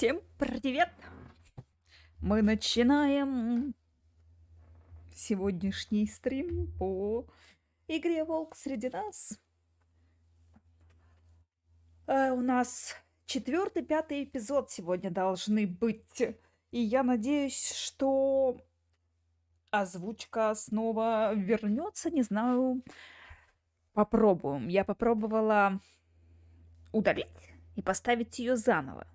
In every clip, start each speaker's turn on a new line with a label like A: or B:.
A: Всем привет! Мы начинаем сегодняшний стрим по игре «Волк среди нас». У нас 4-й, 5-й эпизод сегодня должны быть. И я надеюсь, что озвучка снова вернется. Не знаю. Попробуем. Я попробовала удалить и поставить ее заново.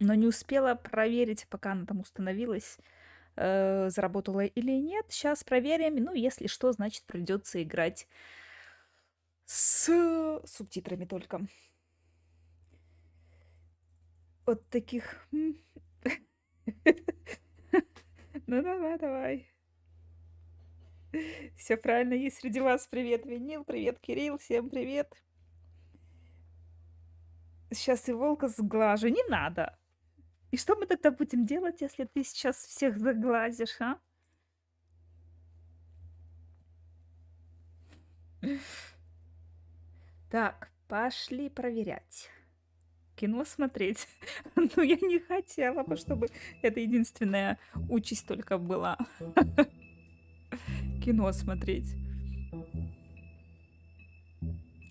A: Но не успела проверить, пока она там установилась, заработала или нет. Сейчас проверим. Ну, если что, значит, придется играть с субтитрами только. Вот таких. Ну, давай. Все правильно, есть среди вас. Привет, Винил, привет, Кирилл, всем привет. Сейчас и волка сглажу. Не надо. И что мы тогда будем делать, если ты сейчас всех заглазишь, а? Так, пошли проверять. Кино смотреть. Ну, я не хотела бы, чтобы это единственная участь только была. Кино смотреть.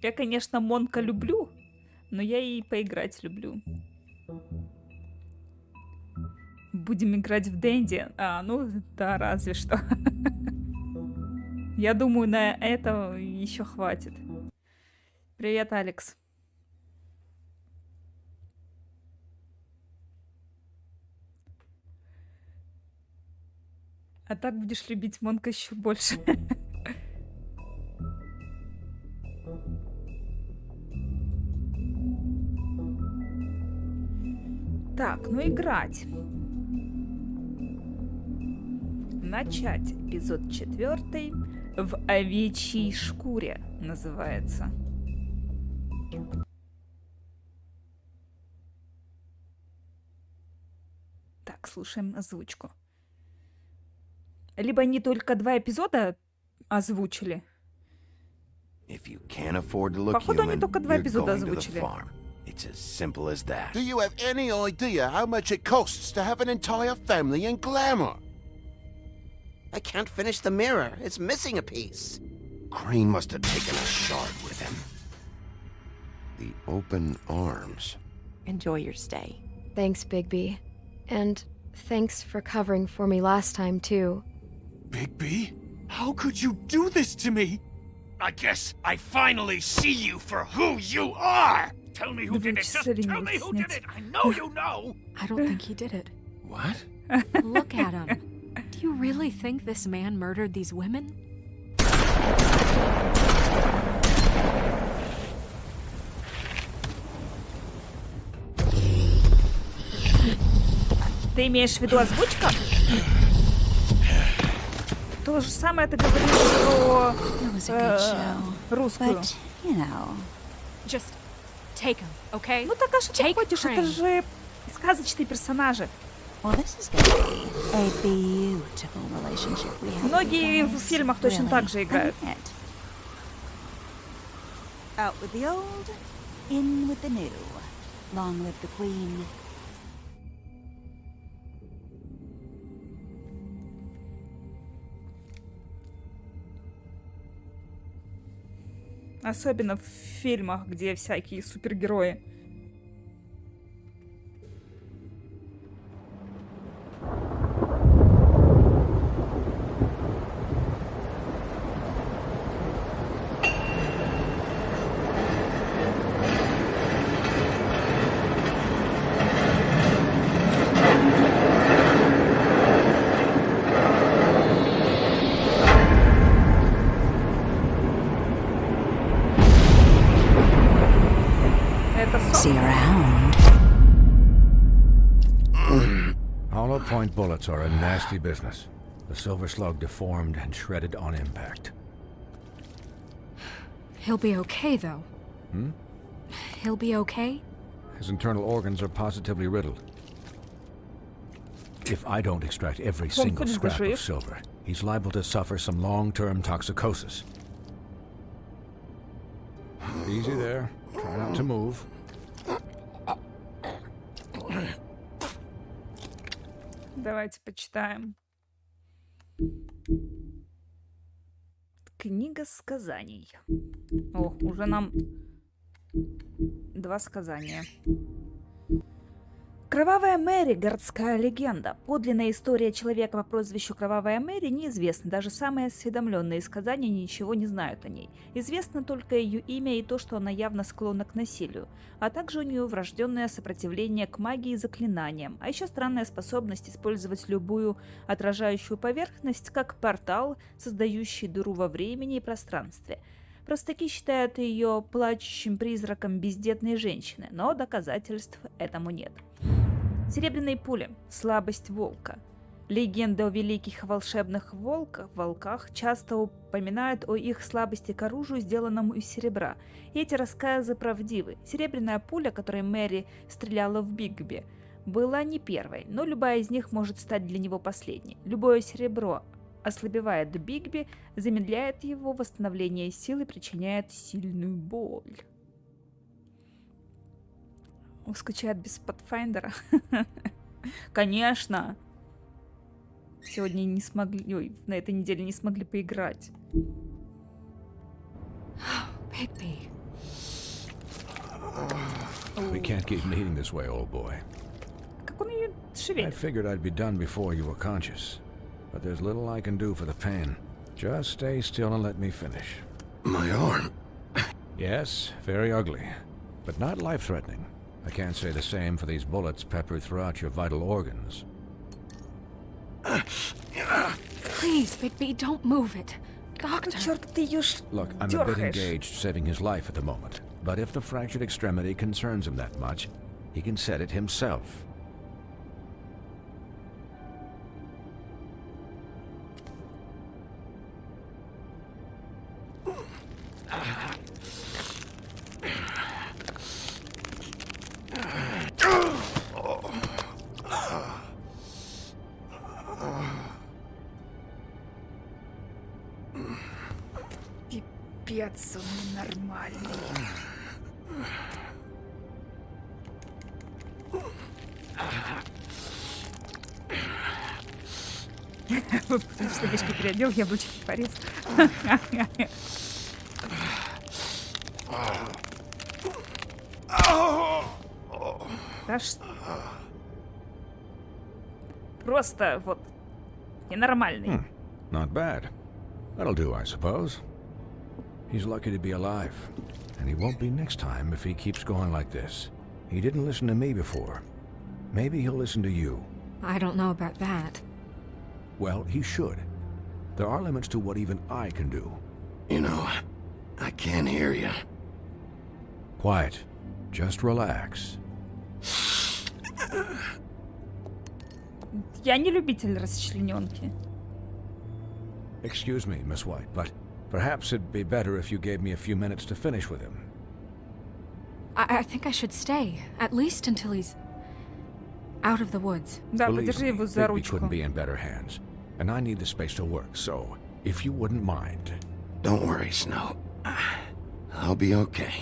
A: Я, конечно, Монка люблю, но я и поиграть люблю. Будем играть в Дэнди. Ну да, разве что. Я думаю, на это еще хватит. Привет, Алекс. А так будешь любить Монка еще больше. Так, ну играть. Начать эпизод 4 в овечьей шкуре называется. Так, слушаем озвучку. Либо они только 2 эпизода озвучили. Походу, они только 2 эпизода озвучили.
B: It's as simple as that. Do you have any idea how much it costs to have an entire family in glamour?
C: I can't finish the mirror. It's missing a piece.
B: Crane must have taken a shard with him. The open arms.
D: Enjoy your stay.
E: Thanks, Bigby. And thanks for covering for me last time, too.
F: Bigby? How could you do this to me? I guess I finally see you for who you are! Tell me who did it! Just tell me who did it! I know you know!
D: I don't think he did it.
B: What?
D: Look at him. Do you really think this man murdered these women?
A: Ты имеешь в виду озвучка? То же самое ты говоришь про русскую.
D: Just take him, okay?
A: Ну так а что ты хочешь? Это же сказочные персонажи. Многие в фильмах точно так же играют.
G: Out with the old, in with the new. Long live the queen.
A: Особенно в фильмах, где всякие супергерои.
G: See you around.
H: Hollow point bullets are a nasty business. The silver slug deformed and shredded on impact.
D: He'll be okay, though. He'll be okay?
H: His internal organs are positively riddled. If I don't extract every single scrap of silver, he's liable to suffer some long-term toxicosis. Easy there. Try not to move.
A: Давайте почитаем. Книга сказаний. О, уже нам 2 сказания. Кровавая Мэри – городская легенда. Подлинная история человека по прозвищу Кровавая Мэри неизвестна. Даже самые осведомленные из сказания ничего не знают о ней. Известно только ее имя и то, что она явно склонна к насилию. А также у нее врожденное сопротивление к магии и заклинаниям. А еще странная способность использовать любую отражающую поверхность как портал, создающий дыру во времени и пространстве. Простаки считают ее плачущим призраком бездетной женщины, но доказательств этому нет. Серебряные пули. Слабость волка. Легенды о великих волшебных волках часто упоминают о их слабости к оружию, сделанному из серебра. И эти рассказы правдивы. Серебряная пуля, которой Мэри стреляла в Бигби, была не первой, но любая из них может стать для него последней. Любое серебро ослабевает Бигби, замедляет его восстановление сил и причиняет сильную боль. Скучает без Pathfinder'а. Конечно! Сегодня не смогли... Ой, на этой неделе не смогли поиграть.
D: Bigby.
H: We can't keep meeting this way, old boy.
A: Как он ее
H: I
A: шевелит?
H: figured I'd be done before you were conscious. But there's little I can do for the pain. Just stay still and let me finish.
B: My arm.
H: Yes, very ugly, but not life-threatening. I can't say the same for these bullets peppered throughout your vital organs.
D: Please, Bigby, don't move it. Doctor.
A: Черт, ты ее
H: Look, I'm a bit engaged saving his life at the moment. But if the fractured extremity concerns him that much, he can set it himself.
A: Пипец, он нормальный. Штанишки переодел, яблочки порез. Да что? Просто вот ненормальный.
H: Not bad. That'll do, I suppose. He's lucky to be alive. And he won't be next time if he keeps going like this. He didn't listen to me before. Maybe he'll listen to you.
D: I don't know about that.
H: Well, he should. There are limits to what even I can do.
B: You know, I can't hear you.
H: Quiet. Just relax.
A: Я не любитель расчлененки.
H: Excuse me, Miss White, but perhaps it'd be better if you gave me a few minutes to finish with him.
D: I think I should stay, at least until he's out of the woods.
A: Да,
H: Believe
A: подержи
H: me,
A: его за
H: Bigby
A: ручку.
H: couldn't be in better hands, and I need the space to work, so if you wouldn't mind.
B: Don't worry, Snow. I'll be okay.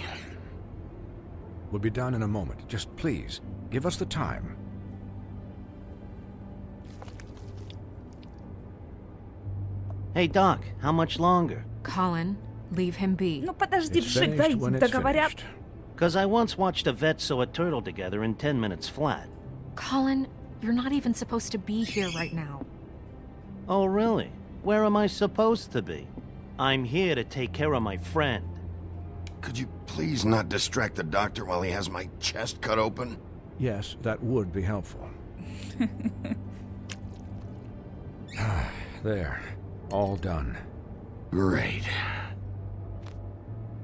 H: We'll be done in a moment. Just please, give us the time.
C: Hey, Doc, how much longer?
D: Colin, leave him be.
A: Ну подожди,
H: It's
A: Вжик, дай
H: finished when it's
A: договорят.
H: finished.
C: Because I once watched a vet sew a turtle together in 10 minutes flat.
D: Colin, you're not even supposed to be here right now.
C: Oh, really? Where am I supposed to be? I'm here to take care of my friend.
B: Could you please not distract the doctor while he has my chest cut open?
H: Yes, that would be helpful. There. All done.
B: Great.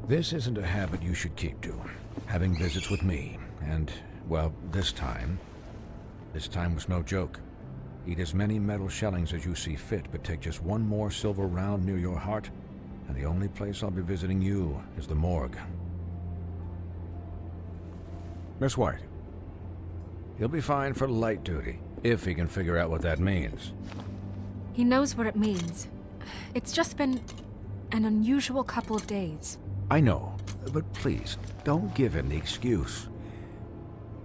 H: This isn't a habit you should keep to. Having visits with me. And, well, this time was no joke. Eat as many metal shellings as you see fit, but take just one more silver round near your heart, and the only place I'll be visiting you is the morgue. Miss White. He'll be fine for light duty, if he can figure out what that means.
D: He knows what it means. It's just been an unusual couple of days.
H: I know, but please, don't give him the excuse.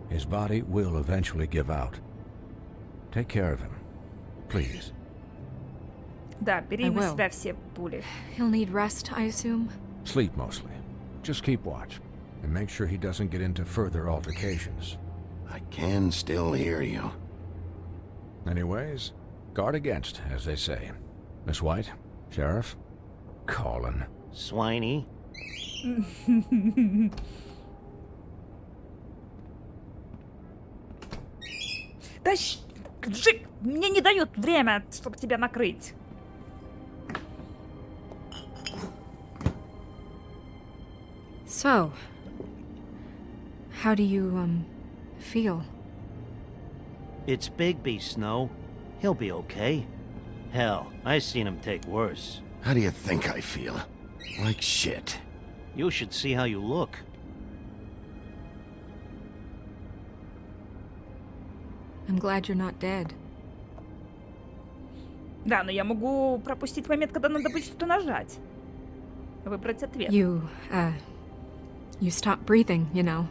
H: His body will eventually give out. Take care of him. Please.
A: Да, бери
D: I
A: на
D: will.
A: себя все пули.
D: He'll need rest, I assume.
H: Sleep mostly. Just keep watch. And make sure he doesn't get into further altercations.
B: I can still hear you.
H: Anyways, guard against, as they say. Miss White? Sheriff? Colin.
C: Swiney.
A: Да Джик, мне не дают время, чтобы тебя накрыть.
D: So, how do you, feel?
C: It's Bigby, Snow. He'll be okay. Hell, I seen him take worse.
B: How do you think I feel? Like shit.
C: You should see how you look.
D: I'm glad you're not dead.
A: Да, но я могу пропустить момент, когда надо будет что-то нажать. Выбрать ответ.
D: You stopped breathing, you know,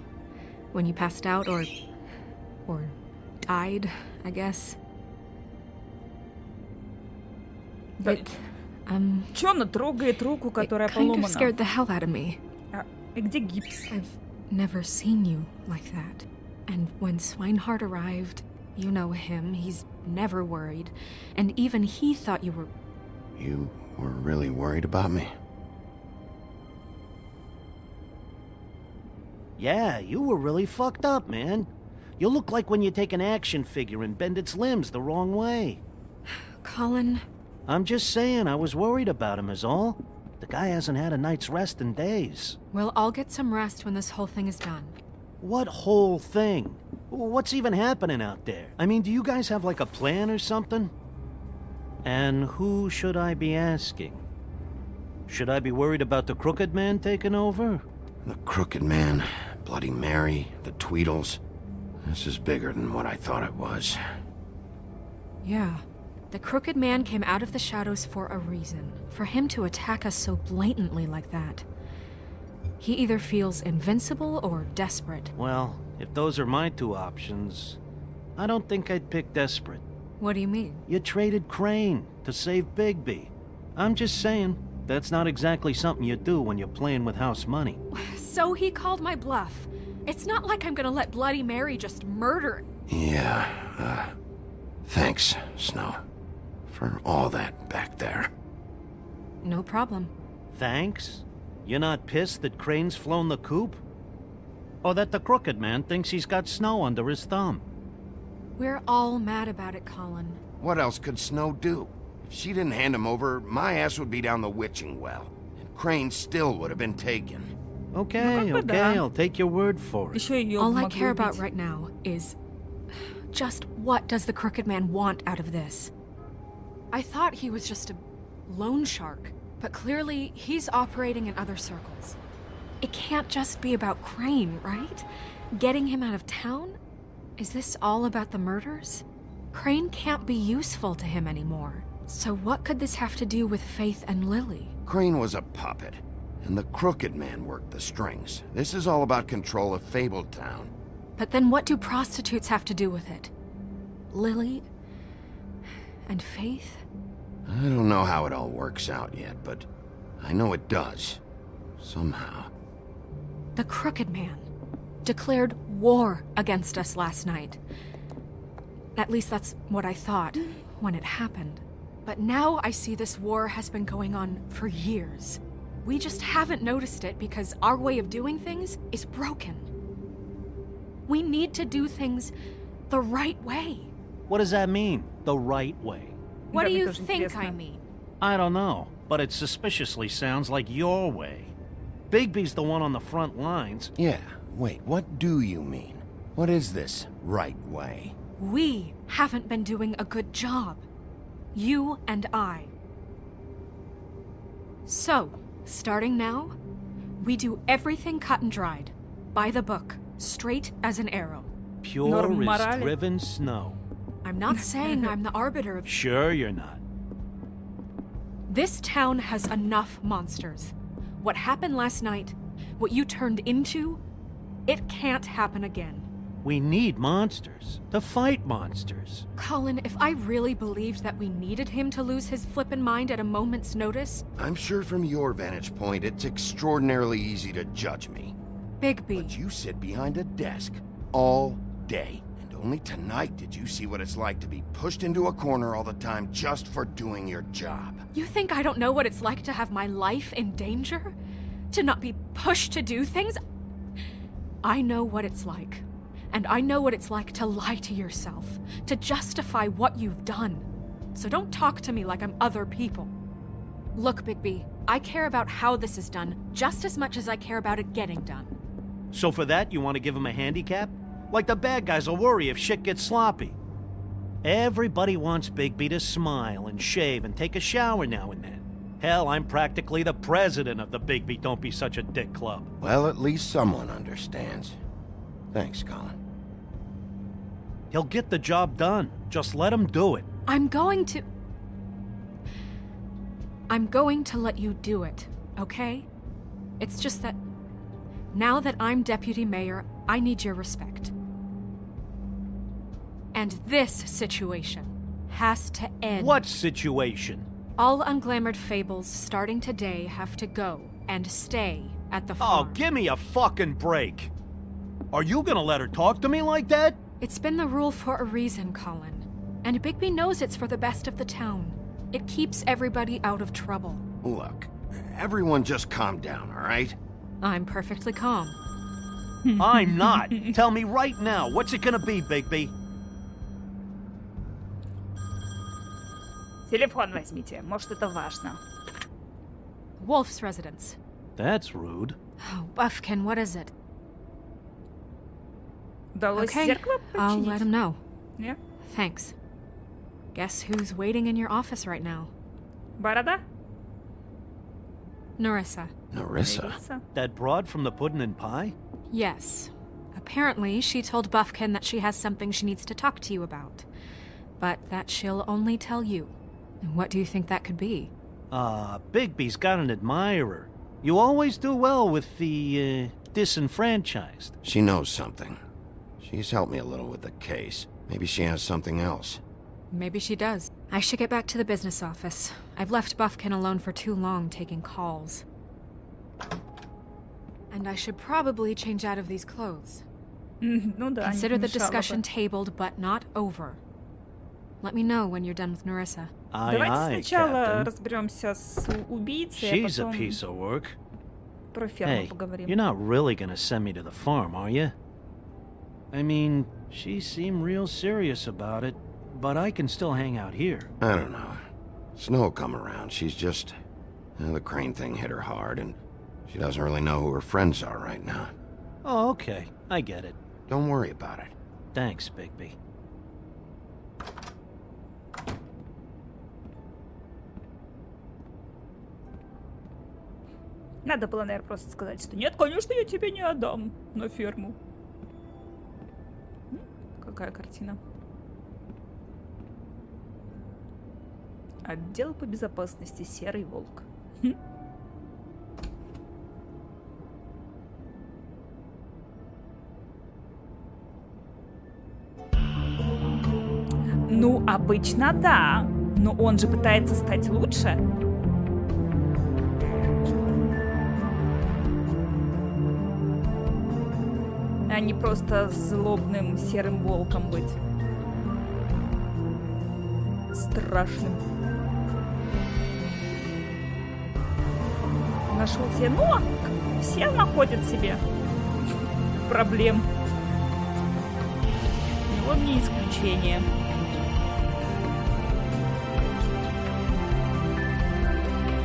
D: when you passed out or died, I guess.
A: Да.
D: It,
A: Чё она трогает руку, которая
D: it kind of
A: поломана?
D: scared the hell out of me.
A: И где гипс?
D: I've never seen you like that. And when Swinehart arrived, you know him, he's never worried. And even he thought you were...
B: You were really worried about me?
C: Yeah, you were really fucked up, man. You look like when you take an action figure and bend its limbs the wrong way.
D: Colin,
C: I'm just saying, I was worried about him is all. The guy hasn't had a night's rest in days.
D: we'll all get some rest when this whole thing is done.
C: What whole thing? What's even happening out there? I mean, do you guys have like a plan or something? And who should I be asking? Should I be worried about the Crooked Man taking over?
B: The Crooked Man, Bloody Mary, the Tweedles. This is bigger than what I thought it was.
D: Yeah. The Crooked Man came out of the shadows for a reason. For him to attack us so blatantly like that. He either feels invincible or desperate.
C: Well, if those are my two options, I don't think I'd pick desperate.
D: What do you mean?
C: You traded Crane to save Bigby. I'm just saying, that's not exactly something you do when you're playing with house money.
D: So he called my bluff. It's not like I'm gonna let Bloody Mary just murder...
B: Yeah, thanks, Snow. For all that back there.
D: No problem.
C: Thanks? You're not pissed that Crane's flown the coop? Or that the Crooked Man thinks he's got Snow under his thumb?
D: We're all mad about it, Colin.
B: What else could Snow do? If she didn't hand him over, my ass would be down the witching well. And Crane still would have been taken.
C: Okay,
A: Ну, как бы
C: okay,
A: да.
C: I'll take your word for it.
A: Еще ее
D: All I
A: могли
D: care about
A: убить.
D: right now is... just what does the Crooked Man want out of this? I thought he was just a loan shark, but clearly he's operating in other circles. It can't just be about Crane, right? Getting him out of town? Is this all about the murders? Crane can't be useful to him anymore. So what could this have to do with Faith and Lily?
B: Crane was a puppet, and the Crooked Man worked the strings. This is all about control of Fabletown.
D: But then what do prostitutes have to do with it? Lily? And Faith?
B: I don't know how it all works out yet, but I know it does. Somehow.
D: The Crooked Man declared war against us last night. At least that's what I thought when it happened. But now I see this war has been going on for years. We just haven't noticed it because our way of doing things is broken. We need to do things the right way.
C: What does that mean, the right way?
D: What
A: Да,
D: do
A: мне
D: you
A: тоже
D: think
A: интересно.
D: I mean?
C: I don't know, but it suspiciously sounds like your way. Bigby's the one on the front lines.
B: Yeah, wait, what do you mean? What is this right way?
D: We haven't been doing a good job. You and I. So, starting now, we do everything cut and dried. By the book. Straight as an arrow.
C: Pure
A: Норм
C: as
A: морали.
C: driven snow.
D: I'm not saying I'm the arbiter of...
C: Sure you're not.
D: This town has enough monsters. What happened last night, what you turned into, it can't happen again.
C: We need monsters. To fight monsters.
D: Colin, if I really believed that we needed him to lose his flippin' mind at a moment's notice...
B: I'm sure from your vantage point, it's extraordinarily easy to judge me.
D: Bigby.
B: But you sit behind a desk all day. And only tonight did you see what it's like to be pushed into a corner all the time just for doing your job.
D: You think I don't know what it's like to have my life in danger? To not be pushed to do things? I know what it's like. And I know what it's like to lie to yourself, to justify what you've done. So don't talk to me like I'm other people. Look, Bigby, I care about how this is done just as much as I care about it getting done.
C: So for that, you want to give him a handicap? Like the bad guys will worry if shit gets sloppy. Everybody wants Bigby to smile and shave and take a shower now and then. Hell, I'm practically the president of the Bigby Don't Be Such a Dick Club.
B: Well, at least someone understands. Thanks, Colin.
C: He'll get the job done. Just let him do it.
D: I'm going to let you do it, okay? It's just that now that I'm deputy mayor, I need your respect. And this situation has to end.
C: What situation?
D: All unglamored fables starting today have to go and stay at the farm.
C: Oh, give me a fucking break. Are you gonna let her talk to me like that?
D: It's been the rule for a reason, Colin. And Bigby knows it's for the best of the town. It keeps everybody out of trouble.
B: Look, everyone just calm down, all right?
D: I'm perfectly calm.
C: I'm not. Tell me right now, what's it gonna be, Bigby?
A: Телефон возьмите, может это важно.
D: Wolf's residence.
C: That's rude.
D: Oh, Buffkin, what is it?
A: Удалось
D: Okay,
A: зеркало
D: I'll
A: починить?
D: let him know.
A: Yeah.
D: Thanks. Guess who's waiting in your office right now?
A: Борода?
D: Narissa.
B: Narissa?
A: Нарissa.
C: That broad from the puddin' and pie?
D: Yes. Apparently, she told Buffkin that she has something she needs to talk to you about. But that she'll only tell you. And what do you think that could be?
C: Bigby's got an admirer. You always do well with the, disenfranchised.
B: She knows something. She's helped me a little with the case. Maybe she has something else.
D: Maybe she does. I should get back to the business office. I've left Buffkin alone for too long taking calls. And I should probably change out of these clothes.
A: Ну да, не
D: Consider the
A: помешало бы.
D: discussion tabled, but not over. Let me know when you're done with Narissa.
C: Aye,
A: Давайте
C: aye,
A: сначала
C: Captain.
A: разберемся с убийцей,
C: She's
A: а
C: a
A: потом
C: piece of work.
A: про ферму
C: Hey,
A: поговорим.
C: you're not really gonna send me to the farm, are you? I mean, she seemed real serious about it, but I can still hang out here.
B: I don't know. Snow come around. She's just... the crane thing hit her hard, and she doesn't really know who her friends are right now.
C: Oh, okay. I get it.
B: Don't worry about it.
C: Thanks, Bigby.
A: Надо было, наверное, просто сказать, что нет, конечно, я тебе не отдам на ферму. Какая картина. Отдел по безопасности «Серый волк». Ну, обычно да. Но он же пытается стать лучше. А не просто злобным серым волком быть. Страшным. Нашел себе... Ну, все находят себе проблем. И он не исключение.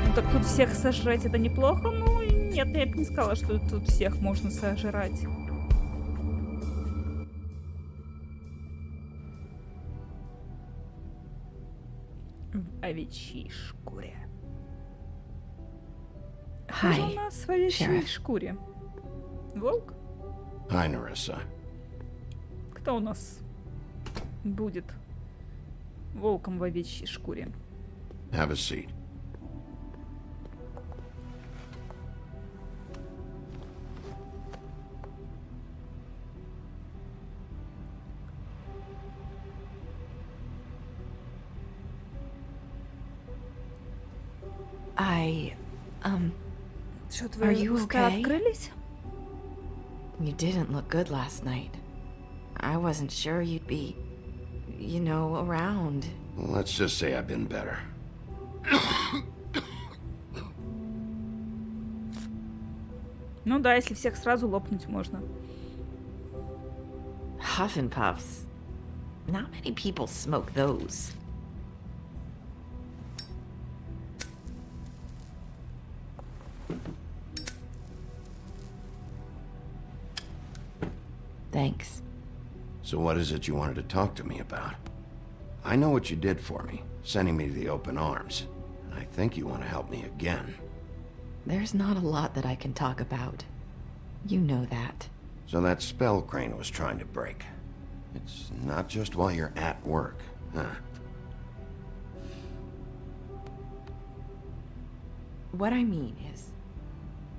A: Ну так тут всех сожрать это неплохо? Ну нет, я бы не сказала, что тут всех можно сожрать. В овечьей шкуре. Кто же у нас в овечьей шкуре? Волк?
B: Hi, Narissa.
A: Кто у нас будет волком в овечьей шкуре?
B: Have a seat.
A: Что,
D: Are
A: твои
D: you
A: уста
D: okay?
A: открылись?
I: You didn't look good last night. I wasn't sure you'd be, you know, around.
B: Let's just say I've been better.
A: Ну да, если всех сразу лопнуть можно.
I: Huff and puffs. Not many people smoke those. Thanks.
B: So what is it you wanted to talk to me about? I know what you did for me, sending me to the open arms. And I think you want to help me again.
I: There's not a lot that I can talk about. You know that.
B: So that spell Crane was trying to break. It's not just while you're at work, huh?
I: What I mean is,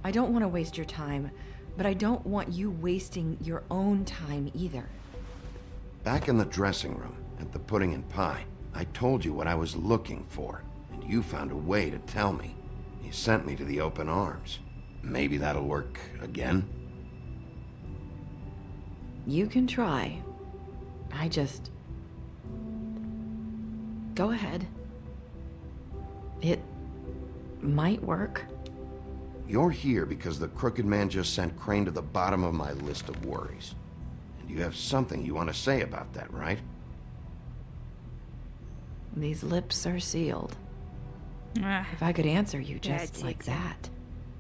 I: I don't want to waste your time, but I don't want you wasting your own time either.
B: Back in the dressing room, at the pudding and pie, I told you what I was looking for, and you found a way to tell me. You sent me to the open arms. Maybe that'll work again?
I: You can try. I just... Go ahead. It might work.
B: You're here because the crooked man just sent Crane to the bottom of my list of worries. And you have something you want to say about that, right?
I: These lips are sealed.
A: Эх,
I: If I could answer you just like
A: Тетя.
I: that,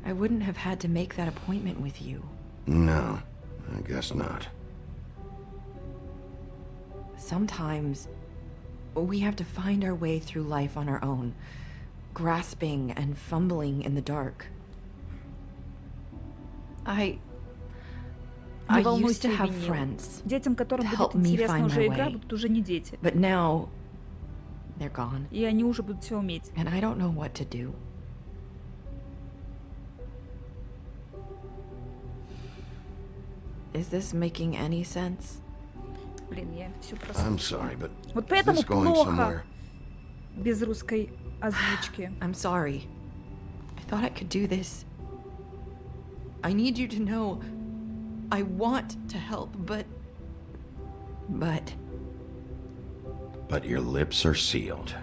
I: I wouldn't have had to make that appointment with you.
B: No, I guess not.
I: Sometimes we have to find our way through life on our own, grasping and fumbling in the dark. I
A: Не
I: used
A: волнуйся,
I: to have
A: Винил.
I: friends,
A: Детям, которым
I: to
A: будет
I: help me
A: интересна
I: find
A: уже
I: my
A: игра,
I: way.
A: будут уже не дети.
I: but now they're gone,
A: И они уже будут все уметь.
I: and I don't know what to do. Is this making any sense?
A: Блин, я все просто...
B: I'm sorry, but
A: Вот
B: is
A: поэтому
B: this going
A: плохо
B: somewhere?
A: без русской озвучки.
I: I'm sorry. I thought I could do this. I need you to know I want to help, but
B: But your lips are sealed.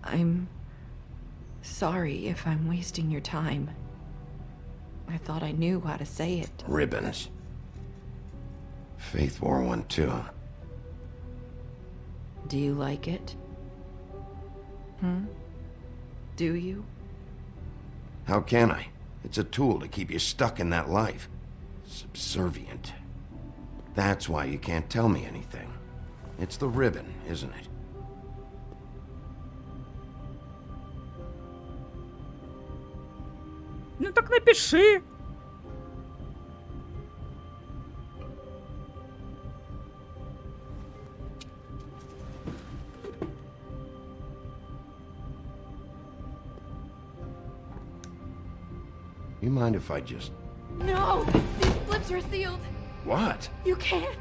I: I'm sorry if I'm wasting your time. I thought I knew how to say it.
B: Ribbons. Faith wore one too.
I: Do you like it? Do you?
B: How can I? It's a tool to keep you stuck in that life. Subservient. That's why you can't tell me anything. It's the ribbon, isn't it?
A: Ну так напиши.
B: You mind if I just...
D: No! These lips are sealed!
B: What?
D: You can't!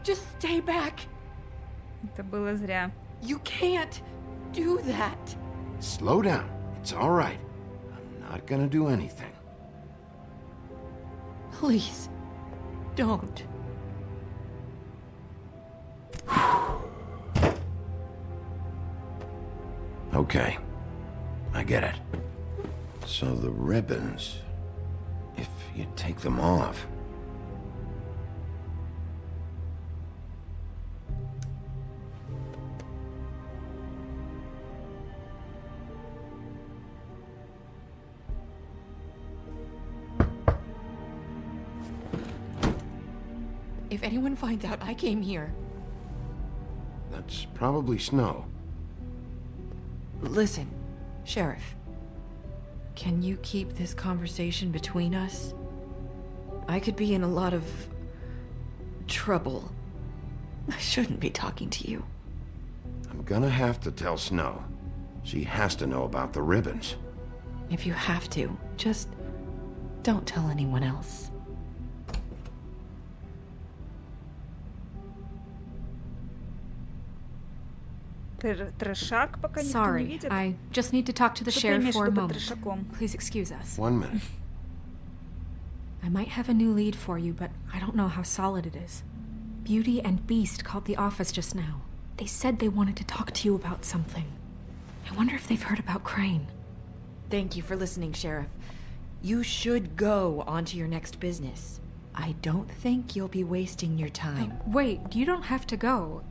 D: Just stay back!
A: Это было зря.
D: You can't do that!
B: Slow down. It's all right. I'm not gonna do anything.
I: Please, don't.
B: Okay. I get it. So the ribbons... If you take them off...
I: If anyone finds out I came here,
B: That's probably snow.
I: listen, Sheriff. Can you keep this conversation between us? I could be in a lot of trouble. I shouldn't be talking to you.
B: I'm gonna have to tell Snow. She has to know about the ribbons.
I: If you have to, just don't tell anyone else.
A: Трешак, пока никто не
D: Sorry,
A: видит.
D: I just need to talk to the
A: Что ты
D: sheriff
A: имеешь в
D: for a
A: виду под
D: moment.
A: трешаком?
D: Please excuse us.
B: 1 minute.
D: I might have a new lead for you, but I don't know how solid it is. Beauty and Beast called the office just now. They said they wanted to talk to you about something. I wonder if they've heard about Crane.
I: Thank you for listening, Sheriff. You should go on to your next business. I don't think you'll be wasting your time.
D: Wait, you don't have to go.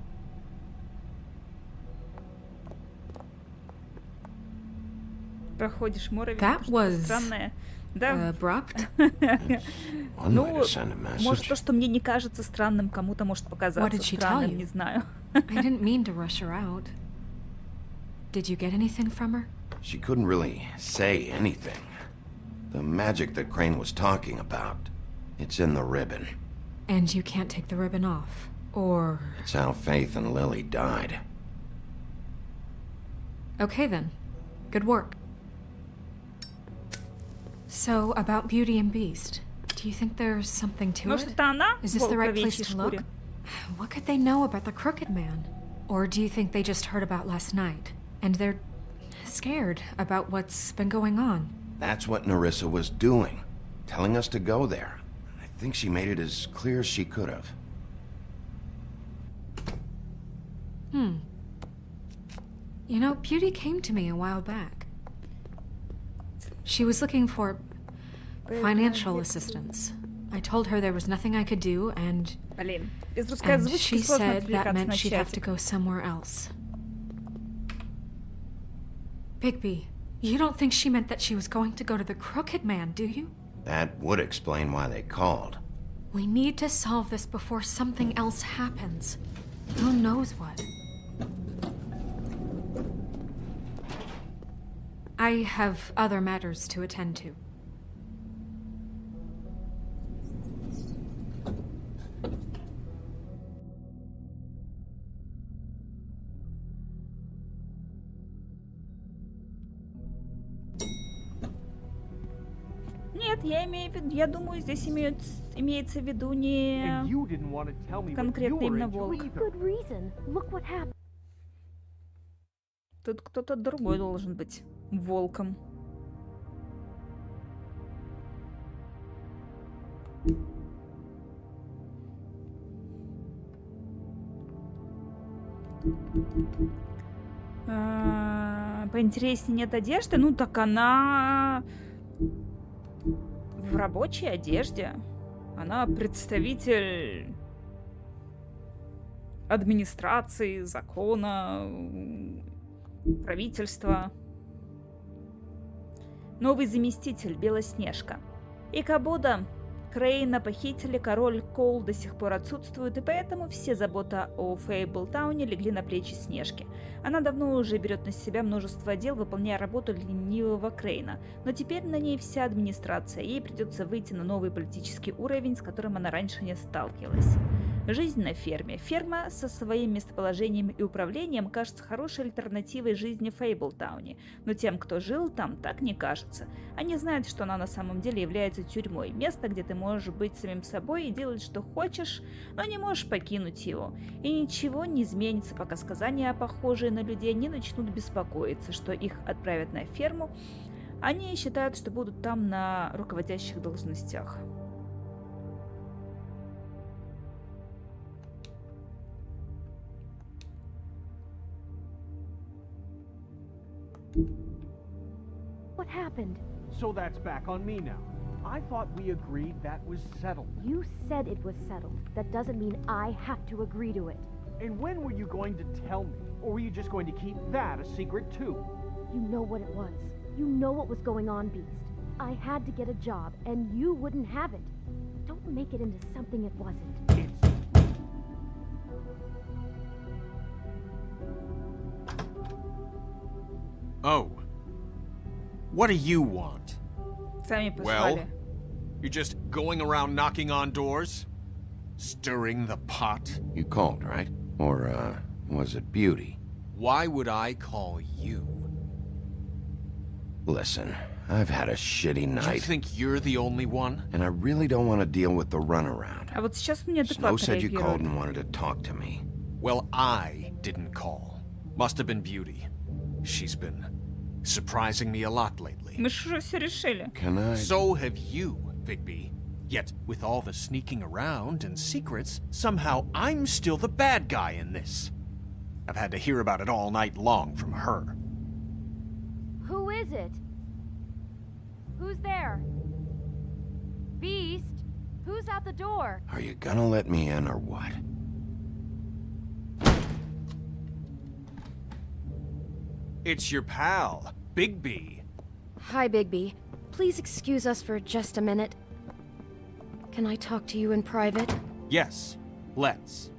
A: Проходишь море,
D: That
A: что-то
D: was
A: странное. Да.
D: Abrupt?
B: One way to send a
A: Может,
B: message.
A: то, что мне не кажется странным, кому-то может
D: What
A: показаться
D: did she tell
A: странным,
D: you?
A: не знаю.
D: I didn't mean to rush her out. Did you get anything from her?
B: She couldn't really say anything. The magic that Crane was talking about, it's in the ribbon.
D: And you can't take the ribbon off. Or...
B: It's how Faith and Lily died.
D: Okay then. Good work. So, about Beauty and Beast. Do you think there's something to
A: Может,
D: it?
A: это она
D: Is
A: в
D: this the right place
A: волковичьей
D: to look?
A: шкуре?
D: What could they know about the Crooked Man? Or do you think they just heard about last night? And they're scared about what's been going on?
B: That's what Nerissa was doing, telling us to go there. I think she made it as clear as she could have.
D: You know, Beauty came to me a while back. She was looking for financial assistance. I told her there was nothing I could do, and
A: Блин, без русской озвучки
D: she
A: сложно
D: said that
A: отвлекаться
D: meant
A: на
D: she'd have to
A: чатик.
D: go somewhere else. Bigby, you don't think she meant that she was going to go to the Crooked Man, do you?
B: That would explain why they called.
D: We need to solve this before something else happens. Who knows what? I have other matters to attend to.
A: Нет, я имею в виду, я думаю, здесь имеется в виду не
F: And you didn't want to tell me what you
A: конкретно
F: were
A: именно
F: into
A: волк.
F: either.
G: Good reason. Look what happened.
A: Тут кто-то другой должен быть волком. Поинтереснее нет одежды? Ну так она в рабочей одежде. Она представитель администрации, закона, правительства. Новый заместитель Белоснежка. И Кабода Крейна похитили, король Коул до сих пор отсутствует, и поэтому все заботы о Фейблтауне легли на плечи Снежки. Она давно уже берет на себя множество дел, выполняя работу ленивого Крейна, но теперь на ней вся администрация, ей придется выйти на новый политический уровень, с которым она раньше не сталкивалась. Жизнь на ферме. Ферма со своим местоположением и управлением кажется хорошей альтернативой жизни в Фейблтауне, но тем, кто жил там, так не кажется. Они знают, что она на самом деле является тюрьмой, место, где ты можешь быть самим собой и делать, что хочешь, но не можешь покинуть его. И ничего не изменится, пока сказания, похожие на людей, не начнут беспокоиться, что их отправят на ферму. Они считают, что будут там на руководящих должностях.
G: What happened?
F: So that's back on me now. I thought we agreed that was settled.
J: You said it was settled. That doesn't mean I have to agree to it.
F: And when were you going to tell me? Or were you just going to keep that a secret too?
J: You know what it was. You know what was going on, Beast. I had to get a job, and you wouldn't have it. Don't make it into something it wasn't.
F: It's... Oh. What do you want?
A: Сами послали.
F: Well, you're just going around knocking on doors? Stirring the pot?
B: You called, right? Or, was it Beauty?
F: Why would I call you?
B: Listen, I've had a shitty
F: You
B: night,
F: think you're the only one?
B: and I really don't want to deal with the runaround.
A: А вот сейчас мне
B: Snow
A: адекватно
B: said you called
A: реагирует.
B: and wanted to talk to me.
F: Well, I didn't call. Must have been Beauty. She's been surprising me a lot lately.
A: Мы же уже все решили.
B: Can I...
F: So have you, Bigby. Yet, with all the sneaking around and secrets, somehow I'm still the bad guy in this. I've had to hear about it all night long from her.
J: Who is it? Who's there? Beast? Who's at the door?
B: Are you gonna let me in or what?
F: It's your pal, Bigby.
E: Hi, Bigby. Please excuse us for just a minute. Can I talk to you in private?
F: Yes, let's.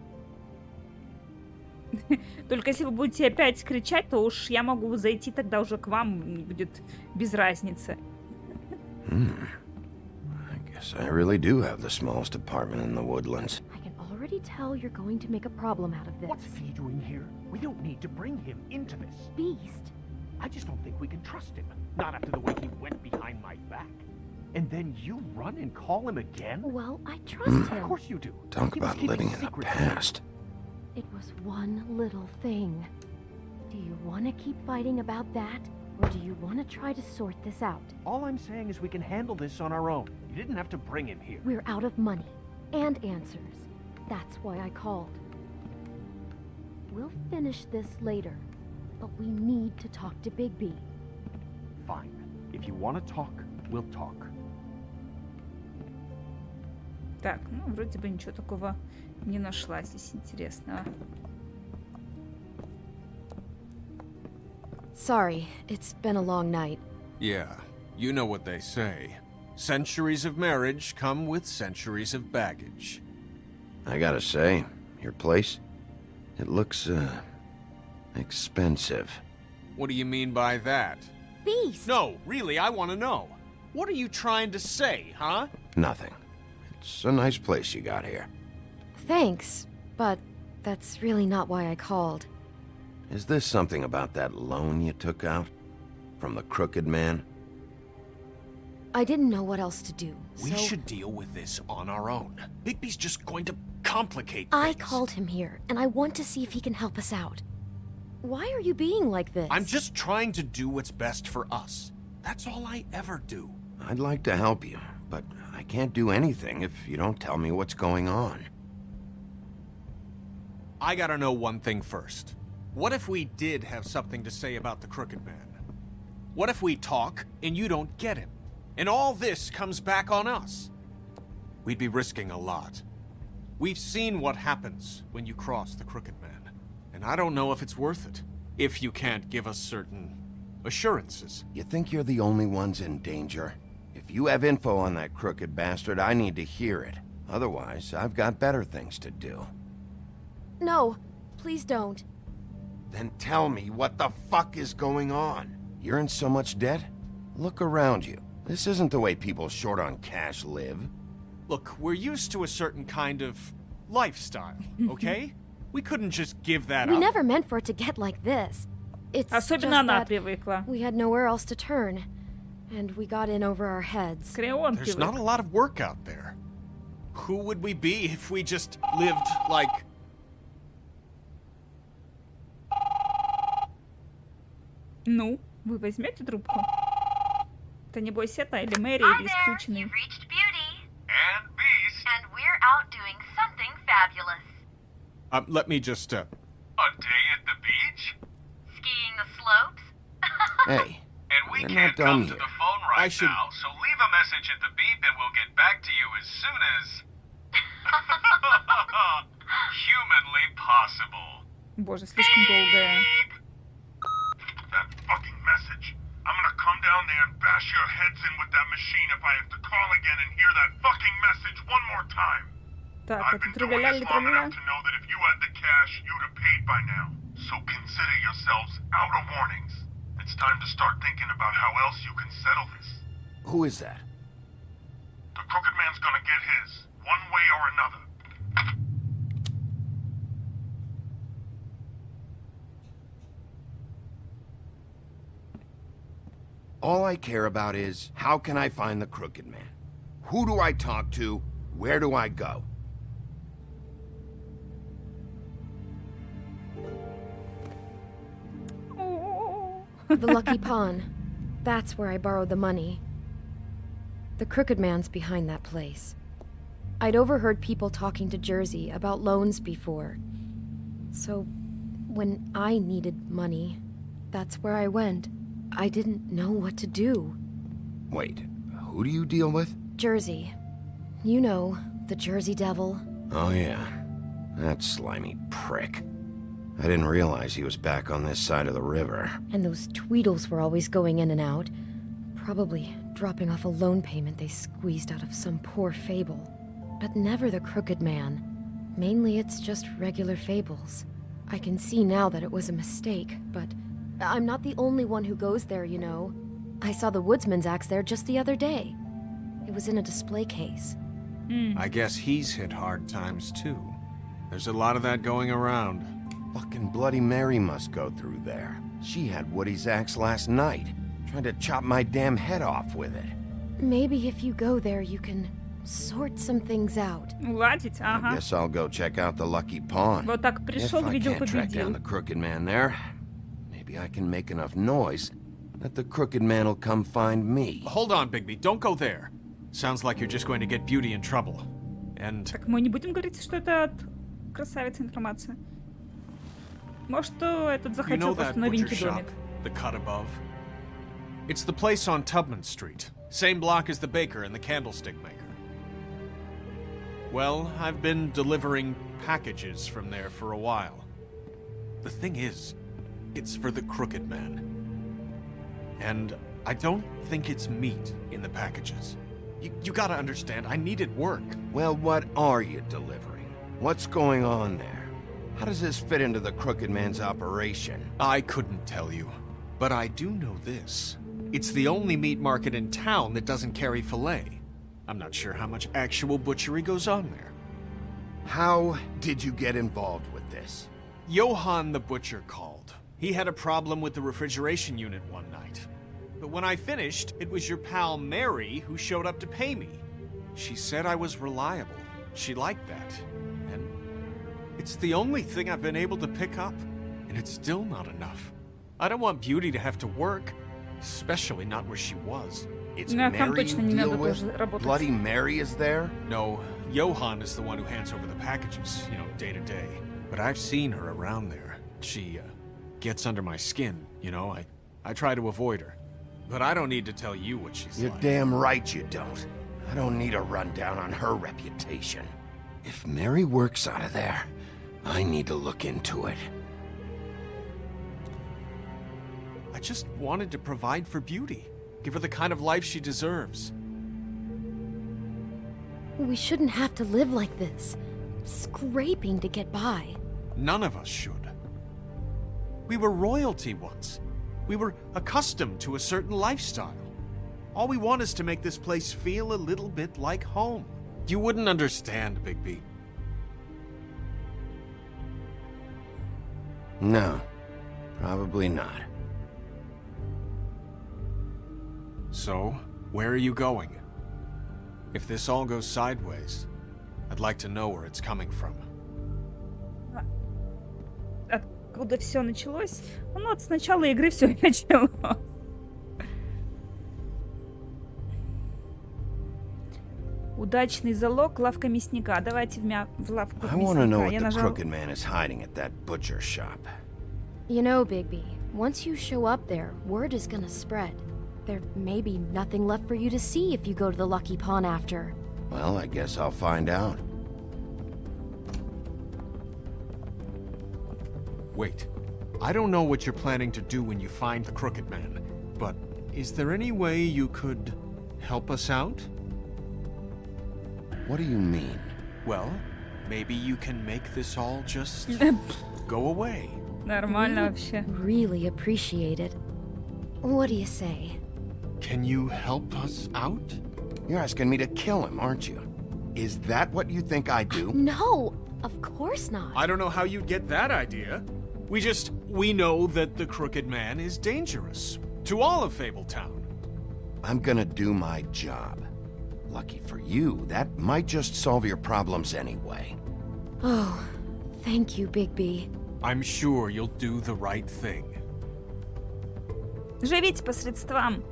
A: Только если вы будете опять кричать, то уж я могу зайти тогда уже к вам, будет без разницы.
B: I guess I really do have the smallest apartment in the woodlands.
J: I can already tell you're going to make a problem out of this.
K: What's he doing here? We don't need to bring him into this.
J: Beast?
K: I just don't think we can trust him. Not after the way he went behind my back. And then you run and call him again?
J: Well, I trust him.
K: Of course you do.
B: Talk
K: He was
B: about
K: keeping
B: living in the
K: secrets.
B: past.
J: It was one little thing. Do you want to keep fighting about that? Or do you want to try to sort this out?
K: All I'm saying is we can handle this on our own. You didn't have to bring him here.
J: We're out of money and answers. That's why I called. We'll finish this later, but we need to talk to Bigby.
K: Fine. If you want to talk, we'll talk.
A: Так, ну вроде бы ничего такого не нашла здесь интересного.
E: Sorry, it's been a long night.
F: Yeah, you know what they say. Centuries of marriage come with centuries of baggage.
B: I gotta say, your place, it looks, expensive.
F: What do you mean by that?
J: Beast!
F: No, really, I want to know. What are you trying to say, huh?
B: Nothing. It's a nice place you got here.
E: Thanks, but that's really not why I called.
B: Is this something about that loan you took out? From the crooked man?
E: I didn't know what else to do,
F: We
E: so
F: should deal with this on our own. Bigby's just going to complicate
E: I
F: things.
E: called him here, and I want to see if he can help us out. Why are you being like this?
F: I'm just trying to do what's best for us. That's all I ever do.
B: I'd like to help you, but I can't do anything if you don't tell me what's going on.
F: I gotta know one thing first. What if we did have something to say about the Crooked Man? What if we talk and you don't get him? And all this comes back on us? We'd be risking a lot. We've seen what happens when you cross the Crooked Man. And I don't know if it's worth it, if you can't give us certain assurances.
B: You think you're the only ones in danger? If you have info on that crooked bastard, I need to hear it. Otherwise, I've got better things to do.
E: No, please don't.
B: Then tell me what the fuck is going on? You're in so much debt? Look around you. This isn't the way people short on cash live.
F: Look, we're used to a certain kind of lifestyle, okay? We couldn't just give that
E: We
F: up.
E: never meant for it to get like this. It's just
A: Особенно она
E: that
A: привыкла.
E: we had nowhere else to turn, and we got in over our heads.
A: Креон
F: There's
A: привык.
F: not a lot of work out there. Who would we be if we just lived like...
A: Ну, вы возьмете трубку? Это небось это, или Мэри, или исключенный.
L: You've reached Beauty.
F: And Beast.
L: And we're out doing something fabulous.
F: Let me just, A day at the beach?
L: Skiing the slopes?
B: Hey,
F: And we
B: We're
F: can't
B: not done
F: come to
B: yet.
F: the phone right now, so leave a message at the beep and we'll get back to you as soon as... humanly possible.
A: Боже, слишком долгая.
F: That fucking message. I'm gonna come down there and bash your heads in with that machine if I have to call again and hear that fucking message one more time.
A: Так,
F: I've
A: это
F: been doing this long
A: труля-ля-ля-труля.
F: enough to know that if you had the cash, you'd have paid by now. So consider yourselves out of warnings. It's time to start thinking about how else you can settle this.
B: who is that?
F: The Crooked Man's gonna get his, one way or another.
B: All I care about is, how can I find the crooked man? Who do I talk to? Where do I go?
E: The Lucky Pawn. That's where I borrowed the money. The Crooked Man's behind that place. I'd overheard people talking to Jersey about loans before. So, when I needed money, that's where I went. I didn't know what to do.
B: Wait, who do you deal with?
E: Jersey. You know, the Jersey Devil.
B: Oh yeah, that slimy prick. I didn't realize he was back on this side of the river.
E: And those Tweedles were always going in and out. Probably dropping off a loan payment they squeezed out of some poor fable. But never the Crooked Man. Mainly it's just regular fables. I can see now that it was a mistake, but I'm not the only one who goes there, you know. I saw the Woodsman's axe there just the other day. It was in a display case.
F: I guess he's hit hard times too. There's a lot of that going around.
B: Fucking Bloody Mary must go through there. She had Woody's axe last night. Tried to chop my damn head off with it.
E: Maybe if you go there, you can sort some things out.
A: Уладить,
B: I
A: ага.
B: guess I'll go check out the Lucky Pawn.
A: Вот так
B: If
A: пришел,
B: I
A: видел,
B: can't track
A: победил.
B: down the Crooked Man there, maybe I can make enough noise that the Crooked Man will come find me.
F: Hold on, Bigby, don't go there. Sounds like you're just going to get Beauty in trouble. And
A: Так мы не будем говорить, что это от красавицы информация. Может, этот
F: you
A: захотел
F: know
A: просто
F: that butcher
A: новенький
F: shop,
A: домик.
F: the cut above? It's the place on Tubman Street. Same block as the baker and the candlestick maker. Well, I've been delivering packages from there for a while. The thing is, it's for the Crooked Man. And I don't think it's meat in the packages. You gotta understand, I needed work.
B: Well, what are you delivering? What's going on there? How does this fit into the Crooked Man's operation?
F: I couldn't tell you, but I do know this. It's the only meat market in town that doesn't carry filet. I'm not sure how much actual butchery goes on there.
B: How did you get involved with this?
F: Johann the butcher called. He had a problem with the refrigeration unit one night. But when I finished, it was your pal Mary who showed up to pay me. She said I was reliable. She liked that. And it's the only thing I've been able to pick up. And it's still not enough. I don't want Beauty to have to work, especially not where she was.
B: It's
A: Ну, а там
B: Mary
A: точно
B: you
A: не
B: deal
A: надо
B: with?
A: тоже работать.
B: Bloody Mary is there?
F: No, Johann is the one who hands over the packages, day to day. But I've seen her around there. She, gets under my skin, I try to avoid her. But I don't need to tell you what she's
B: You're
F: like.
B: damn right you don't. I don't need a rundown on her reputation. If Mary works out of there, I need to look into it.
F: I just wanted to provide for Beauty. Give her the kind of life she deserves.
E: We shouldn't have to live like this. Scraping to get by.
F: None of us should. We were royalty once. We were accustomed to a certain lifestyle. All we want is to make this place feel a little bit like home. You wouldn't understand, Bigby.
B: No, probably not.
F: So, where are you going? If this all goes sideways, I'd like to know where it's coming from.
A: Откуда все началось? Ну вот с начала игры все началось. Удачный залог, лавка мясника. Давайте в лавку
B: I want to know
A: мясника.
B: what
A: Я
B: the
A: нажал...
B: Crooked Man is hiding at that butcher shop.
E: You know, Bigby, once you show up there, word is gonna spread. There may be nothing left for you to see if you go to the Lucky Pawn after.
B: Well, I guess I'll find out.
F: Wait. I don't know what you're planning to do when you find the Crooked Man, but is there any way you could help us out?
B: What do you mean?
F: Well, maybe you can make this all just go away.
A: Нормально вообще.
E: Really appreciate it. What do you say?
F: Can you help us out?
B: You're asking me to kill him, aren't you? Is that what you think I do?
E: No, of course not.
F: I don't know how you'd get that idea. We know that the Crooked Man is dangerous. To all of Fabletown.
B: I'm gonna do my job. Lucky for you, that might just solve your problems anyway.
E: Oh, thank you, Bigby.
F: I'm sure you'll do the right thing.
A: Живите по средствам.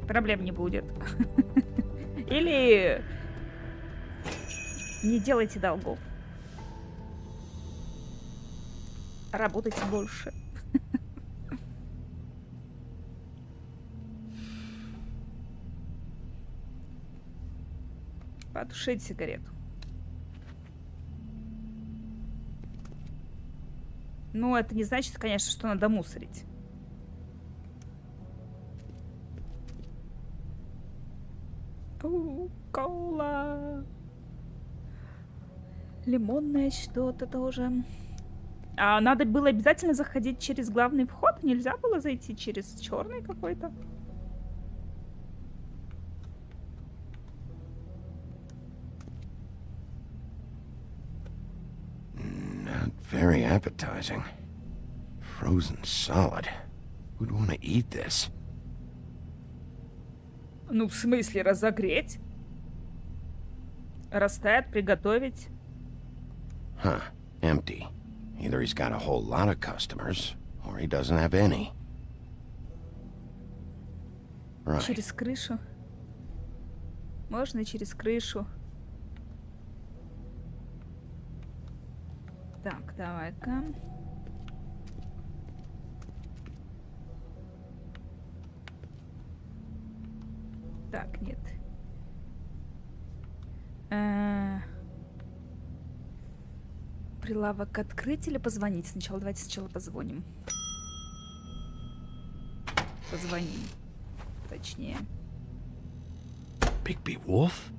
A: Проблем не будет. Или не делайте долгов. Работайте больше. Потушить сигарету. Ну, это не значит, конечно, что надо мусорить. Кола. Лимонное что-то тоже. А надо было обязательно заходить через главный вход? Нельзя было зайти через черный какой-то?
B: Not very appetizing. Frozen solid. Who'd want to eat this?
A: Ну, в смысле, разогреть? Растает, приготовить?
B: Huh. Empty. Either he's got a whole lot of customers, or he doesn't have any. Right.
A: Через крышу. Можно через крышу. Так, давай-ка. Так, нет. Прилавок открыть или позвонить? Сначала давайте сначала позвоним. Позвоним. Точнее.
M: Bigby Wolf?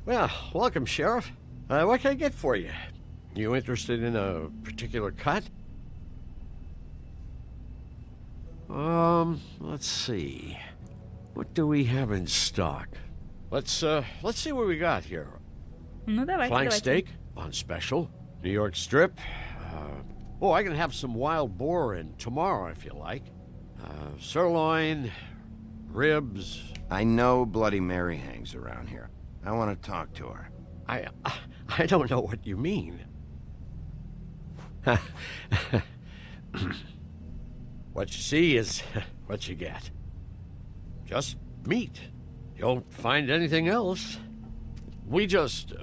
M: Well, welcome, Sheriff. What can I get for you? You interested in a particular cut? Let's see. What do we have in stock? Let's see what we got here.
A: Ну, давайте,
M: Flank
A: давайте.
M: steak on special. New York strip. I can have some wild boar in tomorrow if you like. Sirloin, ribs.
B: I know Bloody Mary hangs around here. I want to talk to her.
M: I don't know what you mean. What you see is what you get. Just meat. You won't find anything else. We just,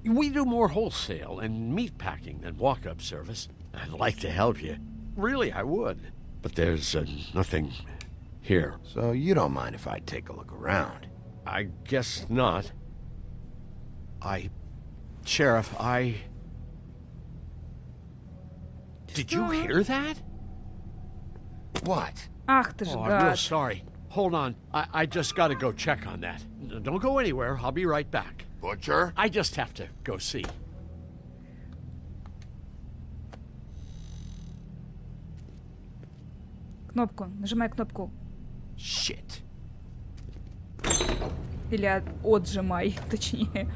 M: we do more wholesale and meat packing than walk-up service. I'd like to help you. Really, I would. But there's nothing here.
B: So you don't mind if I take a look around?
M: I guess not. Sheriff, Did you hear that?
B: What?
A: Ах ты ж
M: I'm real
A: гад.
M: sorry. Hold on. I just gotta go check on that. Don't go anywhere. I'll be right back.
B: Butcher?
M: I just have to go see.
A: Кнопку. Нажимай кнопку.
B: Shit.
A: Или отжимай, точнее.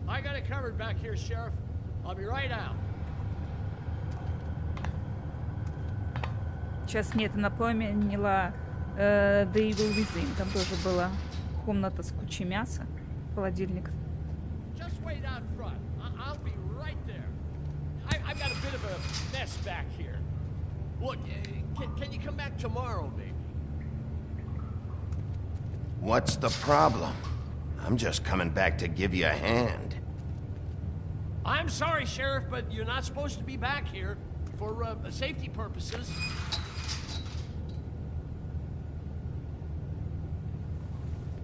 M: I got it covered back here, Sheriff. I'll be right out.
A: Сейчас мне это напомнило The Evil Within. Там тоже была комната с кучей мяса. Холодильник.
M: Just wait out front. I'll be right there. I've got a bit of a mess back here. Look, can you come back tomorrow, maybe?
B: What's the problem? I'm just coming back to give you a hand.
M: I'm sorry, Sheriff, but you're not supposed to be back here for safety purposes.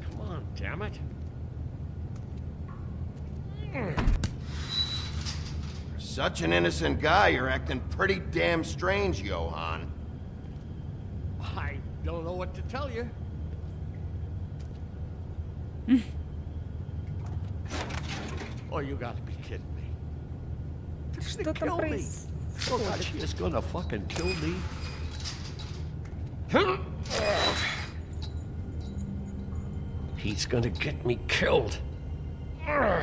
M: Come on, damn it.
B: For such an innocent guy, you're acting pretty damn strange, Johan.
M: I don't know what to tell you. Oh, you gotta be kidding me.
A: Что там
M: Kill me. Oh, God,
A: происходит?
M: she is gonna fucking kill me. He's gonna get me killed. Huh?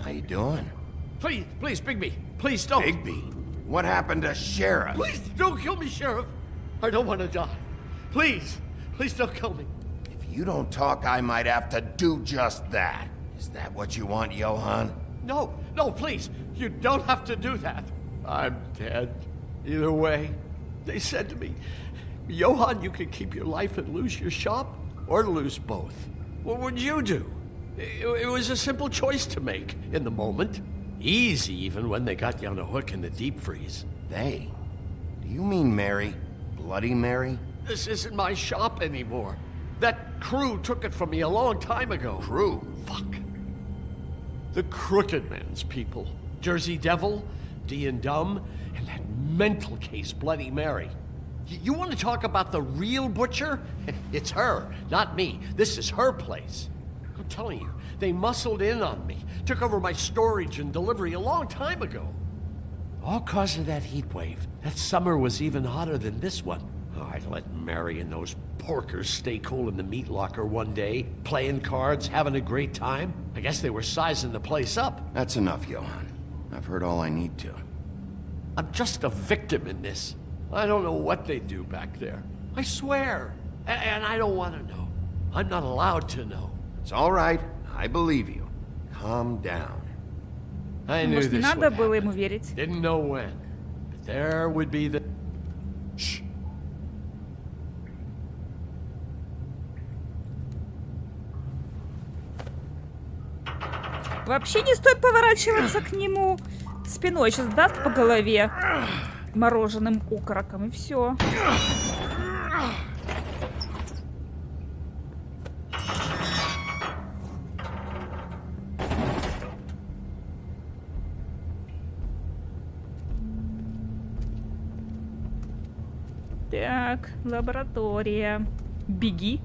B: How you doing?
M: Please, Bigby, please don't.
B: Bigby? What happened to Sheriff?
M: Please don't kill me, Sheriff. I don't want to die. Please, Please don't kill me.
B: If you don't talk, I might have to do just that. Is that what you want, Johann?
M: No, no, please. You don't have to do that. I'm dead. Either way. They said to me, Johann, you could keep your life and lose your shop, or lose both. What would you do? It was a simple choice to make in the moment. Easy, even when they got you on a hook in the deep freeze.
B: They? Do you mean Mary? Bloody Mary?
M: This isn't my shop anymore. That crew took it from me a long time ago.
B: Crew?
M: Fuck. The Crooked Man's people. Jersey Devil, D and Dumb, and that mental case, Bloody Mary. You want to talk about the real butcher? It's her, not me. This is her place. I'm telling you, they muscled in on me, took over my storage and delivery a long time ago. All cause of that heat wave. That summer was even hotter than this one. Oh, I let Mary and those porkers stay cool in the meat locker one day, playing cards, having a great time. I guess they were sizing the place up.
B: That's enough, Johann. I've heard all I need to.
M: I'm just a victim in this. I don't know what they do back there. I swear. And I don't want to know. I'm not allowed to know.
B: It's all right. I believe you. Calm down.
M: I knew
A: Может, не
M: this
A: надо
M: would
A: было
M: happen.
A: ему верить?
M: Didn't know when. But there would be the... Shh.
A: Вообще не стоит поворачиваться к нему спиной. Сейчас даст по голове мороженым окороком, и все. Так, лаборатория. Беги.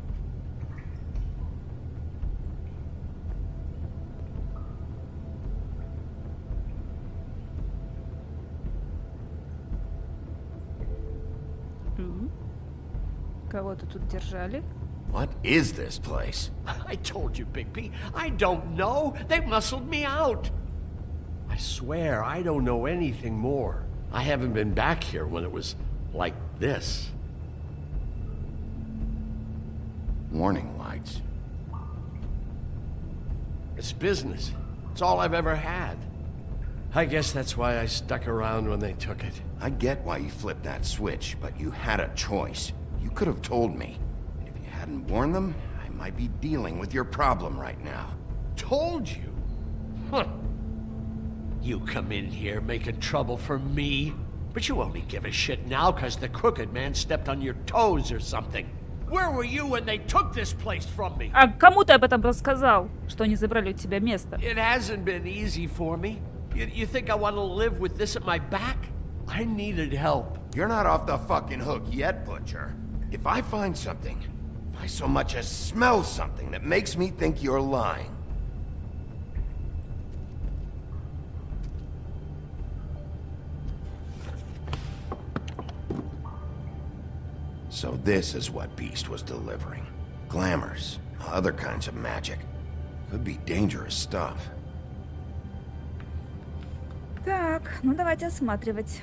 A: Кого-то тут держали.
B: What is this place?
M: I told you, Bigby. I don't know. They muscled me out. I swear, I don't know anything more. I haven't been back here when it was like this.
B: Warning lights.
M: It's business. It's all I've ever had. I guess that's why I stuck around when they took it.
B: I get why you flipped that switch, but you had a choice. You could have told me. And if you hadn't warned them, I might be dealing with your problem right now.
M: Told you? Huh. You come in here making trouble for me, but you only give a shit now because the Crooked Man stepped on your toes or something. Where were you when they took this place from me?
A: А кому ты об этом рассказал, что они забрали у тебя место?
M: It hasn't been easy for me. You think I want to live with this at my back? I needed help.
B: You're not off the fucking hook yet, Butcher. If I find something, if I so much as smell something that makes me think you're lying. So this is what Beast was delivering. Glamours, other kinds of magic. Could be dangerous stuff.
A: Так, ну давайте осматривать.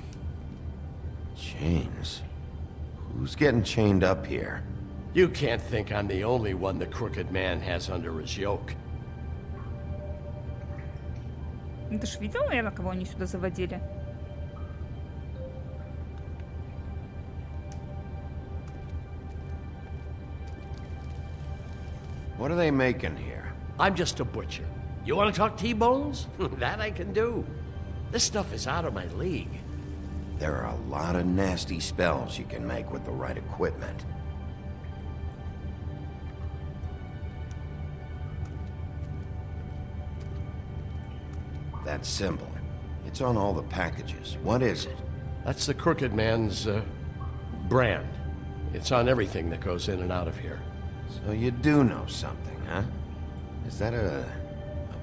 B: Chains. Who's getting chained up here?
M: You can't think I'm the only one the Crooked Man has under his yoke.
A: Ты ж видел, наверное, кого они сюда заводили?
B: What are they making here?
M: I'm just a butcher. You want to talk T-bones? That I can do. This stuff is out of my league.
B: There are a lot of nasty spells you can make with the right equipment. That symbol. It's on all the packages. What is it?
M: That's the Crooked Man's, brand. It's on everything that goes in and out of here.
B: So you do know something, huh? Is that a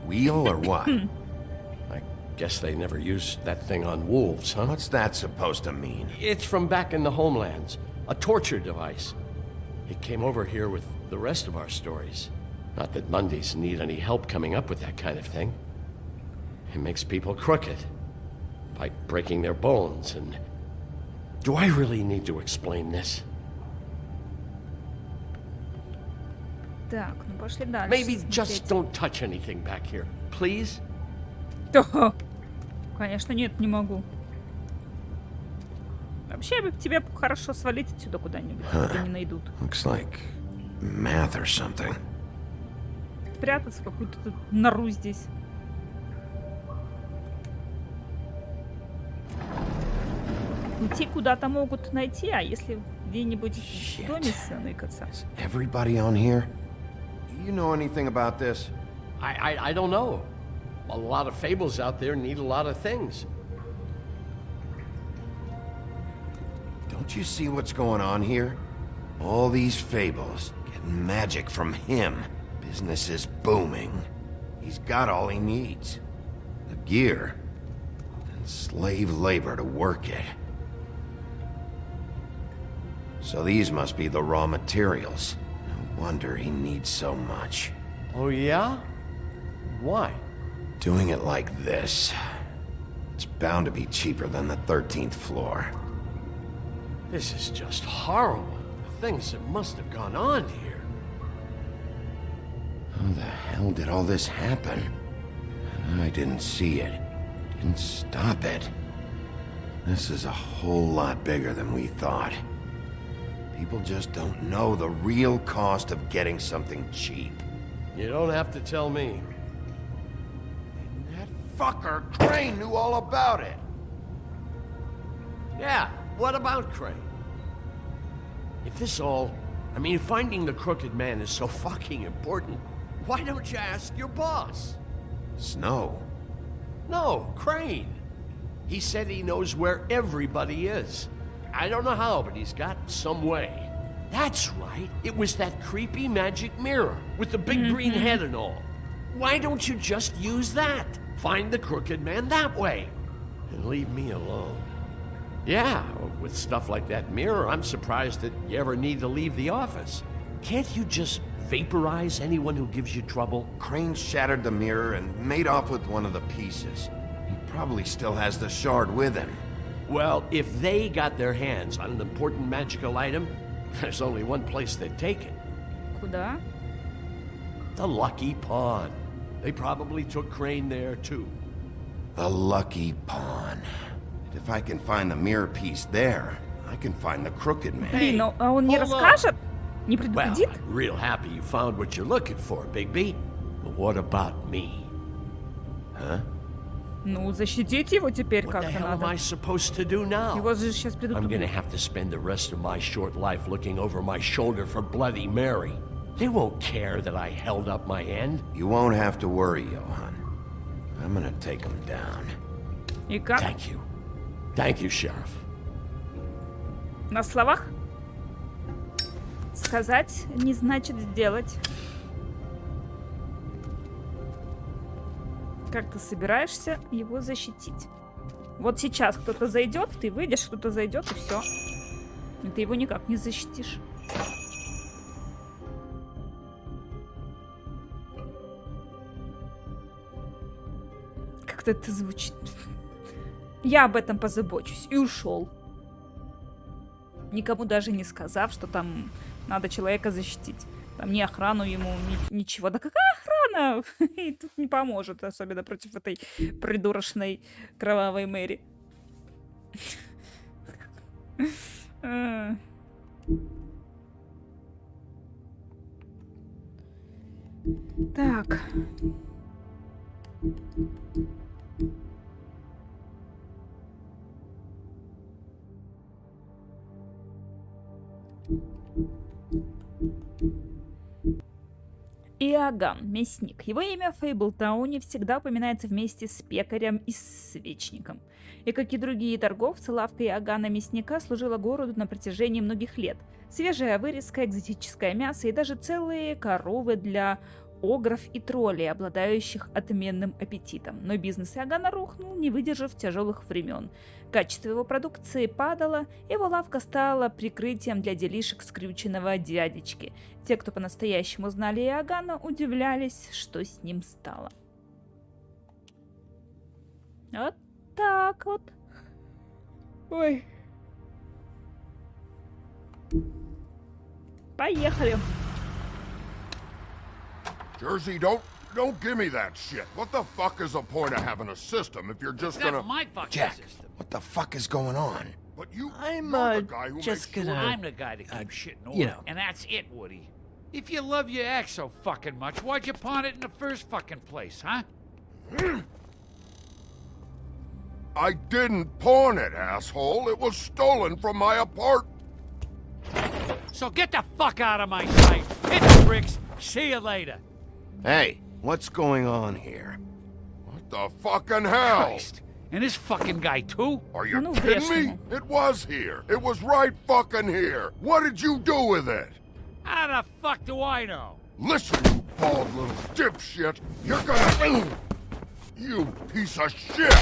B: wheel or what?
M: I guess they never used that thing on wolves, huh?
B: What's that supposed to mean?
M: It's from back in the homelands. A torture device. It came over here with the rest of our stories. Not that Mondays need any help coming up with that kind of thing. It makes people crooked. By breaking their bones and... Do I really need to explain this?
A: Так, ну пошли дальше.
M: Maybe just don't touch anything back here, please?
A: Конечно, нет, не могу. Вообще, тебе хорошо свалить отсюда куда-нибудь, тебя не найдут.
B: Looks like math or something.
A: Спрятаться в какую-то тут нору здесь. Уйти куда-то могут найти, а если где-нибудь в доме сныкаться?
B: Everybody on here? You know anything about this?
M: I don't know. A lot of fables out there need a lot of things.
B: Don't you see what's going on here? All these fables, getting magic from him. Business is booming. He's got all he needs. The gear, and slave labor to work it. So these must be the raw materials. No wonder he needs so much.
M: Oh, yeah? Why?
B: Doing it like this, it's bound to be cheaper than the 13th floor.
M: This is just horrible. The things that must have gone on here.
B: How the hell did all this happen? I didn't see it. Didn't stop it. This is a whole lot bigger than we thought. People just don't know the real cost of getting something cheap.
M: You don't have to tell me.
B: That fucker Crane knew all about it.
M: Yeah, what about Crane? If this all... I mean, finding the crooked man is so fucking important, why don't you ask your boss?
B: Snow?
M: No, Crane. He said he knows where everybody is. I don't know how, but he's got some way. That's right. It was that creepy magic mirror with the big green head and all. Why don't you just use that? Find the crooked man that way. And leave me alone. Yeah, with stuff like that mirror, I'm surprised that you ever need to leave the office. Can't you just vaporize anyone who gives you trouble?
B: Crane shattered the mirror and made off with one of the pieces. He probably still has the shard with him.
M: Well, if they got their hands on an important magical item, there's only one place they'd take it.
A: Куда?
M: The Lucky Pawn. They probably took Crane there, too.
B: The Lucky Pawn. If I can find the mirror piece there, I can find the crooked man.
A: Блин, ну, а он не
M: hold on.
A: расскажет? Не
M: Well,
A: предупредит?
M: I'm real happy you found what you're looking for, Bigby. But what about me? Huh?
A: Ну, защитить его теперь
M: What the
A: как-то
M: hell am
A: надо.
M: I supposed to do now?
A: Его же сейчас придут
M: I'm gonna
A: убить.
M: have to spend the rest of my short life looking over my shoulder for Bloody Mary. They won't care that I held up my end.
B: You won't have to worry, Johan. I'm gonna take him down.
A: И как?
M: Thank you. Thank you, Sheriff.
A: На словах? Сказать не значит сделать. Как ты собираешься его защитить? Вот сейчас кто-то зайдет, ты выйдешь, кто-то зайдет, и все. И ты его никак не защитишь. Как-то это звучит. Я об этом позабочусь. И ушел. Никому даже не сказав, что там надо человека защитить. Там ни охрану ему, ничего. Да какая охрана? И тут не поможет, особенно против этой придурочной кровавой Мэри. Так. Иоганн, мясник. Его имя в Фейблтауне всегда упоминается вместе с пекарем и свечником. И, как и другие торговцы, лавка Иоганна мясника служила городу на протяжении многих лет. Свежая вырезка, экзотическое мясо и даже целые коровы для огров и троллей, обладающих отменным аппетитом. Но бизнес Иоганна рухнул, не выдержав тяжелых времен. Качество его продукции падало, его лавка стала прикрытием для делишек скрюченного дядечки. Те, кто по-настоящему знали Иоганна, удивлялись, что с ним стало. Вот так вот. Ой. Поехали.
N: Jersey, don't give me that shit. What the fuck is the point of having a system if you're just gonna...
O: That's my fucking
B: Jack,
O: system.
B: what the fuck is going on?
N: But you're
C: I'm,
N: the guy who
C: just
N: makes
C: gonna...
O: I'm the guy that keeps shit in order.
C: you know.
O: And that's it, Woody. If you love your ex so fucking much, why'd you pawn it in the first fucking place, huh?
N: I didn't pawn it, asshole. It was stolen from my apartment.
O: So get the fuck out of my sight. Hit the bricks. See you later.
B: Hey, what's going on here?
N: What the fucking hell?
O: Christ. And this fucking guy, too?
N: Are you
A: Ну,
N: kidding me?
A: бешеный.
N: It was here. It was right fucking here. What did you do with it?
O: How the fuck do I know?
N: Listen, you bald little dipshit. You're gonna... You piece of shit!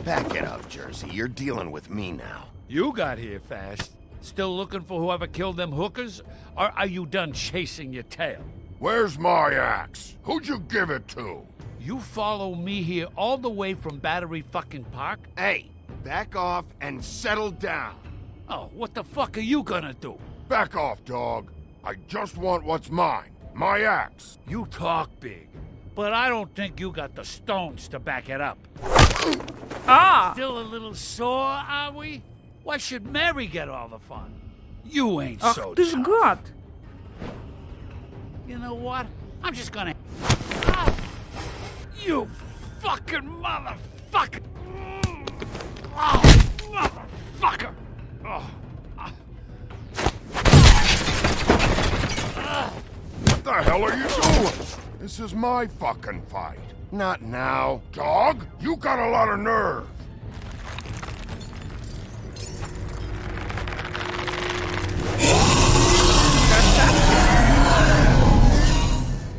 B: Back it up, Jersey. You're dealing with me now.
O: You got here fast. Still looking for whoever killed them hookers? Or are you done chasing your tail?
N: Where's my axe? Who'd you give it to?
O: You follow me here all the way from Battery fucking Park?
B: Hey, back off and settle down.
O: Oh, what the fuck are you gonna do?
N: Back off, dog. I just want what's mine. My axe.
O: You talk big, but I don't think you got the stones to back it up.
A: А!
O: Still a little sore, are we? Why should Mary get all the fun? You ain't
A: Ах
O: so
A: ты ж
O: tough.
A: гад!
O: You know what? I'm just gonna... Ah! You fucking motherfucker! Oh, motherfucker! Oh.
N: What the hell are you doing? This is my fucking fight.
B: Not now.
N: Dog, you got a lot of nerve.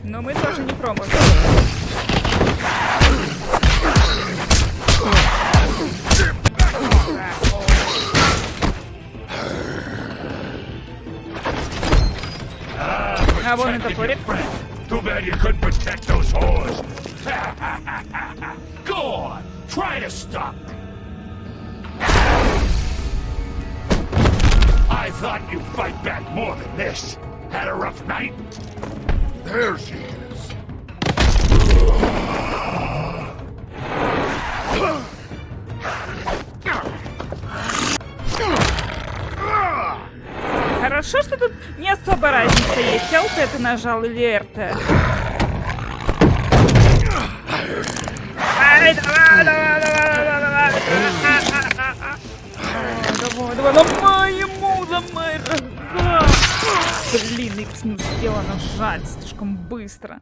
A: Но мы тоже не промахнули. А вон и топорик.
P: Too bad you couldn't protect those whores. Go on, try to stop me. I thought you'd fight back more than this. Had a rough night?
N: There she is.
A: Хорошо, что тут не особо разница есть. ЛТ ты нажал или РТ? Давай, давай, давай, давай, давай. Давай, давай, ломай ему, ломай рога. Блин, Икс не успела нажать слишком быстро.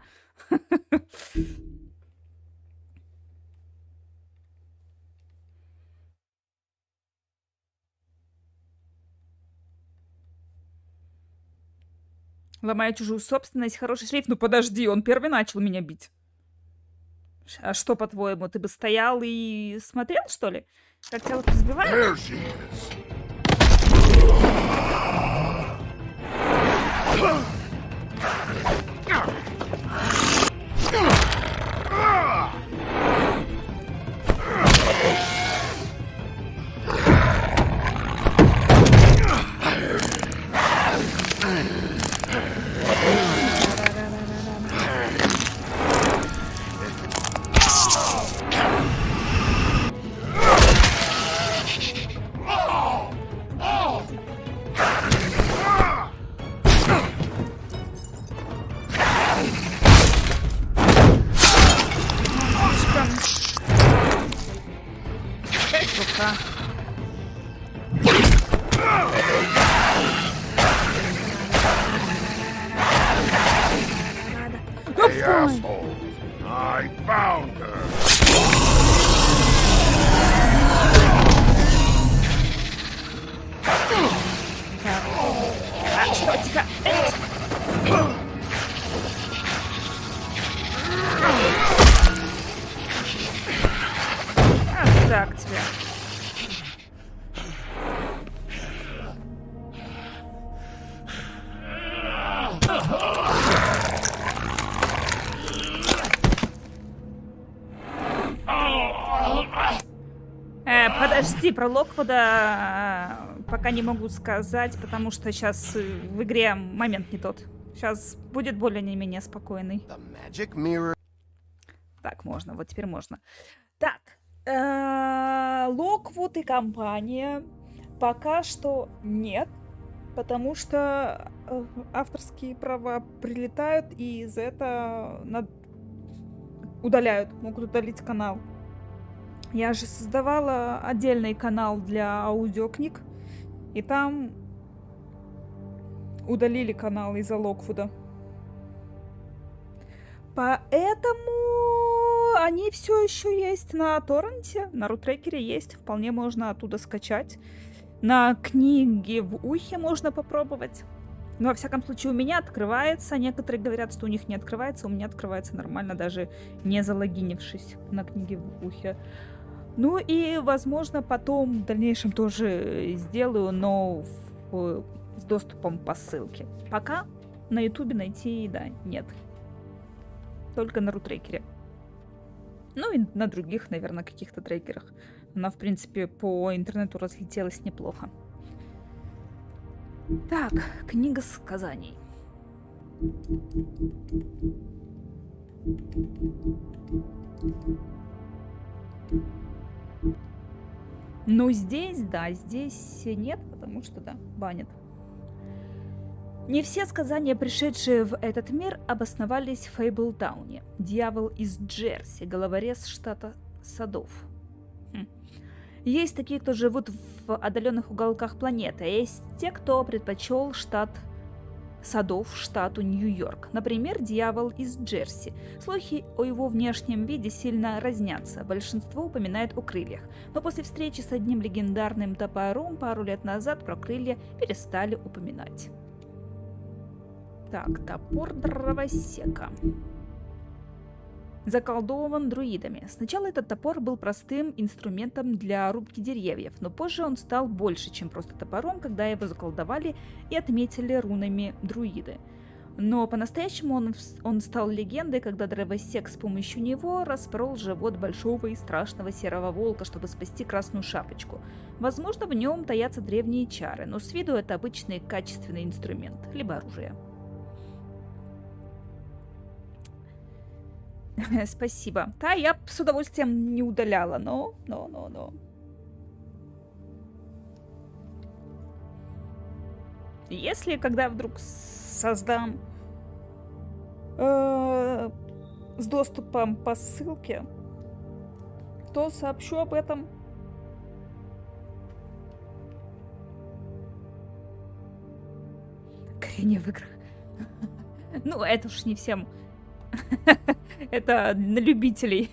A: Ломая чужую собственность, хороший шрифт. Ну подожди, он первый начал меня бить. А что, по-твоему, ты бы стоял и смотрел, что ли? Как тебя вот избивают?
N: Hey, asshole. I found her.
A: Так тебе. Подожди, про Локвуда пока не могу сказать, потому что сейчас в игре момент не тот. Сейчас будет более-менее спокойный. Так, можно, вот теперь можно. Так, Локвуд и компания пока что нет, потому что авторские права прилетают, и за это удаляют, могут удалить канал. Я же создавала отдельный канал для аудиокниг, и там удалили канал из-за Локвуда. Поэтому они все еще есть на торренте, на рутрекере есть, вполне можно оттуда скачать. На книге в ухе можно попробовать. Но, во всяком случае, у меня открывается. Некоторые говорят, что у них не открывается. У меня открывается нормально, даже не залогинившись на книге в ухе. Ну и, возможно, потом в дальнейшем тоже сделаю, но с доступом по ссылке. Пока на ютубе найти, да, нет. Только на рутрекере. Ну и на других, наверное, каких-то трекерах. Она, в принципе, по интернету разлетелась неплохо. Так, книга сказаний. Ну, здесь, да, здесь нет, потому что, да, банят. Не все сказания, пришедшие в этот мир, обосновались в Фейблтауне. Дьявол из Джерси, головорез штата Садов. Есть такие, кто живут в отдаленных уголках планеты, а есть те, кто предпочел штат Садов штату Нью-Йорк. Например, дьявол из Джерси. Слухи о его внешнем виде сильно разнятся. Большинство упоминает о крыльях. Но после встречи с одним легендарным топором пару лет назад про крылья перестали упоминать. Так, топор дровосека. Заколдован друидами. Сначала этот топор был простым инструментом для рубки деревьев, но позже он стал больше, чем просто топором, когда его заколдовали и отметили рунами друиды. Но по-настоящему он стал легендой, когда дровосек с помощью него распорол живот большого и страшного серого волка, чтобы спасти Красную Шапочку. Возможно, в нем таятся древние чары, но с виду это обычный качественный инструмент, либо оружие. Спасибо. Да, я с удовольствием не удаляла, но. Если когда вдруг создам с доступом по ссылке, то сообщу об этом. Горение в играх. Ну, это уж не всем. Это на любителей.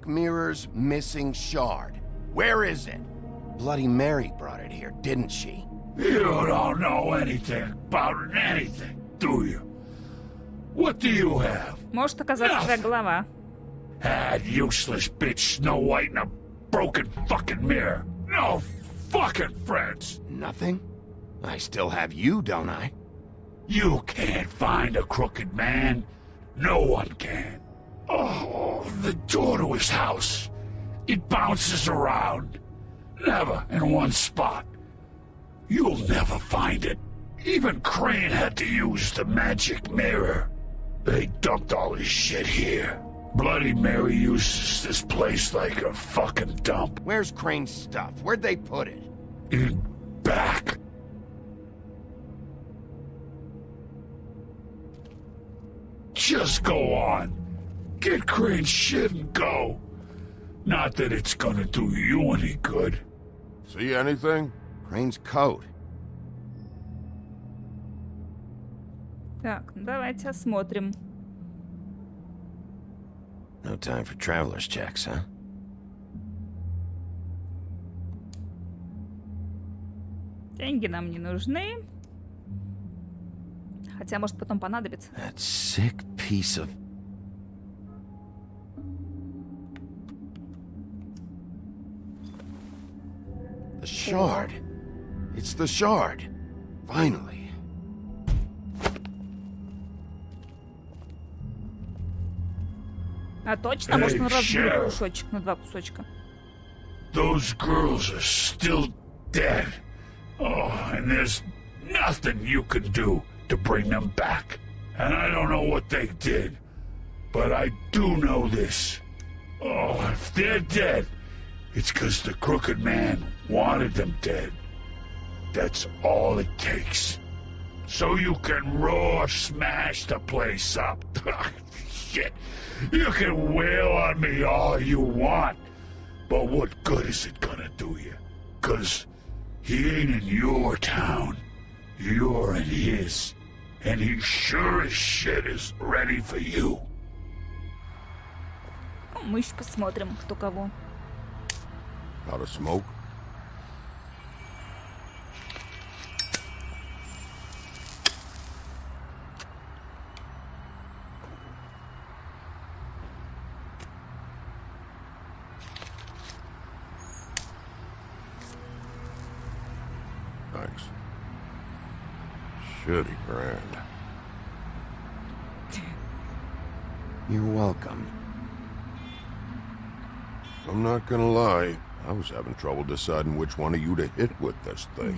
B: Mirror's missing shard. Where is it? Bloody Mary brought it here, didn't she?
P: You don't know anything about anything, do you? What do you have?
A: Может оказаться твоя голова.
P: Had useless bitch Snow White and a broken fucking mirror. No fucking friends.
B: Nothing? I still have you, don't I?
P: You can't find a crooked man. No one can. Oh, the door to his house. It bounces around. Never in one spot. You'll never find it. Even Crane had to use the magic mirror. They dumped all his shit here. Bloody Mary uses this place like a fucking dump.
B: Where's Crane's stuff? Where'd they put it?
P: In back. Just go on. Get Crane's shit and go. Not that it's gonna do you any good.
N: See anything?
B: Crane's coat.
A: Так, давайте осмотрим.
B: No time for traveler's checks, huh?
A: Деньги нам не нужны. Хотя, может, потом понадобится.
B: That sick piece of... The shard. It's the shard. Finally.
A: А точно, может, он
P: Hey,
A: разбил
P: Sheriff.
A: кусочек на 2 кусочка.
P: Those girls are still dead. Oh, and there's nothing you can do to bring them back. And I don't know what they did, but I do know this. Oh, if they're dead, it's because the crooked man wanted them dead. That's all it takes. So you can roar, smash the place up. Shit. You can wail on me all you want. But what good is it gonna do you? 'Cause he ain't in your town. You're in his. And he sure as shit is ready for you.
A: Ну, мы еще посмотрим, кто кого.
N: Got a smoke? Thanks. Shitty brand.
B: You're welcome.
N: I'm not gonna lie, I was having trouble deciding which one of you to hit with this thing.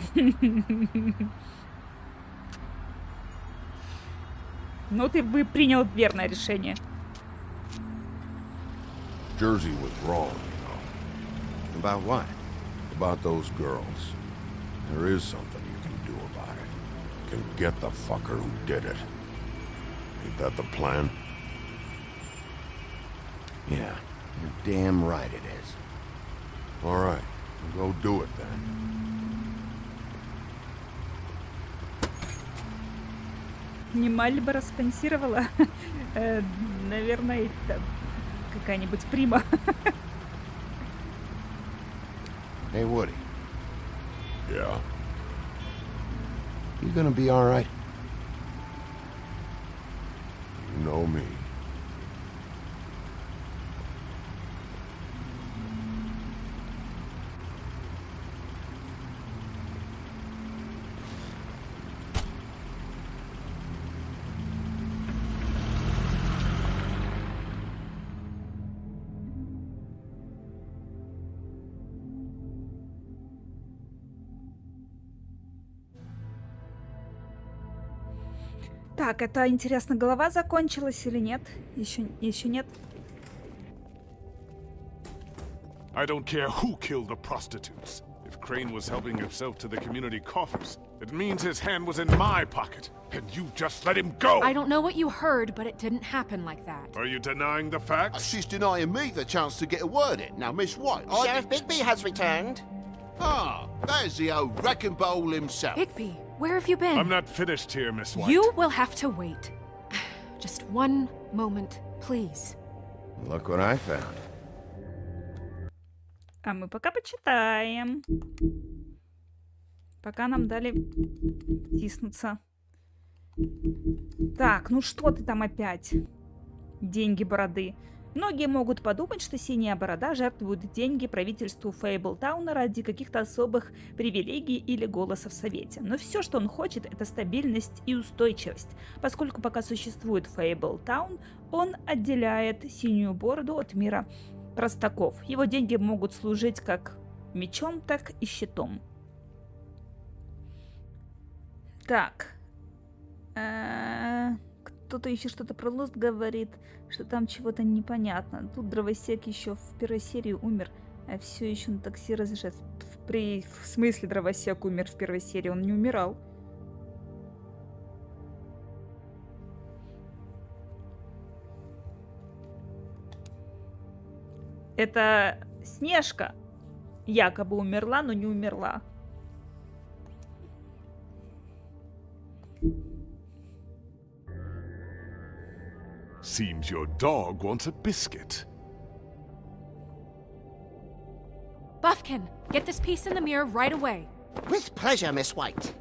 A: Ну, ты бы принял верное решение.
N: Jersey was wrong, you know.
B: About what?
N: About those girls. There is something you can do about it. You can get the fucker who did it. Ain't that the plan?
B: Yeah, you're damn right it is.
N: All right, we'll go do it then.
A: Не Мальборо спонсировала? Наверное, это какая-нибудь прима.
B: Hey, Woody.
N: Yeah.
B: You gonna be all right?
N: You know me.
A: Так, это интересно, голова закончилась или нет? Еще нет.
Q: I don't care who killed the prostitutes. If Crane was helping himself to the community coffers, it means his hand was in my pocket, and you just let him go!
D: I don't know what you heard, but it didn't happen like that.
Q: Are you denying the facts?
R: She's denying me the chance to get a word in. Now, Miss White,
S: Sheriff Bigby has returned.
R: Ah, there's the old wrecking bowl himself.
D: Bigby, where have you been?
Q: I'm not finished here, Miss White.
D: You will have to wait. Just one moment, please.
B: Look what I found.
A: А мы пока почитаем. Пока нам дали втиснуться. Так, ну что ты там опять? Деньги бороды. Многие могут подумать, что синяя борода жертвует деньги правительству Фейблтауна ради каких-то особых привилегий или голоса в совете. Но все, что он хочет, это стабильность и устойчивость. Поскольку пока существует Фейблтаун, он отделяет синюю бороду от мира простаков. Его деньги могут служить как мечом, так и щитом. Так. Кто-то еще что-то про Лост говорит, что там чего-то непонятно. Тут дровосек еще в первой серии умер, а все еще на такси разрешает. В смысле дровосек умер в первой серии? Он не умирал. Это Снежка якобы умерла, но не умерла.
Q: Seems your dog wants a biscuit.
D: Buffkin, get this piece in the mirror right away.
S: With pleasure, Miss White.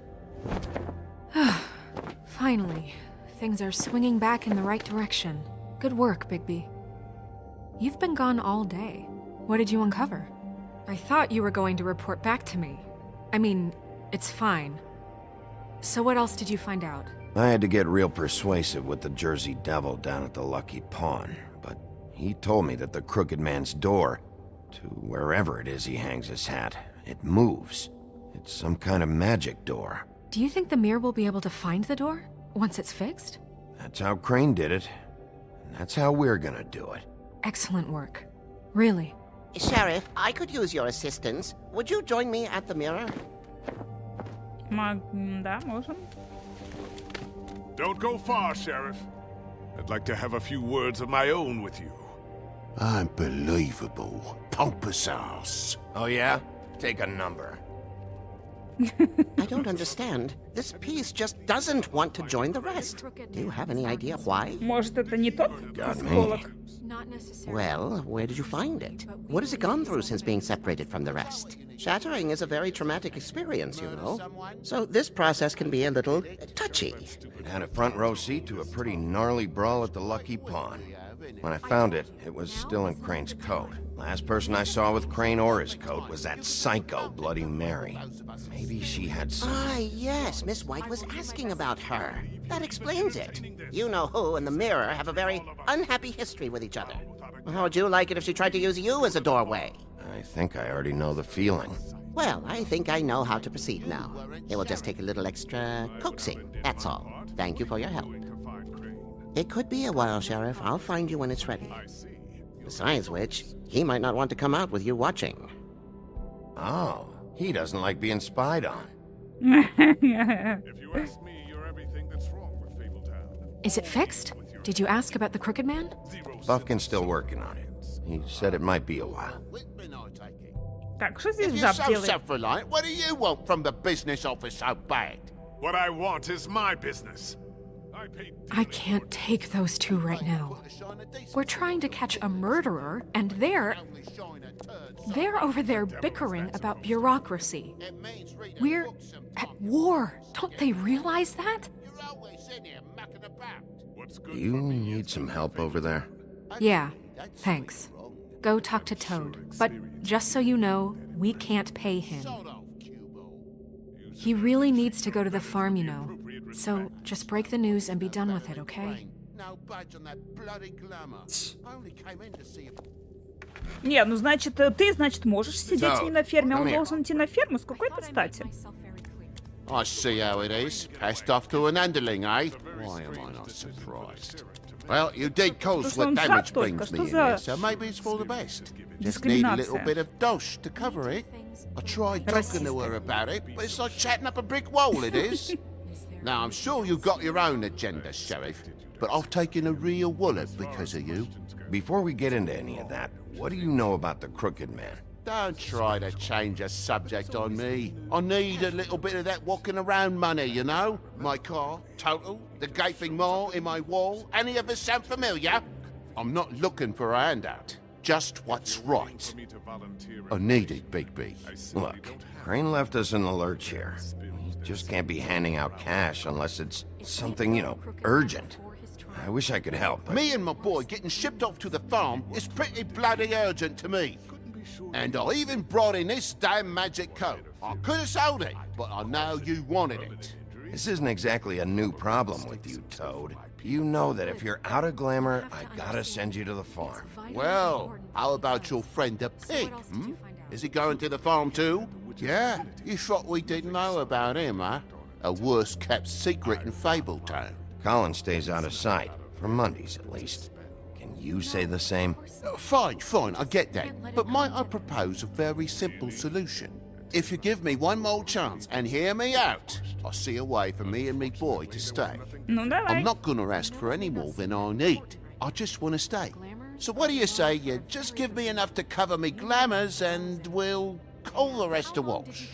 D: Finally, things are swinging back in the right direction. Good work, Bigby. You've been gone all day. What did you uncover? I thought you were going to report back to me. I mean, it's fine. So what else did you find out?
B: I had to get real persuasive with the Jersey Devil down at the Lucky Pawn, but He told me that the Crooked Man's door, to wherever it is he hangs his hat, it moves. It's some kind of magic door.
D: Do you think the mirror will be able to find the door once it's fixed?
B: That's how Crane did it. And that's how we're gonna do it.
D: Excellent work. Really.
S: Sheriff, I could use your assistance. Would you join me at the mirror?
A: Да, можем.
Q: Don't go far, Sheriff. I'd like to have a few words of my own with you.
R: Unbelievable. Pompous ass.
B: Oh yeah? Take a number.
S: I don't understand. This piece just doesn't want to join the rest. Do you have any idea why?
A: Может, это не тот психолог?
S: Well, where did you find it? What has it gone through since being separated from the rest? Shattering is a very traumatic experience, you know. So this process can be a little touchy.
B: It had a front row seat to a pretty gnarly brawl at the Lucky Pawn. When I found it, it was still in Crane's coat. Last person I saw with Crane or his coat was that psycho Bloody Mary. Maybe she had some...
S: Ah, yes, Miss White was asking about her. That explains it. You know who and the mirror have a very unhappy history with each other. How would you like it if she tried to use you as a doorway?
B: I think I already know the feeling.
S: Well, I think I know how to proceed now. It will just take a little extra coaxing, that's all. Thank you for your help. It could be a while, Sheriff. I'll find you when it's ready. Besides which, he might not want to come out with you watching.
B: Oh, he doesn't like being spied on.
Q: If you ask me, you're everything that's wrong with Fabletown.
D: Is it fixed? Did you ask about the Crooked Man?
B: Buffkin's still working on it. He said it might be a while.
A: Так, что здесь
R: If you're
A: жаб
R: so
A: делает?
R: self-reliant, what do you want from the business office so bad?
Q: What I want is my business.
D: I can't take those two right now. We're trying to catch a murderer, and they're over there bickering about bureaucracy. We're at war. Don't they realize that?
B: You need some help over there?
D: Yeah, thanks. Go talk to Toad. But just so you know, we can't pay him. He really needs to go to the farm, you know. So just break the news and be done with it, okay?
A: Не, ну значит, ты, значит, можешь сидеть не на ферме, а он должен идти на ферму? С какой-то стати?
R: I see how it is. Passed off to an underling, eh? Why am I not surprised? Well, you did cause what damage brings me in here, so maybe it's for the best. Just need a little bit of dosh to cover it. I tried talking to her about it, but it's like chatting up a brick wall, it is. Now, I'm sure you've got your own agenda, Sheriff, but I've taken a real wallop because of you.
B: Before we get into any of that, what do you know about the Crooked Man?
R: Don't try to change a subject on me. I need a little bit of that walking around money, you know? My car, total, the gaping maw in my wall. Any of us sound familiar? I'm not looking for a handout. Just what's right. I need it, Big B.
B: Look, Crane left us in the lurch here. He just can't be handing out cash unless it's something, you know, urgent. I wish I could help, but...
R: Me and my boy getting shipped off to the farm is pretty bloody urgent to me. And I even brought in this damn magic coat. I could have sold it, but I know you wanted it.
B: This isn't exactly a new problem with you, Toad. You know that if you're out of glamour, I gotta send you to the farm.
R: Well, how about your friend the pig, hmm? Is he going to the farm too? Yeah, you thought we didn't know about him, huh? A worst-kept secret in Fabletown.
B: Colin stays out of sight, for Mondays at least. Can you say the same?
R: Fine, I get that. But might I propose a very simple solution? If you give me one more chance and hear me out, I'll see a way for me and me boy to stay.
A: Ну, давай.
R: I'm not gonna ask for any more than I need. I just want to stay. So what do you say you just give me enough to cover me glamours and we'll call the rest a wash?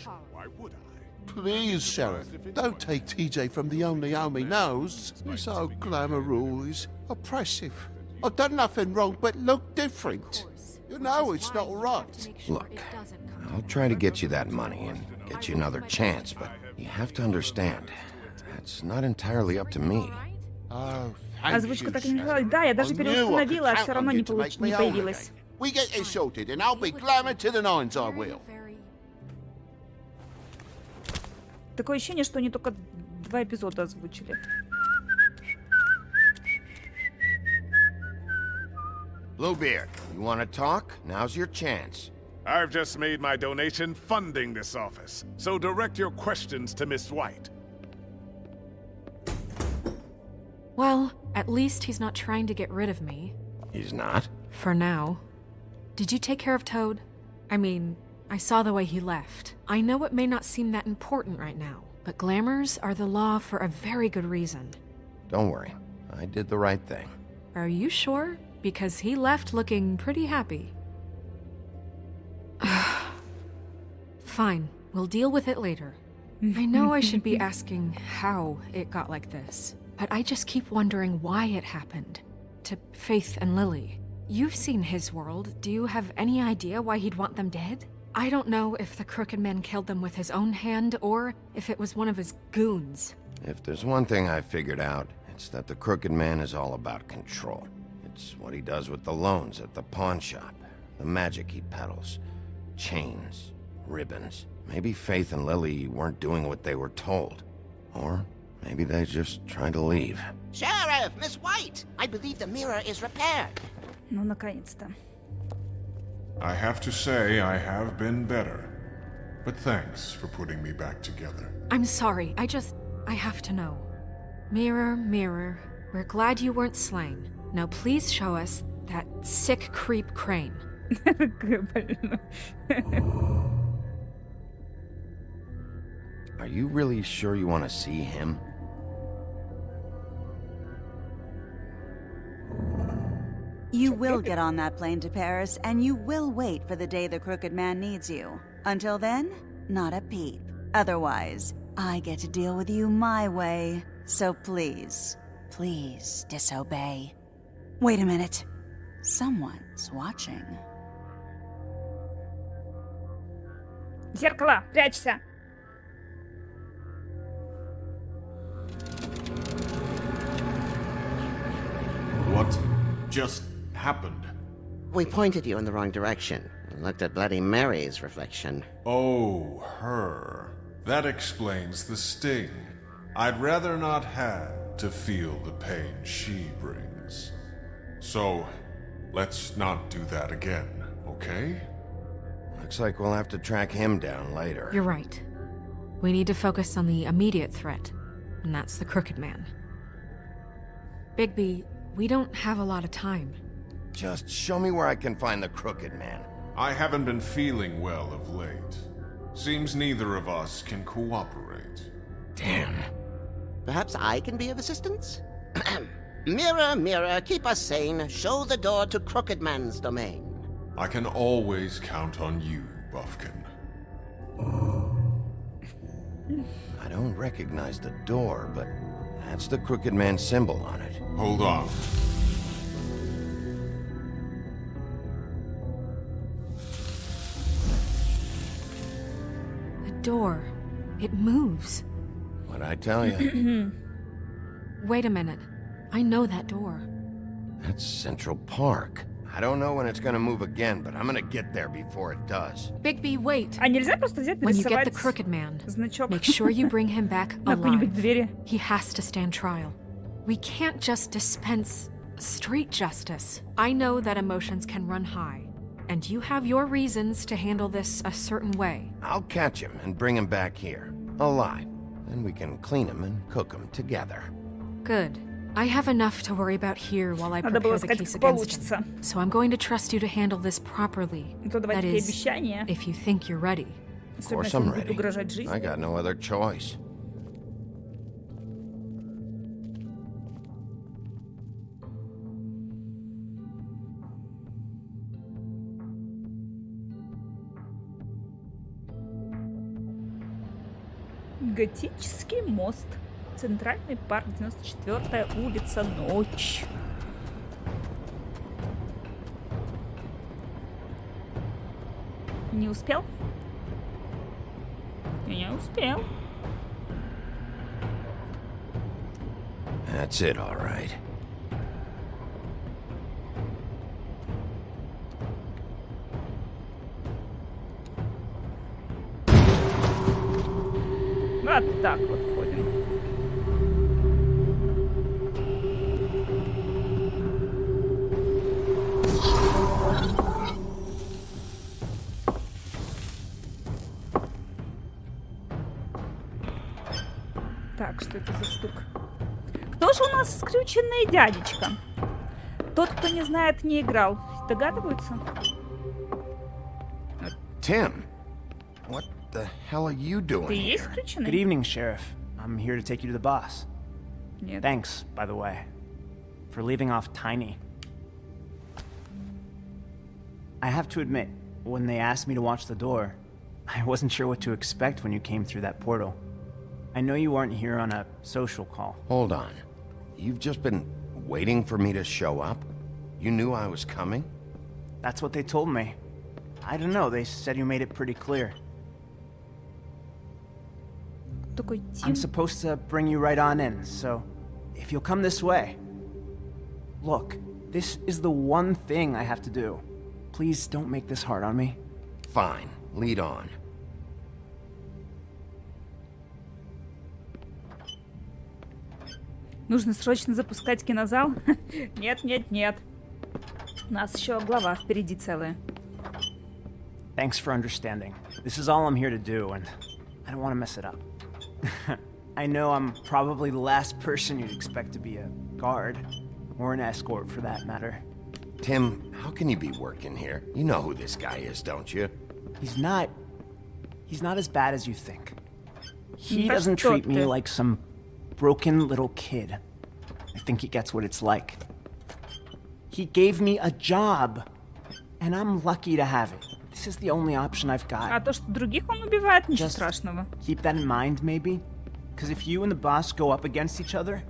R: Please, Sheriff, don't take TJ from the only home he knows. This old glamour rule is oppressive. I've done nothing wrong but look different. You know it's not right.
B: Look, I'll try to get you that money and get you another chance, but you have to understand, that's not entirely up to me.
A: Озвучка так и не нравилась. Да, я даже переустановила, а все равно не появилась.
R: We get this sorted, and I'll be glamour to the nines, I will.
A: Такое ощущение, что они только 2 эпизода озвучили.
B: Bluebeard, you want to talk? Now's your chance.
Q: I've just made my donation funding this office, so direct your questions to Miss White.
D: Well, at least he's not trying to get rid of me.
B: He's not?
D: For now. Did you take care of Toad? I mean, I saw the way he left. I know it may not seem that important right now, but glamours are the law for a very good reason.
B: Don't worry. I did the right thing.
D: Are you sure? Because he left looking pretty happy. Fine, we'll deal with it later. I know I should be asking how it got like this, but I just keep wondering why it happened. To Faith and Lily. You've seen his world. Do you have any idea why he'd want them dead? I don't know if the Crooked Man killed them with his own hand or if it was one of his goons.
B: If there's one thing I figured out, it's that the Crooked Man is all about control. It's what he does with the loans at the pawn shop, the magic he peddles, chains, ribbons. Maybe Faith and Lily weren't doing what they were told. Or maybe they just tried to leave.
S: Sheriff, Miss White! I believe the mirror is repaired.
A: Ну, наконец-то.
N: I have to say I have been better. But thanks for putting me back together.
D: I'm sorry, I have to know. Mirror, mirror, we're glad you weren't slain. Now please show us that sick creep Crane.
B: Are you really sure you want to see him?
G: You will get on that plane to Paris, and you will wait for the day the Crooked Man needs you. Until then, not a peep. Otherwise, I get to deal with you my way. So please, please disobey. Wait a minute. Someone's watching.
A: Зеркало, прячься!
N: What just happened?
S: We pointed you in the wrong direction and looked at Bloody Mary's reflection.
N: Oh, her. That explains the sting. I'd rather not have to feel the pain she brings. So, let's not do that again, okay?
B: Looks like we'll have to track him down later.
D: You're right. We need to focus on the immediate threat, and that's the Crooked Man. Bigby, we don't have a lot of time.
B: Just show me where I can find the Crooked Man.
N: I haven't been feeling well of late. Seems neither of us can cooperate.
B: Damn.
S: Perhaps I can be of assistance? Mirror, mirror, keep us sane. Show the door to Crooked Man's domain.
N: I can always count on you, Buffkin.
B: I don't recognize the door, but that's the Crooked Man symbol on it.
N: Hold on.
D: The door. It moves.
B: What'd I tell you?
D: Wait a minute. I know that door.
B: That's Central Park. I don't know when it's gonna move again, but I'm gonna get there before it does.
D: Bigby, wait.
A: А нельзя просто взять,
D: When you get the
A: нарисовать
D: Crooked Man,
A: значок
D: make sure you bring him back
A: на какой-нибудь
D: alive.
A: двери?
D: He has to stand trial. We can't just dispense street justice. I know that emotions can run high, and you have your reasons to handle this a certain way.
B: I'll catch him and bring him back here, alive. Then we can clean him and cook him together.
D: Good. I have enough to worry about here while I
A: Надо было
D: prepare the
A: сказать,
D: case
A: как
D: against
A: получится.
D: him. So I'm going to trust you to handle this properly.
A: То давай
D: That
A: такие
D: is,
A: обещания.
D: if you think you're ready.
B: Of
A: Особенно,
B: course
A: если он
B: I'm
A: будет
B: ready.
A: угрожать жизнью.
B: I got no other choice.
A: Готический мост. Центральный парк, 94-я улица, ночь. Не успел? Не успел.
B: That's it, all right.
A: Вот так вот ходим. же у нас скрюченный дядечка? Тот, кто не знает, не играл. Догадываются?
B: Tim, what the hell are you doing
A: Ты
B: here?
A: есть скрюченный?
T: Good evening, Sheriff. I'm here to take you to the boss.
A: Нет.
T: Thanks, by the way, for leaving off Tiny. I have to admit, when they asked me to watch the door, I wasn't sure what to expect when you came through that portal. I know you aren't here on a social call.
B: Hold on. You've just been waiting for me to show up? You knew I was coming?
T: That's what they told me. I don't know, they said you made it pretty clear.
A: Такой
T: I'm supposed to bring you right on in, so if you'll come this way. Look, this is the one thing I have to do. Please don't make this hard on me.
B: Fine. Lead on.
A: Нужно срочно запускать кинозал? Нет, нет, нет. У нас еще глава впереди целая.
T: Thanks for understanding. This is all I'm here to do, and I don't want to mess it up. I know I'm probably the last person you'd expect to be a guard, or an escort for that matter.
B: Tim, how can you be working here? You know who this guy is, don't you?
T: He's not as bad as you think. He doesn't treat me like some broken little kid. I think he gets what it's like. He gave me a job, and I'm lucky to have it. This is the only option I've got.
A: А то, что других он убивает, ничего
T: Just
A: страшного.
T: keep that in mind, maybe? Because if you and the boss go up against each other,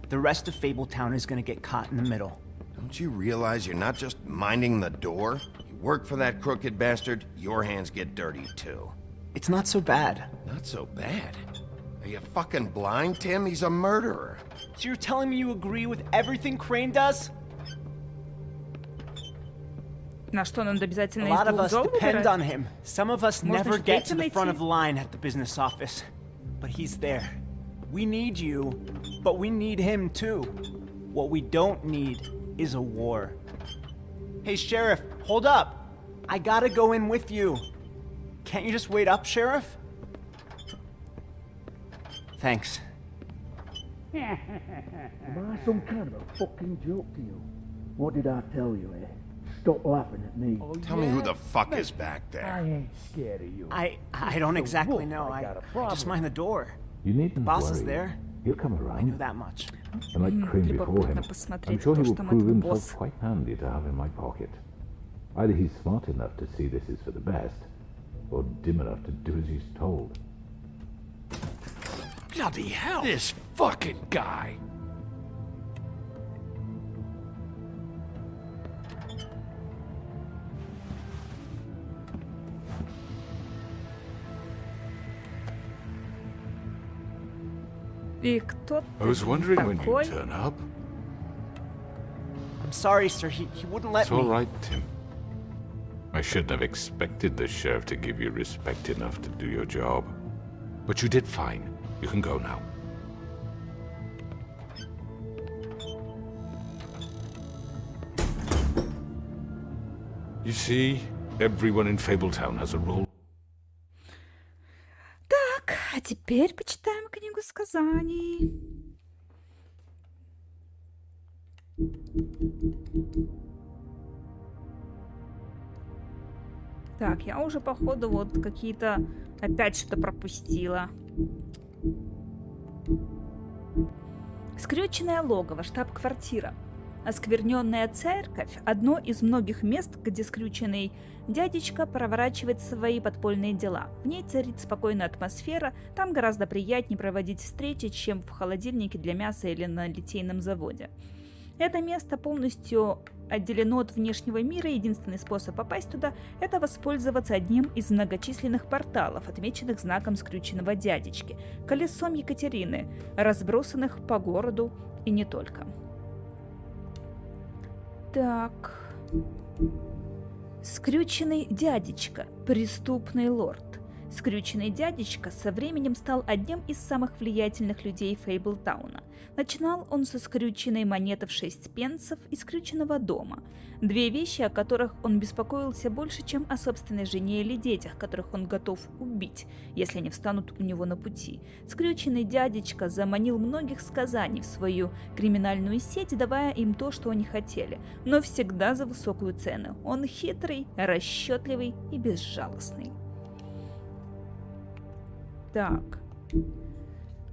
T: the rest of Fabletown is gonna get caught in the middle.
B: Don't you realize you're not just minding the door? You work for that crooked bastard, your hands get dirty too.
T: It's not so bad.
B: Not so bad? Are you fucking blind, Tim? He's a murderer.
T: So you're telling me you agree with everything Crane does?
A: На что надо
T: A
A: обязательно
T: lot
A: из
T: of
A: двух
T: us
A: зол
T: depend
A: выбирать?
T: on him. Some of us
A: Можно
T: never
A: же
T: get to the
A: найти.
T: front of the line at the business office. But he's there. We need you, but we need him too. What we don't need is a war. Hey, Sheriff, hold up. I gotta go in with you. Can't you just wait up, Sheriff? Thanks.
U: Am I some kind of a fucking joke to you? What did I tell you, eh? Stop laughing at me.
B: Tell me who the fuck is back
U: I
B: there.
U: ain't scared of you.
T: I don't exactly know. I just mind the door. The boss is there.
V: He'll come around.
T: I knew that much.
V: And like Crane before him, I'm sure he will prove himself quite handy to have in my pocket. Either he's smart enough to see this is for the best, or dim enough to do as he's told.
O: Bloody hell! This fucking guy!
A: И кто
Q: I was wondering when
A: такой?
Q: you'd turn up.
T: I'm sorry, sir. He wouldn't let
Q: It's
T: me.
Q: all right, Tim. I shouldn't have expected the sheriff to give you respect enough to do your job. But you did fine. You can go now. You see, everyone in Fabletown has a role.
A: Так, а теперь почитаем книгу сказаний. Так, я уже, походу, вот какие-то... Опять что-то пропустила. Скрюченное логово, штаб-квартира. Оскверненная церковь – одно из многих мест, где скрюченный дядечка проворачивает свои подпольные дела. В ней царит спокойная атмосфера, там гораздо приятнее проводить встречи, чем в холодильнике для мяса или на литейном заводе. Это место полностью отделено от внешнего мира, единственный способ попасть туда – это воспользоваться одним из многочисленных порталов, отмеченных знаком скрюченного дядечки, колесом Екатерины, разбросанных по городу и не только. Так. Скрюченный дядечка, преступный лорд. Скрюченный дядечка со временем стал одним из самых влиятельных людей Фейблтауна. Начинал он со скрюченной монеты в 6 пенсов и скрюченного дома. Две вещи, о которых он беспокоился больше, чем о собственной жене или детях, которых он готов убить, если они встанут у него на пути. Скрюченный дядечка заманил многих сказаний в свою криминальную сеть, давая им то, что они хотели, но всегда за высокую цену. Он хитрый, расчетливый и безжалостный. Так.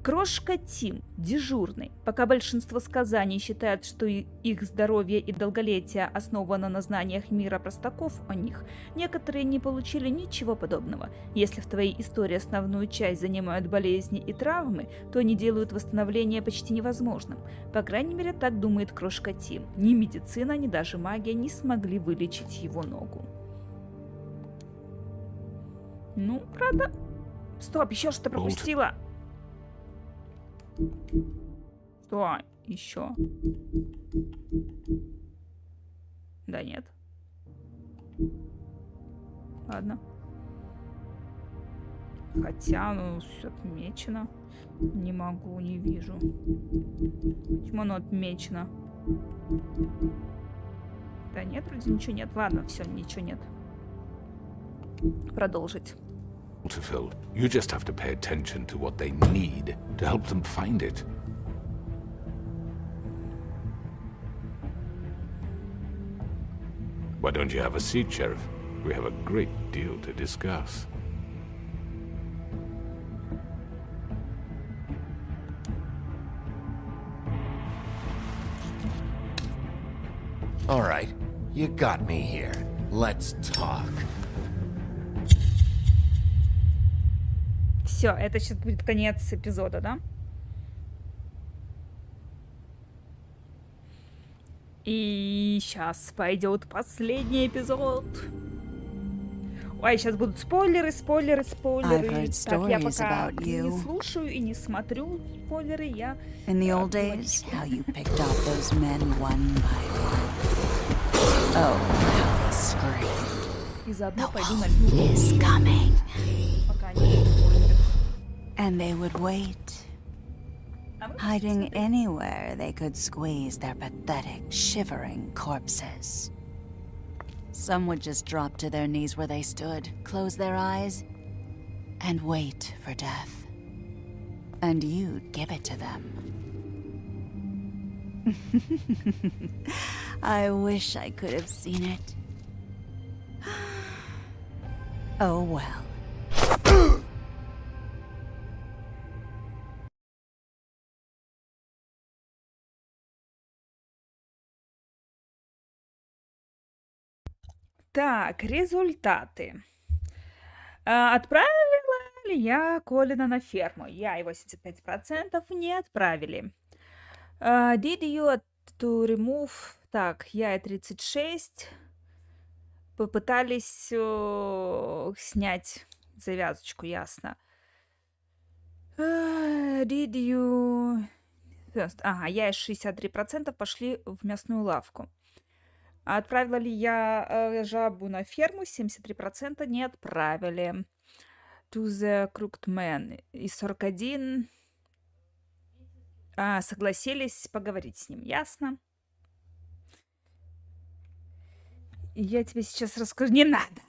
A: Крошка Тим, дежурный. Пока большинство сказаний считают, что их здоровье и долголетие основано на знаниях мира простаков о них, некоторые не получили ничего подобного. Если в твоей истории основную часть занимают болезни и травмы, то они делают восстановление почти невозможным. По крайней мере, так думает Крошка Тим. Ни медицина, ни даже магия не смогли вылечить его ногу. Ну, правда... Стоп, еще что-то пропустила. Что еще? Да нет. Ладно. Хотя, ну, все отмечено. Не могу, не вижу. Почему оно отмечено? Да нет, вроде ничего нет. Ладно, все, ничего нет. Продолжить.
H: To fill. You just have to pay attention to what they need to help them find it. Why don't you have a seat, Sheriff? We have a great deal to discuss.
B: All right, you got me here. Let's talk.
A: Все, это сейчас будет конец эпизода, да? И сейчас пойдет последний эпизод. Ой, сейчас будут спойлеры. Так, я пока не слушаю и не смотрю спойлеры, я...
G: In the old days, how you picked off those men one by one. Oh, how they screamed.
A: И заодно пойду на
G: is coming.
A: Пока не спойлеры.
G: And they would wait, hiding anywhere they could squeeze their pathetic, shivering corpses. Some would just drop to their knees where they stood, close their eyes, and wait for death. And you'd give it to them. I wish I could have seen it. Oh well.
A: Так, результаты. Отправила ли я Колина на ферму? Я и 85% не отправили. Did you to remove? Так, я и 36. Попытались снять завязочку, ясно. Did you... Ага, я и 63% пошли в мясную лавку. Отправила ли я жабу на ферму? 73% не отправили. To the crooked man. И 41 согласились поговорить с ним. Ясно? Я тебе сейчас расскажу. Не надо.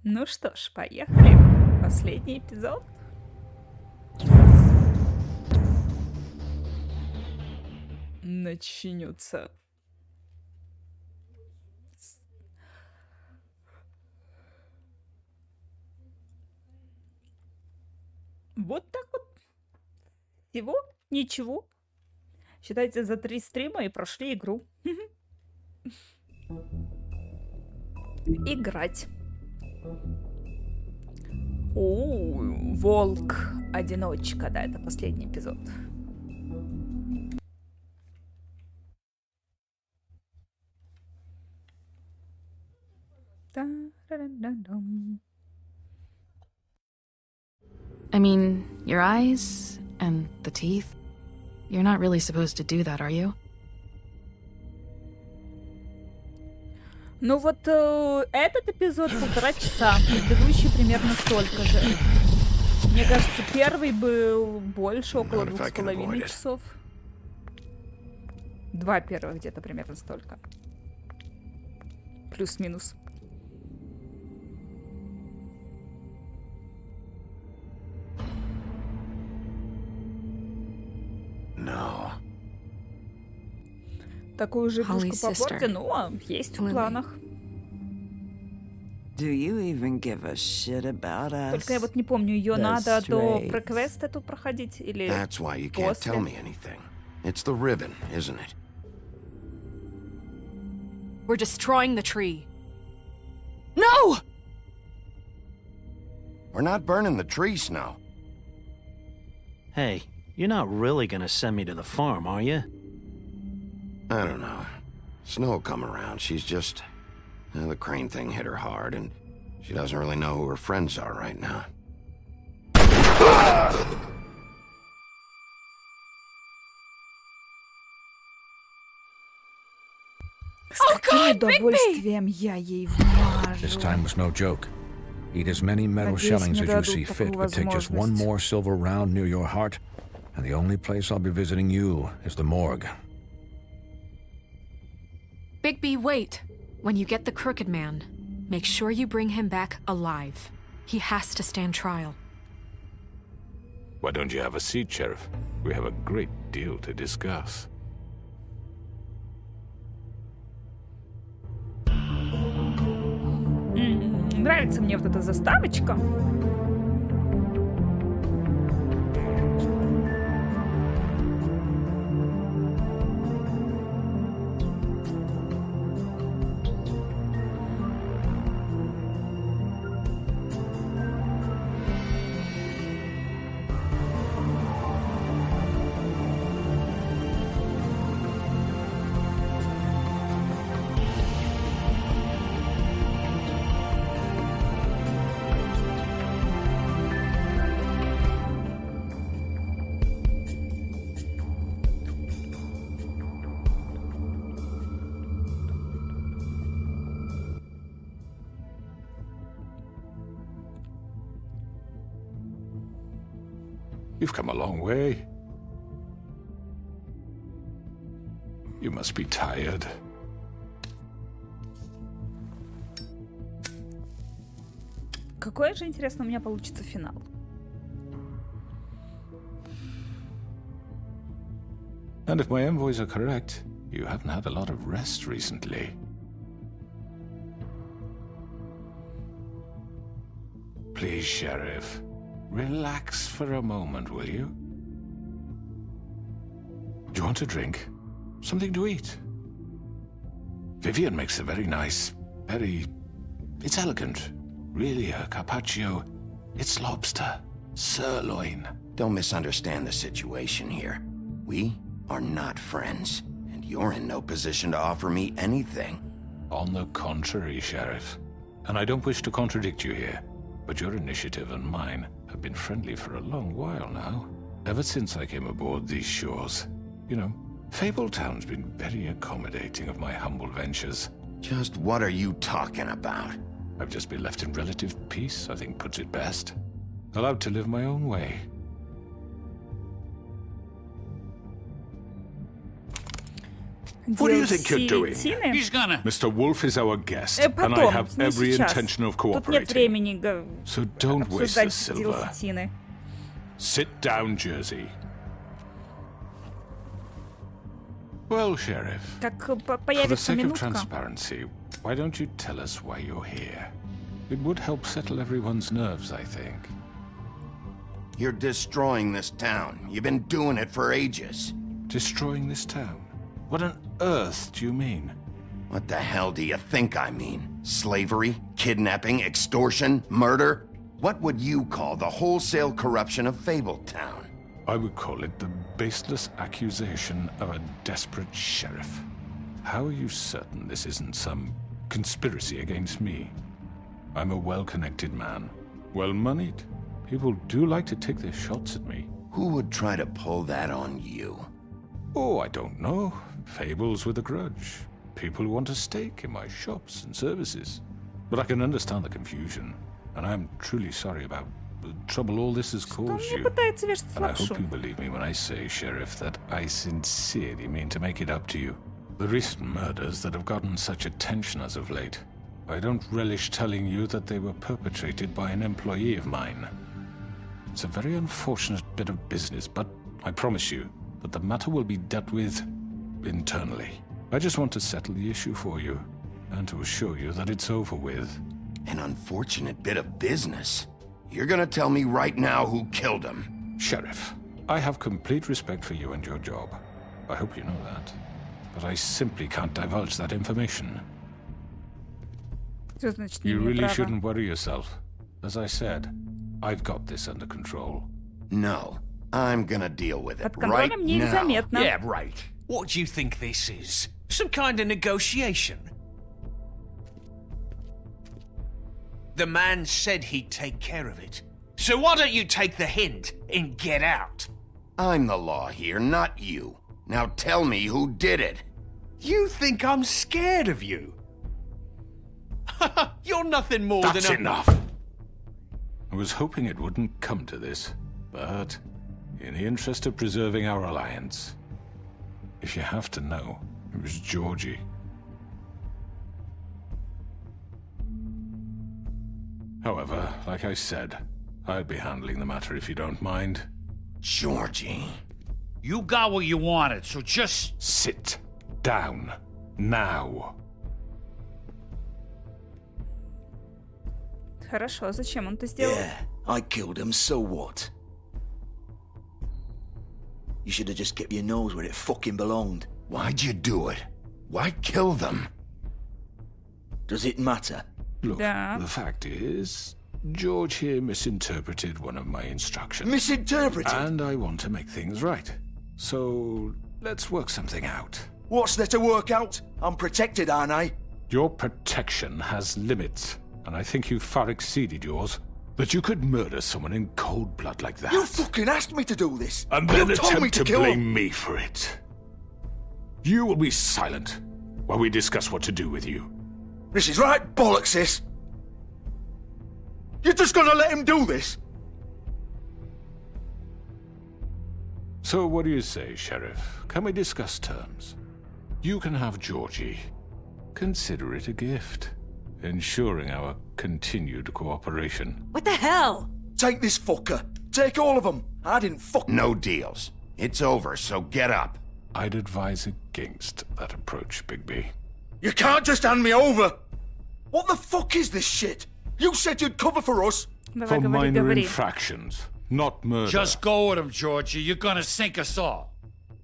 A: Ну что ж, поехали. Последний эпизод. Начнется. Вот так вот. Всего ничего. Считайте, за 3 стрима и прошли игру. Играть. О, волк-одиночка. Да, это последний эпизод.
I: I mean, your eyes and the teeth. You're not really supposed to do that, are you?
A: Ну вот этот эпизод 1,5 часа, предыдущий примерно столько же. Мне кажется, первый был больше, около 2,5 часов. 2 первых где-то примерно столько. Плюс-минус.
B: No.
A: Такую же игрушку по порте, ну, есть в планах.
J: Do you even give a shit about us?
A: Только я вот не помню, ее надо до проквест эту проходить или
B: That's why you can't tell me anything. It's the ribbon, isn't it?
D: We're destroying the tree. No!
B: We're not burning the tree, Snow.
C: Hey, you're not really gonna send me to the farm, are you?
B: I don't know. Snow will come around. She's just... the crane thing hit her hard, and she doesn't really know who her friends are right now.
A: С каким удовольствием я ей вмажу.
K: This time was no joke. Eat as many metal shellings as you see fit, but take just one more silver round near your heart, and the only place I'll be visiting you is the morgue.
D: Bigby, wait. When you get the Crooked Man, make sure you bring him back alive. He has to stand trial.
H: Why don't you have a seat, Sheriff? We have a great deal to discuss.
A: Нравится мне вот эта заставочка.
H: You've come a long way. You must be tired.
A: Какой же, интересно, у меня получится финал.
H: And if my envoys are correct, you haven't had a lot of rest recently. Please, Sheriff, relax for a moment, will you? Do you want a drink? Something to eat? Vivian makes a very nice, it's elegant. Really a carpaccio. It's lobster, sirloin.
B: Don't misunderstand the situation here. We are not friends, and you're in no position to offer me anything.
H: On the contrary, Sheriff. And I don't wish to contradict you here, but your initiative and mine have been friendly for a long while now. Ever since I came aboard these shores. You know, Fabletown's been very accommodating of my humble ventures.
B: Just what are you talking about?
H: I've just been left in relative peace, I think puts it best. Allowed to live my own way. What do you think you're doing?
O: He's gonna...
H: Mr. Wolf is our guest, and I have every intention of cooperating. So don't waste the silver. Sit down, Jersey. Well, Sheriff, for the sake of transparency, why don't you tell us why you're here? It would help settle everyone's nerves, I think.
B: You're destroying this town. You've been doing it for ages.
H: Destroying this town? What on earth do you mean?
B: What the hell do you think I mean? Slavery? Kidnapping? Extortion? Murder? What would you call the wholesale corruption of Fabletown?
H: I would call it the baseless accusation of a desperate sheriff. How are you certain this isn't some conspiracy against me? I'm a well-connected man, well-moneyed. People do like to take their shots at me.
B: Who would try to pull that on you?
H: Oh, I don't know. Fables with a grudge. people who want a stake in my shops and services. But I can understand the confusion, and I'm truly sorry about the trouble all this has caused you. And I hope you believe me when I say, Sheriff, that I sincerely mean to make it up to you. The recent murders that have gotten such attention as of late, I don't relish telling you that they were perpetrated by an employee of mine. It's a very unfortunate bit of business, but I promise you that the matter will be dealt with internally. I just want to settle the issue for you, and to assure you that it's over with.
B: An unfortunate bit of business? You're gonna tell me right now who killed him?
H: Sheriff, I have complete respect for you and your job. I hope you know that. But I simply can't divulge that information. You really shouldn't worry yourself. As I said, I've got this under control.
B: No, I'm gonna deal with it right now.
F: Yeah, right. What do you think this is? Some kind of negotiation? The man said he'd take care of it. So why don't you take the hint and get out?
B: I'm the law here, not you. Now tell me who did it.
F: You think I'm scared of you? You're nothing more than a...
H: That's enough! I was hoping it wouldn't come to this, but in the interest of preserving our alliance, if you have to know, it was Georgie. However, like I said, I'll be handling the matter if you don't mind.
B: Georgie.
O: You got what you wanted, so just...
H: Sit down. Now.
A: Хорошо, зачем он это сделал?
U: Yeah, I killed him, so what? You should have just kept your nose where it fucking belonged.
B: Why'd you do it? Why kill them?
U: Does it matter?
H: Look, the fact is, George here misinterpreted one of my instructions.
U: Misinterpreted?
H: And I want to make things right. So, let's work something out.
U: What's there to work out? I'm protected, aren't I?
H: Your protection has limits, and I think you've far exceeded yours. That you could murder someone in cold blood like that.
U: You fucking asked me to do this!
H: And then
U: you told me
H: attempt to
U: kill
H: blame
U: him.
H: me for it. You will be silent while we discuss what to do with you.
U: This is right bollocks, this! You're just gonna let him do this?
H: So what do you say, Sheriff? Can we discuss terms? You can have Georgie. Consider it a gift, ensuring our continued cooperation.
U: What the hell? Take this fucker. Take all of them. I didn't fuck...
B: No deals. It's over, so get up.
H: I'd advise against that approach, Bigby.
U: You can't just hand me over! What the fuck is this shit? You said you'd cover for us!
H: For minor infractions, not murder.
O: Just go with him, Georgie. You're gonna sink us all.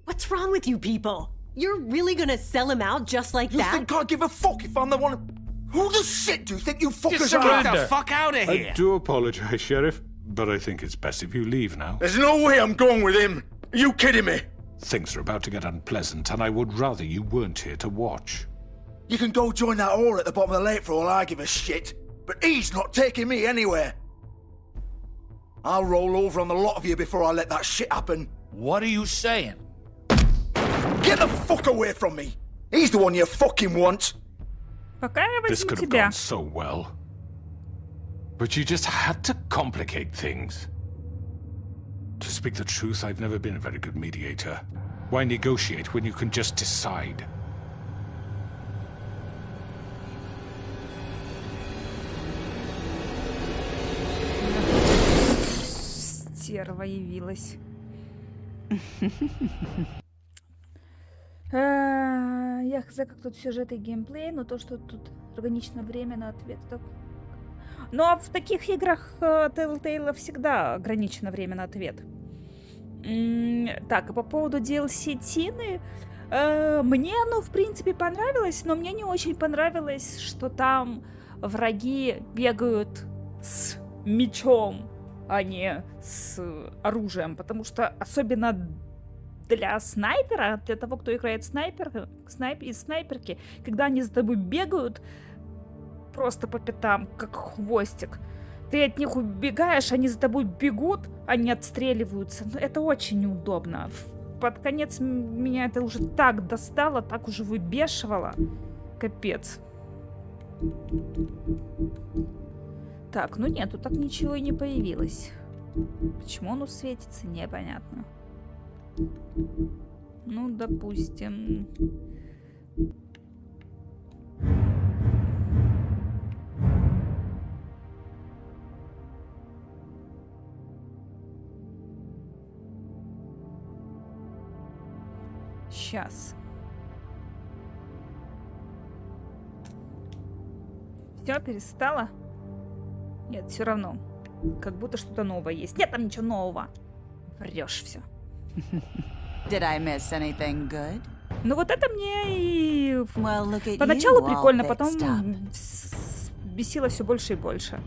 E: What's wrong with you people? You're really gonna sell him out just like that?
U: You think I give a fuck if I'm the one... Who the shit do you think you fuckers are?
F: Get the fuck out of here!
H: I do apologize, Sheriff, but I think it's best if you leave now.
U: There's no way I'm going with him! Are you kidding me?
H: Things are about to get unpleasant, and I would rather you weren't here to watch.
U: You can go join that whore at the bottom of the lake for all I give a shit, but he's not taking me anywhere. I'll roll over on the lot of you before I let that shit happen.
O: What are you saying?
U: Get the fuck away from me! He's the one you fucking want!
H: This could have gone so well. But you just had to complicate things. To speak the truth, I've never been a very good mediator. Why negotiate when you can just decide?
A: Стерва явилась. Я хз, как тут сюжет и геймплей, но то, что тут органичное время на ответ. Ну а в таких играх Telltale всегда ограничено время на ответ. Так, а по поводу DLC Тины, мне оно в принципе понравилось, но мне не очень понравилось, что там враги бегают с мечом, а не с оружием, потому что особенно для снайпера, для того, кто играет из снайперки, когда они за тобой бегают просто по пятам, как хвостик, ты от них убегаешь, они за тобой бегут, они отстреливаются. Это очень неудобно. под конец меня это уже так достало, так уже выбешивало. Капец. Так, ну нет, тут так ничего и не появилось. Почему оно светится, непонятно. Ну, допустим... Сейчас. Все, перестало? Нет, все равно. Как будто что-то новое есть. Нет там ничего нового. Врешь все.
G: Did I miss anything good?
A: Ну вот это мне и поначалу прикольно, потом бесило все больше и больше.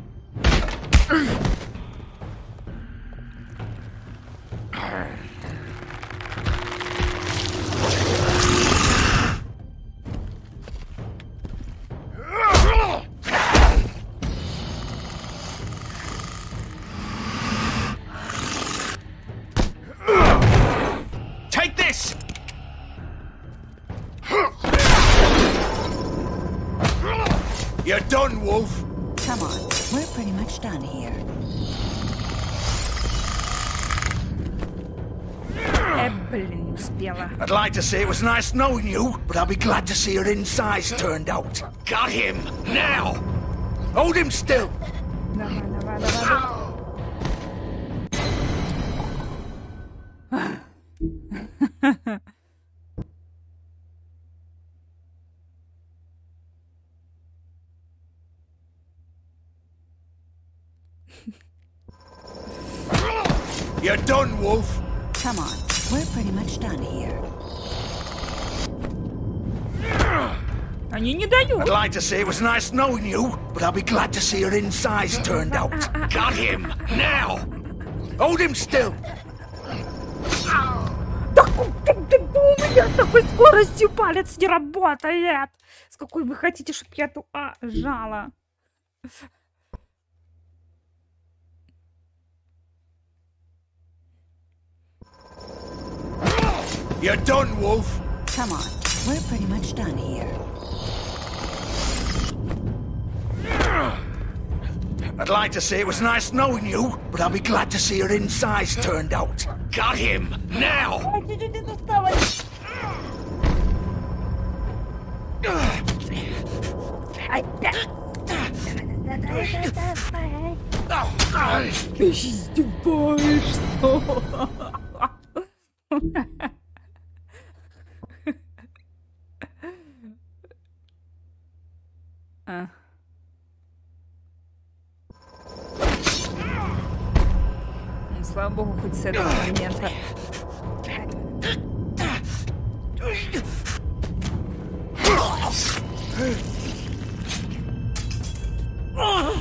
U: You're done, Wolf.
G: Come on, we're pretty much done here.
A: Блин, не успела.
U: I'd like to say it was nice knowing you, but I'll be glad to see your insides turned out.
P: Got him! Now!
U: Hold him still!
A: Давай, давай, давай.
U: You're done, Wolf.
G: Come on, we're pretty much done here.
A: Они не дают.
U: I'd like to say it was nice knowing you, but I'll be glad to see your insides turned out.
P: Got him! Now!
U: Hold him still!
A: У меня с такой скоростью палец не работает. С какой вы хотите, чтобы я эту жала?
U: You're done, Wolf.
G: Come on, we're pretty much done here.
U: I'd like to say it was nice knowing you, but I'll be glad to see your insides turned out.
P: Got him! Now!
A: Ты издеваешься? Ну, слава богу, хоть с этого момента.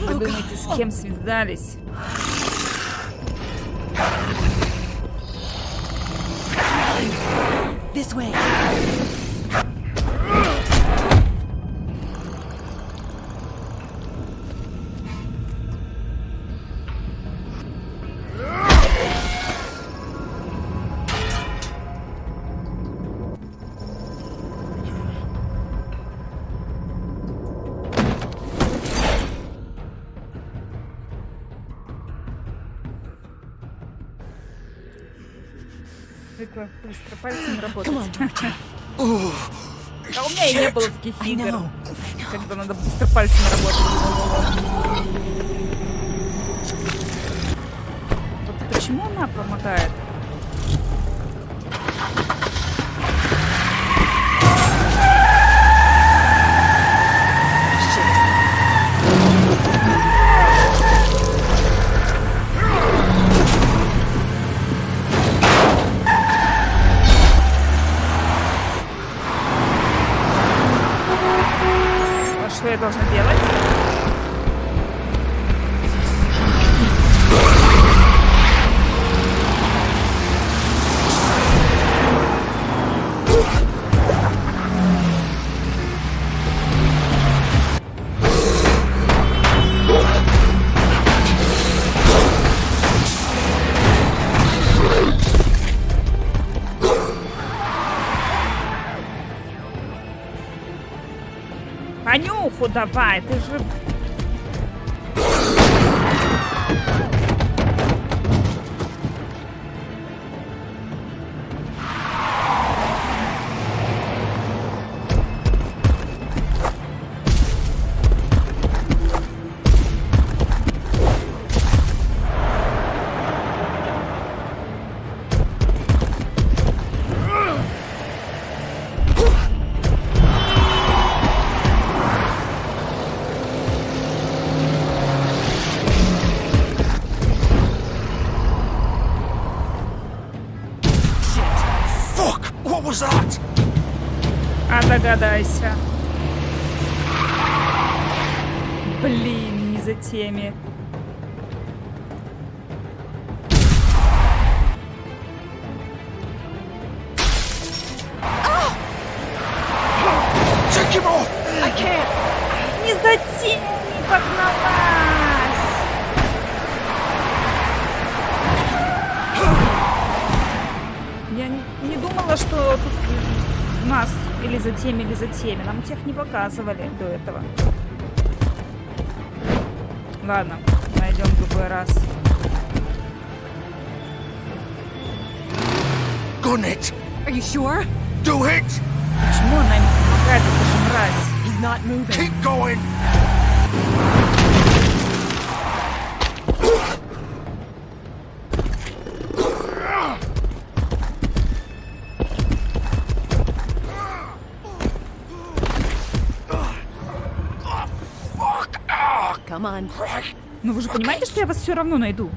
A: Вы думаете, с кем связались?
G: This way.
A: Как быстро пальцем работать. А у меня и не было таких игр, когда надо быстро пальцем работать. Вот почему она помогает? Что я должна делать? Фу, давай, ты же... А догадайся. Блин, не за теми. Не за теми погналась. Я не думала, что тут нас или за теми, или за теми. Нам тех не показывали до этого. Ладно, найдем в другой раз.
E: Are you sure?
U: Do it!
A: Почему она не помогает? Это же мразь.
E: He's not moving.
U: Keep going!
E: Come on.
A: Ну вы же понимаете, что я вас все равно найду?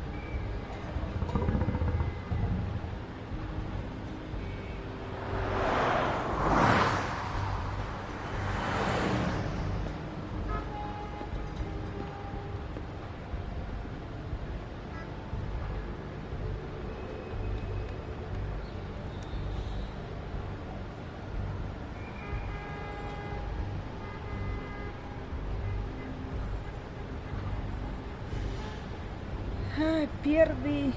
A: Первый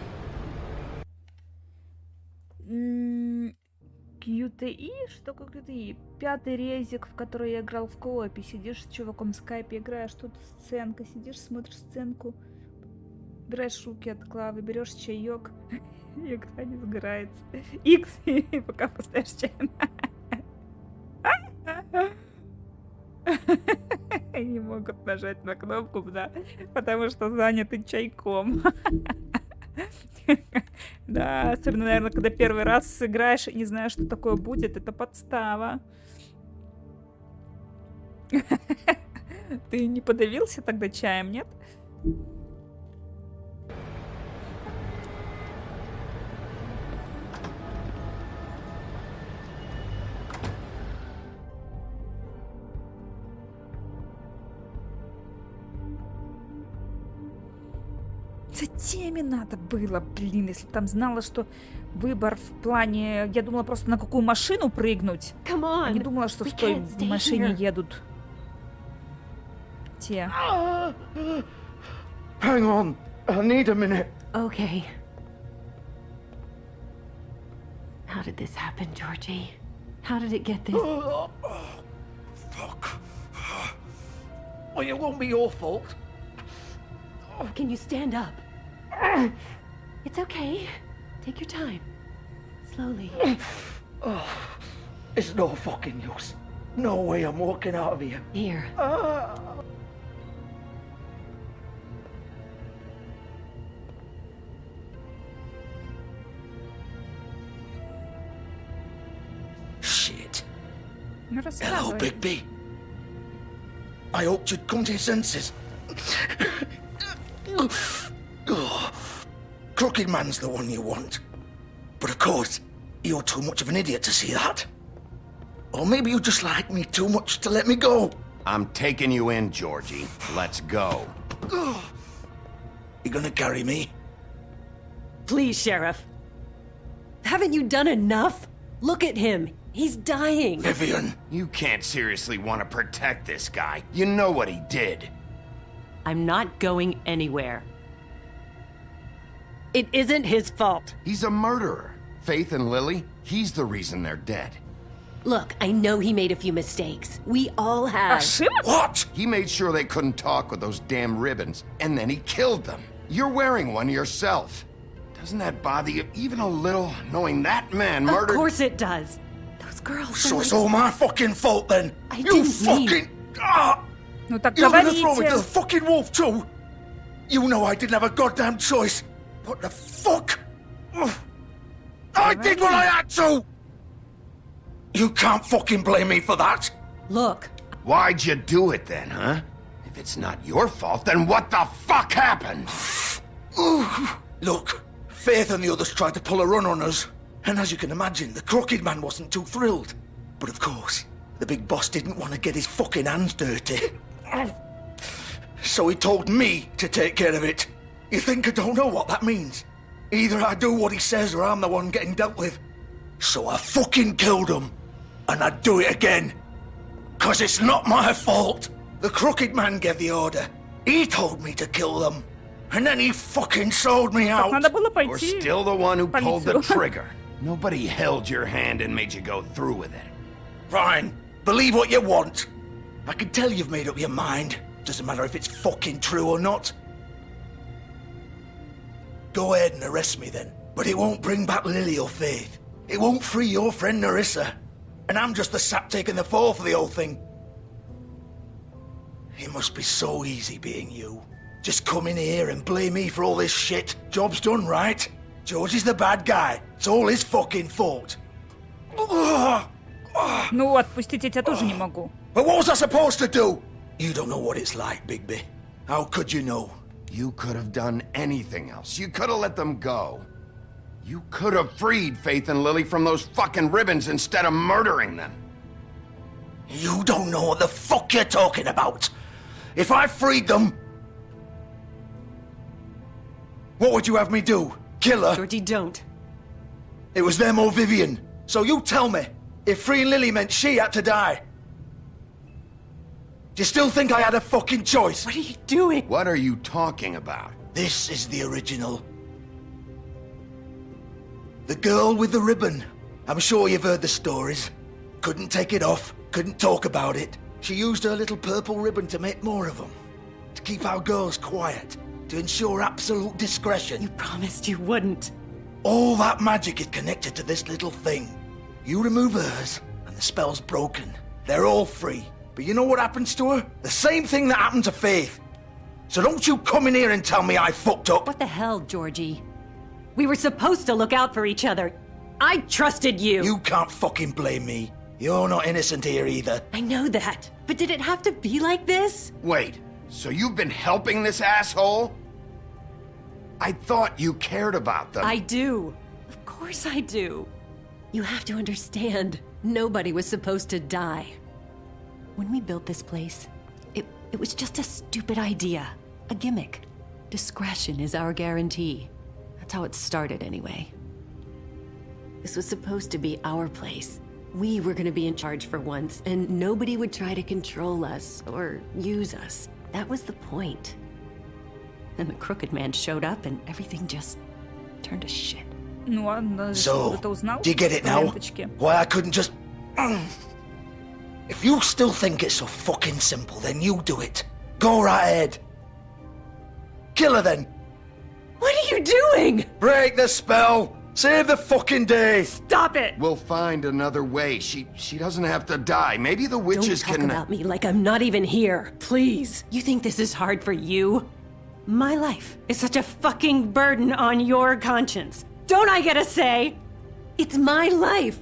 A: Q.2, что такое Q.2? Пятый резик, в который я играл в коопе. Сидишь с чуваком в скайпе, играешь, тут сценка, сидишь, смотришь сценку, берешь руки от клавы, берешь чаек, и игра не сгорается. X, пока поставишь чай. Не могут нажать на кнопку, да, потому что заняты чайком. Да, особенно, наверное, когда первый раз сыграешь и не знаешь, что такое будет, это подстава. Ты не подавился тогда чаем, нет? За теми надо было, блин, если бы там знала, что выбор в плане... Я думала просто на какую машину прыгнуть. А не думала, что в той машине едут те.
U: Hang on, I need a minute.
E: Okay. How did this happen, Georgie? How did it get this?
U: Fuck. Well, it won't be your fault.
E: Can you stand up? It's okay. Take your time. Slowly.
U: Oh, it's no fucking use. No way I'm walking out of here.
E: Here.
U: Shit.
A: Ну,
U: Hello, Bigby. I hoped you'd come to your senses. Crooked Man's the one you want. But of course, you're too much of an idiot to see that. Or maybe you just like me too much to let me go.
B: I'm taking you in, Georgie. Let's go.
U: You gonna carry me?
E: Please, Sheriff. Haven't you done enough? Look at him. He's dying.
U: Vivian.
B: You can't seriously want to protect this guy. You know what he did.
E: I'm not going anywhere. It isn't his fault.
B: He's a murderer. Faith and Lily, he's the reason they're dead.
E: Look, I know he made a few mistakes. We all have.
B: What? He made sure they couldn't talk with those damn ribbons, and then he killed them. You're wearing one yourself. Doesn't that bother you even a little, knowing that man murdered...
E: Of course it does. Those girls...
U: So it's all my fucking fault then? You
E: didn't
U: fucking...
A: Ну так
U: You're gonna throw me to the
A: говорите.
U: fucking wolf too? You know I didn't have a goddamn choice. What the fuck? I did what I had to! You can't fucking blame me for that.
E: Look.
B: Why'd you do it then, huh? If it's not your fault, then what the fuck happened?
U: Look, Faith and the others tried to pull a run on us. And as you can imagine, the Crooked Man wasn't too thrilled. But of course, the big boss didn't want to get his fucking hands dirty. So he told me to take care of it. You think I don't know what that means? Either I do what he says or I'm the one getting dealt with. So I fucking killed him. And I'd do it again. 'Cause it's not my fault. The Crooked Man gave the order. He told me to kill them. And then he fucking sold me out.
B: You're still the one who pulled the trigger. Nobody held your hand and made you go through with it.
U: Fine. Believe what you want. I can tell you've made up your mind. Doesn't matter if it's fucking true or not. Go ahead and arrest me then. But it won't bring back Lily or Faith. It won't free your friend Nerissa. And I'm just the sap taking the fall for the whole thing. It must be so easy being you. Just come in here and blame me for all this shit. Job's done, right? George is the bad guy. It's all his fucking fault.
A: Ну, отпустить я тебя тоже не могу.
U: But what was I supposed to do? You don't know what it's like, Bigby. How could you know?
B: You could have done anything else. You could have let them go. You could have freed Faith and Lily from those fucking ribbons instead of murdering them.
U: You don't know what the fuck you're talking about. If I freed them... What would you have me do? Kill her?
E: Georgie, don't.
U: It was them or Vivian. So you tell me, if freeing Lily meant she had to die. Do you still think I had a fucking choice?
E: What are you doing?
B: What are you talking about?
U: This is the original. The girl with the ribbon. I'm sure you've heard the stories. Couldn't take it off, couldn't talk about it. She used her little purple ribbon to make more of them. To keep our girls quiet. To ensure absolute discretion.
E: You promised you wouldn't.
U: All that magic is connected to this little thing. You remove hers, and the spell's broken. They're all free. But you know what happens to her? The same thing that happened to Faith. So don't you come in here and tell me I fucked up.
E: What the hell, Georgie? We were supposed to look out for each other. I trusted you.
U: You can't fucking blame me. You're not innocent here either.
E: I know that. But did it have to be like this?
B: Wait, so you've been helping this asshole? I thought you cared about them.
E: I do. Of course I do. You have to understand, nobody was supposed to die. When we built this place, it was just a stupid idea. A gimmick. Discretion is our guarantee. That's how it started anyway. This was supposed to be our place. We were gonna be in charge for once, and nobody would try to control us or use us. That was the point. Then the Crooked Man showed up and everything just turned to shit.
A: Ну ладно,
U: So,
A: ты узнал?
U: do you get it now?
A: Ленточки.
U: Why I couldn't just... If you still think it's so fucking simple, then you do it. Go right ahead. Kill her then.
E: What are you doing?
U: Break the spell. Save the fucking day.
E: Stop it.
B: We'll find another way. She doesn't have to die. Maybe the witches
E: Don't talk
B: can...
E: about me like I'm not even here, please. You think this is hard for you? My life is such a fucking burden on your conscience. Don't I get a say? It's my life.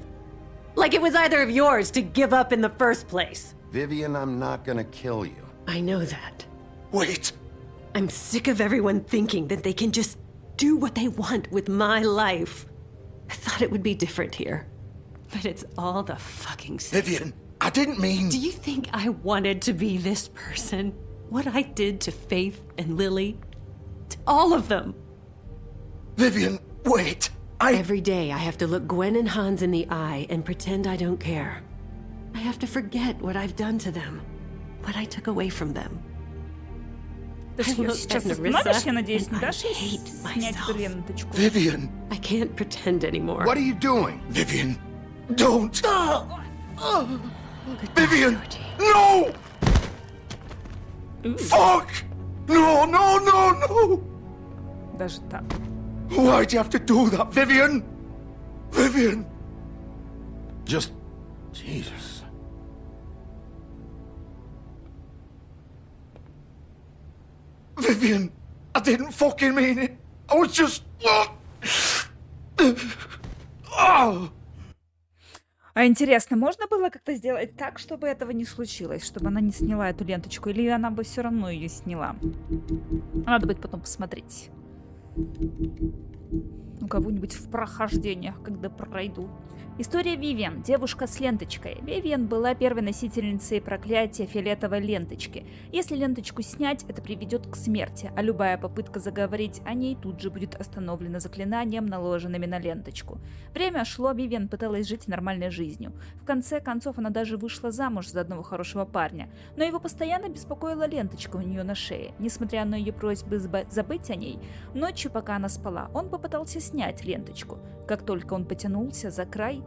E: Like it was either of yours to give up in the first place.
B: Vivian, I'm not gonna kill you.
E: I know that.
U: Wait.
E: I'm sick of everyone thinking that they can just do what they want with my life. I thought it would be different here. But it's all the fucking same.
U: Vivian, I didn't mean...
E: Do you think I wanted to be this person? What I did to Faith and Lily? To all of them?
U: Vivian, wait.
E: Every day I have to look Gwen and Hans in the eye and pretend I don't care. I have to forget what I've done to them. What I took away from them.
A: Ты же сейчас остановишь, я надеюсь, не дашь ей снять эту ленточку?
U: Vivian.
E: I can't pretend anymore.
B: What are you doing?
U: Vivian, don't. Vivian! No! Fuck! No, no, no, no!
A: Даже так.
U: Why'd you have to do that, Vivian? Vivian!
B: Just... Jesus.
U: Vivian! I didn't fucking mean it! I was just...
A: А интересно, можно было как-то сделать так, чтобы этого не случилось, чтобы она не сняла эту ленточку, или она бы все равно ее сняла? Надо будет потом посмотреть. У кого-нибудь в прохождениях, когда пройду. История Вивиан. Девушка с ленточкой. Вивиан была первой носительницей проклятия фиолетовой ленточки. Если ленточку снять, это приведет к смерти, а любая попытка заговорить о ней тут же будет остановлена заклинанием, наложенными на ленточку. Время шло, Вивиан пыталась жить нормальной жизнью. В конце концов, она даже вышла замуж за одного хорошего парня. Но его постоянно беспокоила ленточка у нее на шее. Несмотря на ее просьбы забыть о ней, ночью, пока она спала, он попытался снять ленточку. Как только он потянулся за край,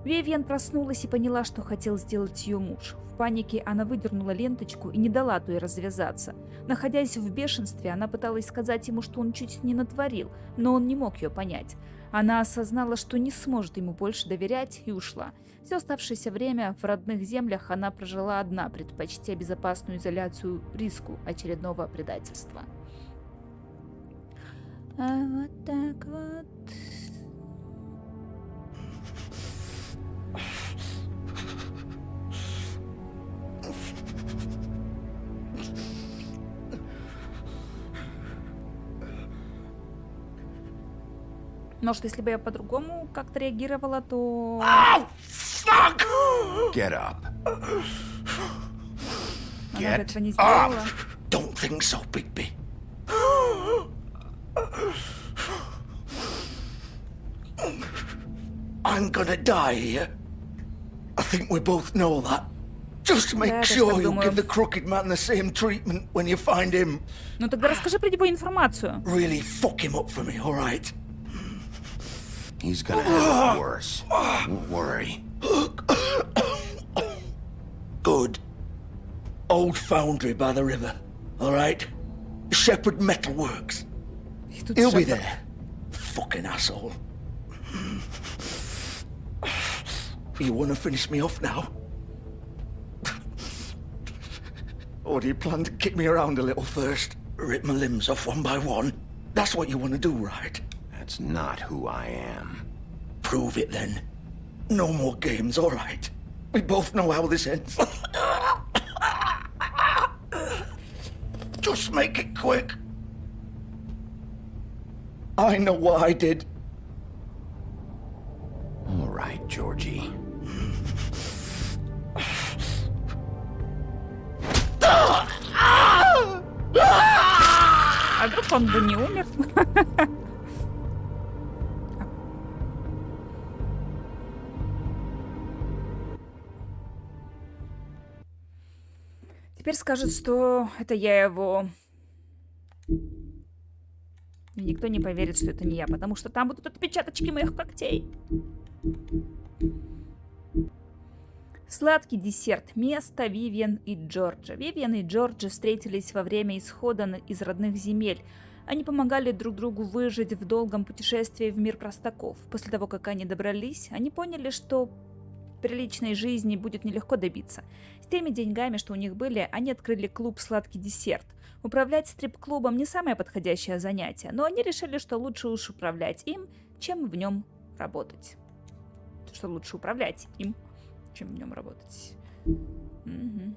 A: Вивиан проснулась и поняла, что хотел сделать ее муж. В панике она выдернула ленточку и не дала той развязаться. Находясь в бешенстве, она пыталась сказать ему, что он чуть не натворил, но он не мог ее понять. Она осознала, что не сможет ему больше доверять, и ушла. Все оставшееся время в родных землях она прожила одна, предпочтя безопасную изоляцию риску очередного предательства. А вот так вот... Может, если бы я по-другому как-то реагировала, то...
U: Get up.
A: Она бы этого не сделала.
U: Don't think so, Bigby. I'm gonna die here. I think we both know that. Just make sure you give the crooked man the same treatment when you find him.
A: Ну тогда расскажи про него информацию.
U: Really fuck him up for me, all right?
B: He's gonna have it worse. Don't worry.
U: Good. Old foundry by the river, all right? Shepherd Metalworks. He'll be there. Fucking asshole. You wanna finish me off now? Or do you plan to kick me around a little first? Rip my limbs off one by one? That's what you wanna do, right?
B: That's not who I am.
U: Prove it then. No more games, all right? We both know how this ends. Just make it quick. I know what I did.
B: All right, Georgie.
A: А вдруг он бы не умер? Теперь скажет, что это я его... И никто не поверит, что это не я, потому что там будут отпечаточки моих когтей. Сладкий десерт. Место Вивиан и Джорджа. Вивиан и Джорджа встретились во время исхода из родных земель. Они помогали друг другу выжить в долгом путешествии в мир простаков. После того, как они добрались, они поняли, что приличной жизни будет нелегко добиться. С теми деньгами, что у них были, они открыли клуб «Сладкий десерт». Управлять стрип-клубом не самое подходящее занятие, но они решили, что лучше уж управлять им, чем в нем работать. Что лучше управлять им, чем в нем работать. Угу.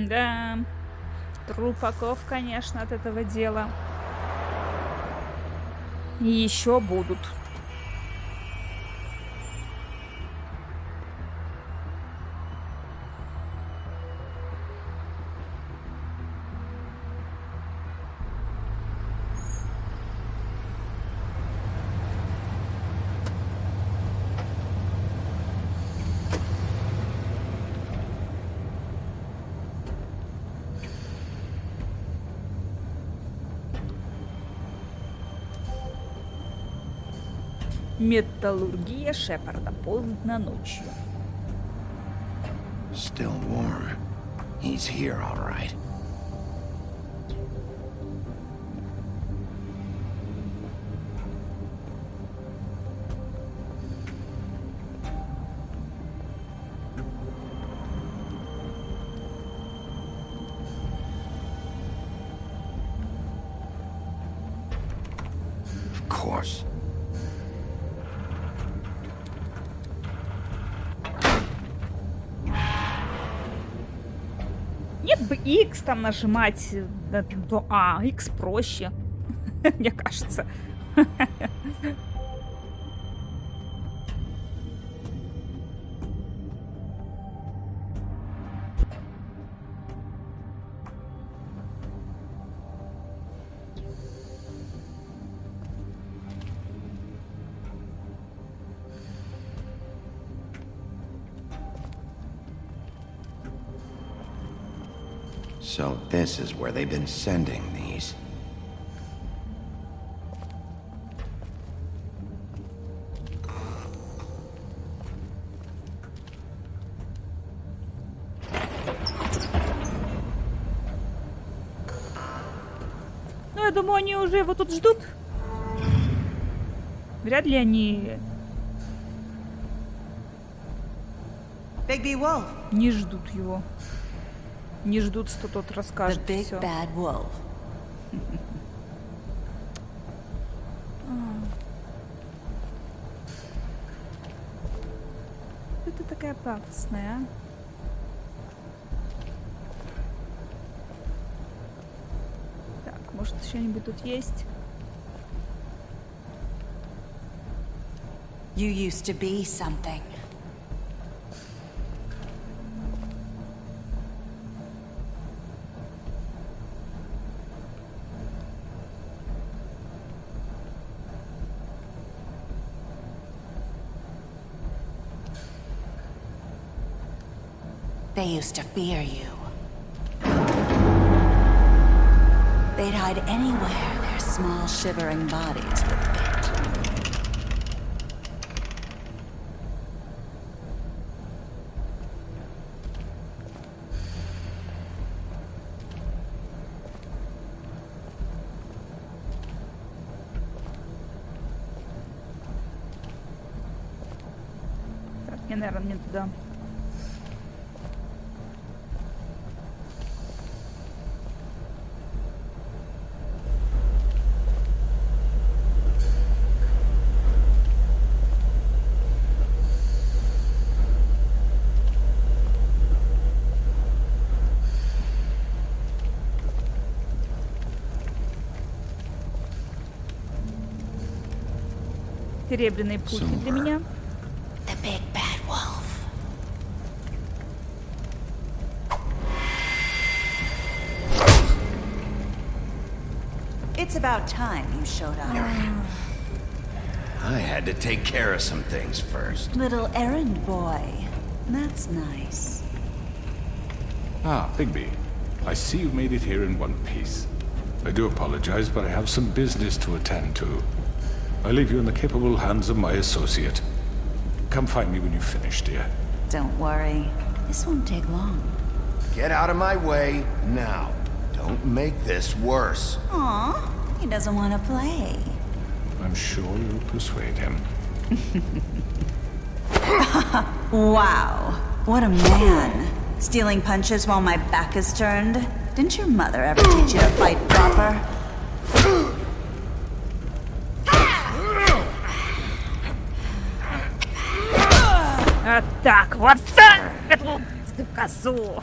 A: Да, трупаков, конечно, от этого дела. И еще будут. Металлургия Шепарда. Поздно ночью.
B: Still warm. He's here, all right. Of course.
A: Нет бы X там нажимать, то X проще, мне кажется.
B: So this is where they've been sending these.
A: Ну, я думаю, они уже его тут ждут. Вряд ли они не ждут его. Не ждут, что тот расскажет все. Это такая пафосная, а? Так, может, что-нибудь тут есть?
G: You used to be something. They used to fear you. They'd hide anywhere their small, shivering bodies would fit.
A: Так, мне, наверное, не туда. Серебряные пульки для меня.
G: The big bad wolf. It's about time you showed up.
B: I had to take care of some things first.
G: Little errand boy. That's nice.
H: Ah, Bigby. I see you made it here in one piece. I do apologize, but I have some business to attend to. I leave you in the capable hands of my associate. Come find me when you've finished, dear.
G: Don't worry. This won't take long.
B: Get out of my way now. Don't make this worse.
G: Aw, he doesn't want to play.
H: I'm sure you'll persuade him.
G: Wow, what a man. Stealing punches while my back is turned? Didn't your mother ever teach you to fight proper?
A: А так, вот так! Эту козу!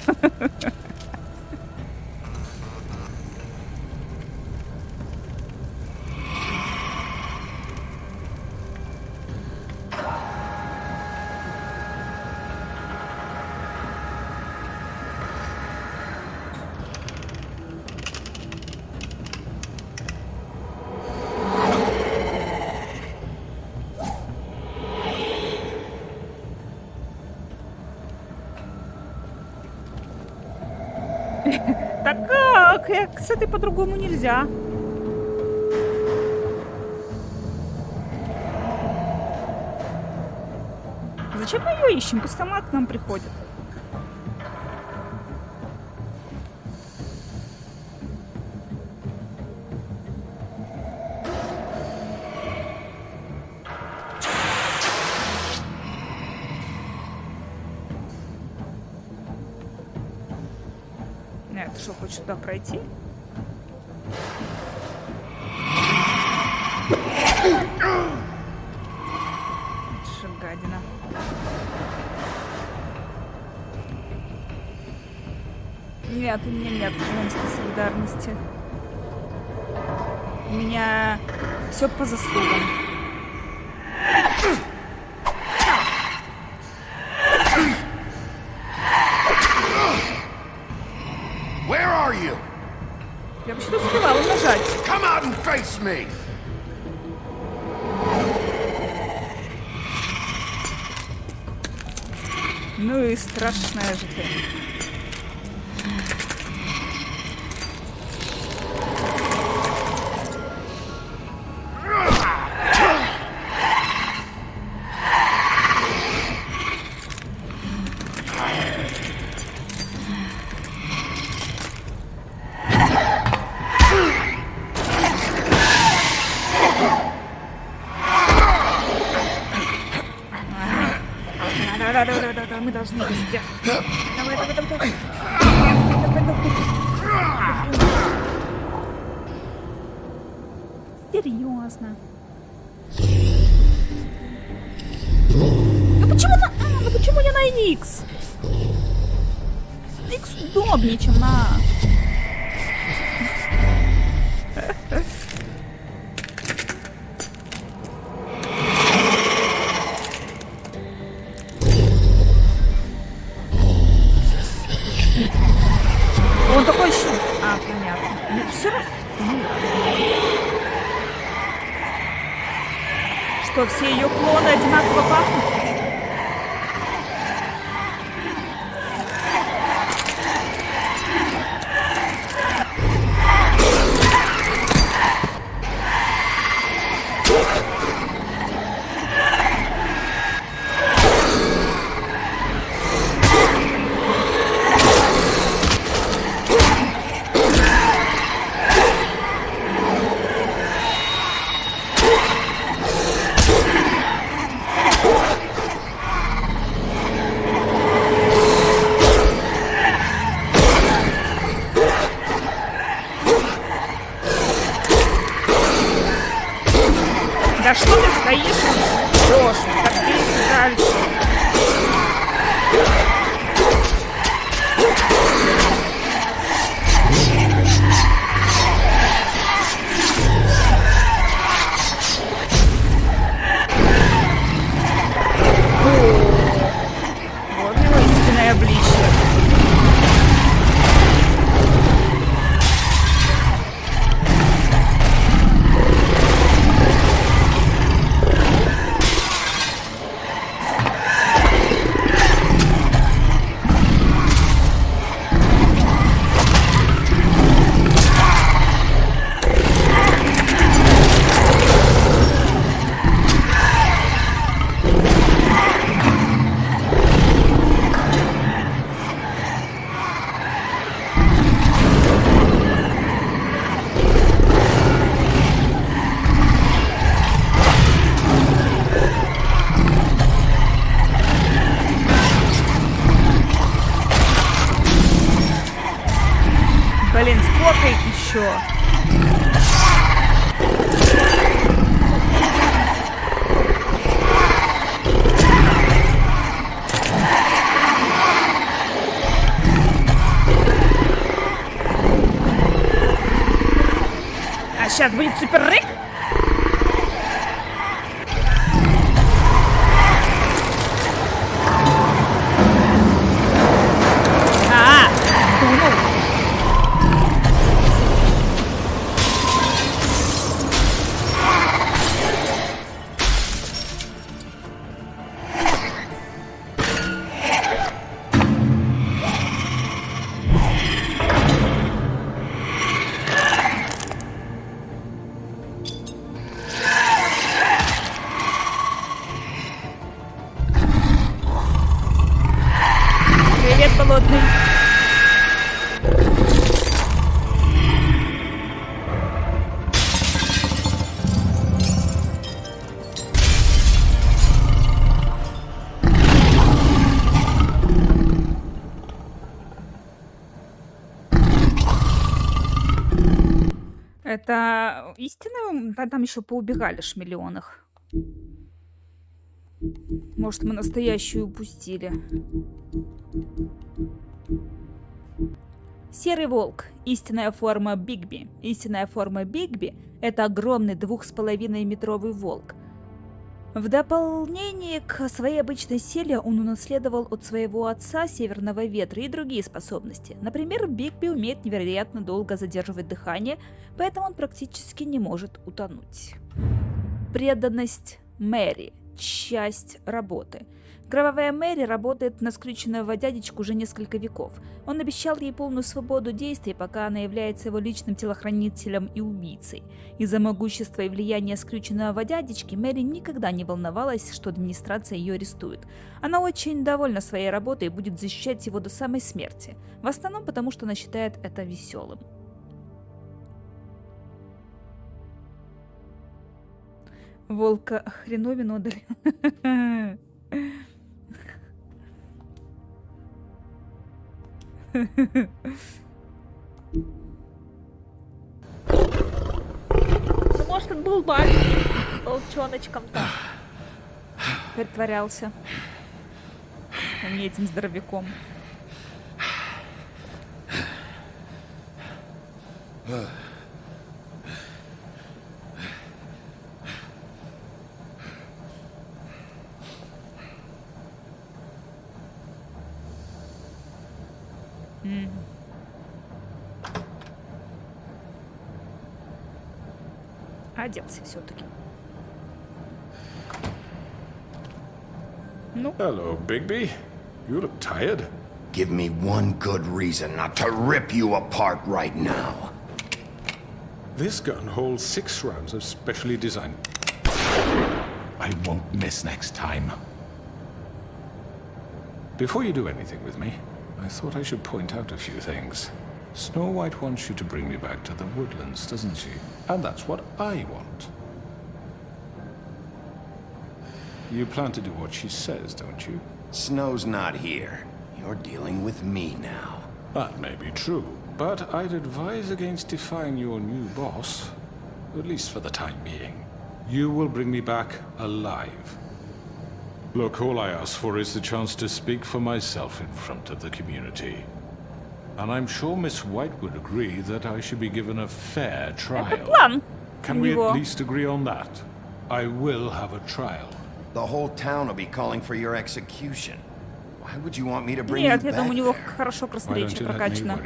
A: Так как? С этой по-другому нельзя. Зачем мы ее ищем? Пусть сама к нам приходит. Нет, что, хочешь туда пройти? Гадина. Нет, у меня нет женской солидарности. У меня все по заслугам.
B: Where are you?
A: Я почти успевала нажать.
B: Come out and face me.
A: Ну и страшная же ты. Да, мы должны везде. Давай. Серьезно. Ну почему не на X? X удобнее, чем на... Он такой еще... А, понятно. Ну, все равно... Что, все ее клоны одинаково пахнут? Да что ты стоишь? Идешь, так бей дальше. Вот его истинное обличие. Блин, сфоткай еще. А сейчас будет супер рык. Это истинную? Там еще поубегали шмиллионах. Может, мы настоящую упустили. Серый волк. Истинная форма Бигби. Истинная форма Бигби – это огромный 2,5-метровый волк. В дополнение к своей обычной силе он унаследовал от своего отца Северного ветра и другие способности. Например, Бигби умеет невероятно долго задерживать дыхание, поэтому он практически не может утонуть. Преданность Мэри. Часть работы. Кровавая Мэри работает на скрюченного дядечку уже несколько веков. Он обещал ей полную свободу действий, пока она является его личным телохранителем и убийцей. Из-за могущества и влияния скрюченного дядечки Мэри никогда не волновалась, что администрация ее арестует. Она очень довольна своей работой и будет защищать его до самой смерти. В основном потому, что она считает это веселым. Волка хреновину удалил. Ну, может, он был маленьким волчоночком-то. Притворялся. А не этим здоровяком. Оделся все-таки. Ну.
H: Hello, Bigby. You look tired.
B: Give me one good reason not to rip you apart right now.
H: This gun holds 6 rounds of specially designed. I won't miss next time. Before you do anything with me, I thought I should point out a few things. Snow White wants you to bring me back to the woodlands, doesn't she? And that's what I want. You plan to do what she says, don't you?
B: Snow's not here. You're dealing with me now.
H: That may be true, but I'd advise against defying your new boss, at least for the time being. You will bring me back alive. Look, all I ask for is the chance to speak for myself in front of the community. And I'm sure Miss White would agree that I should be given a fair trial. Can we at least agree on that? I will have a trial.
B: The whole town will be calling for your execution. Why would you want me to bring you back there?
A: Нет, у него хорошо красноречие прокачано.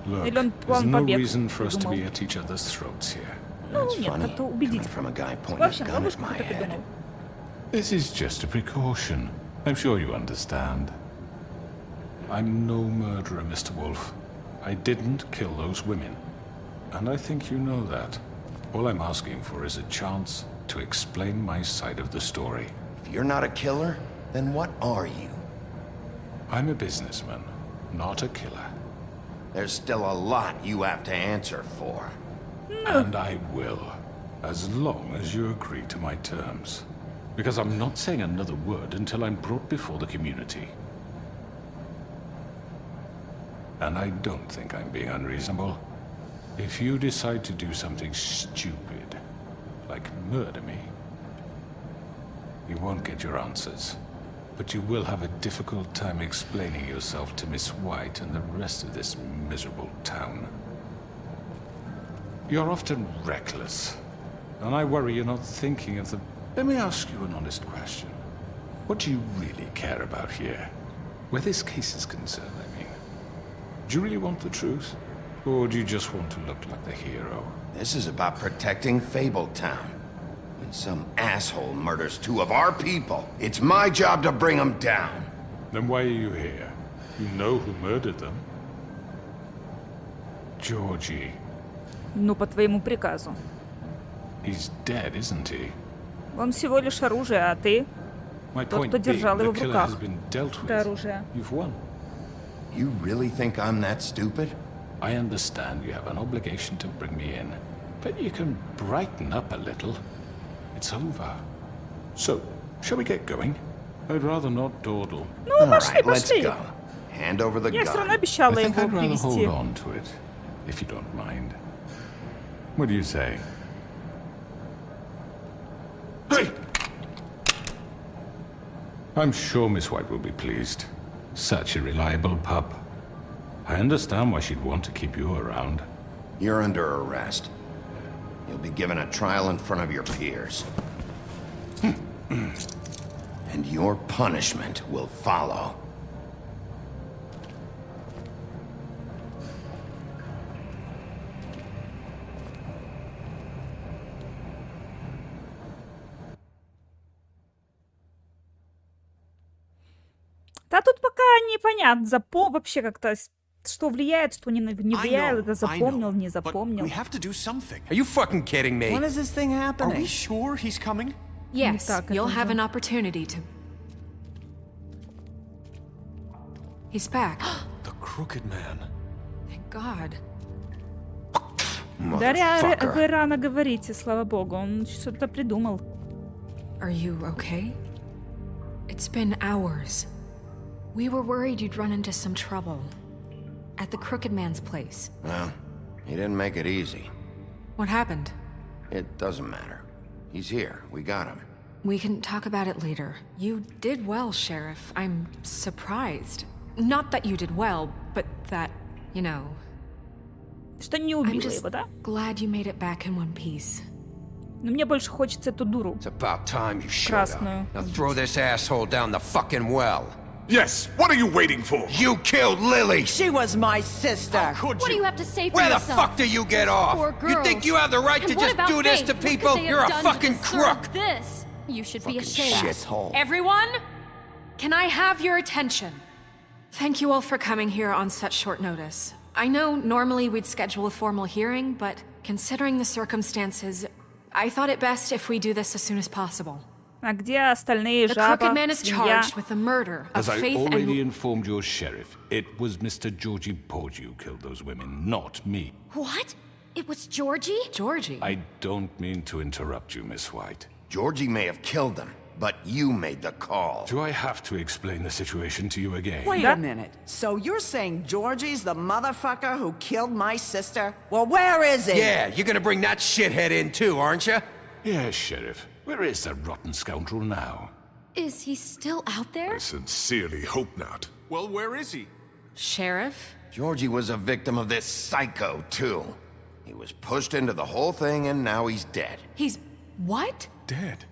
H: Look, there's no reason for us to be at each other's throats here.
A: Ну, нет, это убедительно. Вообще, бабушка так и думал.
H: This is just a precaution. I'm sure you understand. I'm no murderer, Mr. Wolf. I didn't kill those women. And I think you know that. All I'm asking for is a chance to explain my side of the story.
B: If you're not a killer, then what are you?
H: I'm a businessman, not a killer.
B: There's still a lot you have to answer for.
H: And I will, as long as you agree to my terms. Because I'm not saying another word until I'm brought before the community. And I don't think I'm being unreasonable. If you decide to do something stupid, like murder me, you won't get your answers. But you will have a difficult time explaining yourself to Miss White and the rest of this miserable town. You're often reckless, and I worry you're not thinking of the... Let me ask you an honest question. What do you really care about here? Where this case is concerned, I mean. Do you really want the truth? Or do you just want to look like the hero?
B: This is about protecting Fabletown. When some asshole murders 2 of our people, it's my job to bring them down.
H: Then why are you here? You know who murdered them. Georgie.
A: Ну, по твоему приказу.
H: He's dead, isn't he?
A: Он всего лишь оружие, а ты? Тот, кто держал его в руках. Это оружие.
H: You've won.
B: You really think I'm that stupid?
H: I understand you have an obligation to bring me in, but you can brighten up a little. It's over. So, shall we get going? I'd rather not dawdle.
A: Ну, пошли,
B: let's
A: пошли.
B: go. Hand over the
A: Я все равно
B: gun.
A: обещала
H: I think
A: его
H: I'd rather hold
A: привести.
H: on to it. if you don't mind. What do you say? Hey! I'm sure Miss White will be pleased. Such a reliable pup. I understand why she'd want to keep you around.
B: You're under arrest. You'll be given a trial in front of your peers. And your punishment will follow.
A: Да тут пока непонятно, вообще как-то, что влияет, что не влияет, это запомнил, не запомнил.
F: We have to do something.
L: Are you fucking kidding me?
T: When is this thing happening?
F: Are we sure he's coming?
D: Yes, you'll have an opportunity to... He's back.
F: The Crooked Man.
D: Thank God.
A: Да, вы рано говорите, слава богу, он что-то придумал.
D: Are you okay? It's been hours. We were worried you'd run into some trouble. At the Crooked Man's place.
B: Well, he didn't make it easy.
D: What happened?
B: It doesn't matter. He's here. We got him.
D: We can talk about it later. You did well, Sheriff. I'm surprised. Not that you did well, but that, you know...
A: Что не убила его, да?
D: Glad you made it back in one piece.
A: Но мне больше хочется эту дуру.
L: It's about time you showed up.
A: Красную.
L: Now throw this asshole down the fucking well.
Q: Yes, what are you waiting for?
L: You killed Lily!
J: She was my sister.
E: What do you have to say for
L: Where the
E: yourself?
L: fuck do you get off?
E: Poor
L: You
E: girls.
L: think you have the right
E: And
L: to
E: what
L: just
E: about
L: do this
E: Faith?
L: to
E: What could
L: people?
E: they have
L: You're a
E: done to
L: fucking
E: deserve
L: crook!
E: This? You should be ashamed.
L: Shithole.
D: Everyone, can I have your attention? Thank you all for coming here on such short notice. I know normally we'd schedule a formal hearing, but considering the circumstances, I thought it best if we do this as soon as possible.
A: А где остальные
D: The
A: жаба,
D: Crooked Man is
A: свинья?
D: charged with the murder of
H: As I
D: Faith
H: already
D: and...
H: informed your sheriff, it was Mr. Georgie Porgy who killed those women, not me.
E: What? It was Georgie?
D: Georgie?
H: I don't mean to interrupt you, Miss White.
B: Georgie may have killed them, but you made the call.
H: Do I have to explain the situation to you again?
J: Wait a minute. So you're saying Georgie's the motherfucker who killed my sister? Well, where is he?
L: Yeah, you're gonna bring that shithead in too, aren't you?
H: Yes, Sheriff. Where is that rotten scoundrel now?
E: Is he still out there?
Q: I sincerely hope not.
F: Well, where is he?
D: Sheriff?
B: Georgie was a victim of this psycho, too. He was pushed into the whole thing and now he's dead.
D: He's... what?
H: Dead.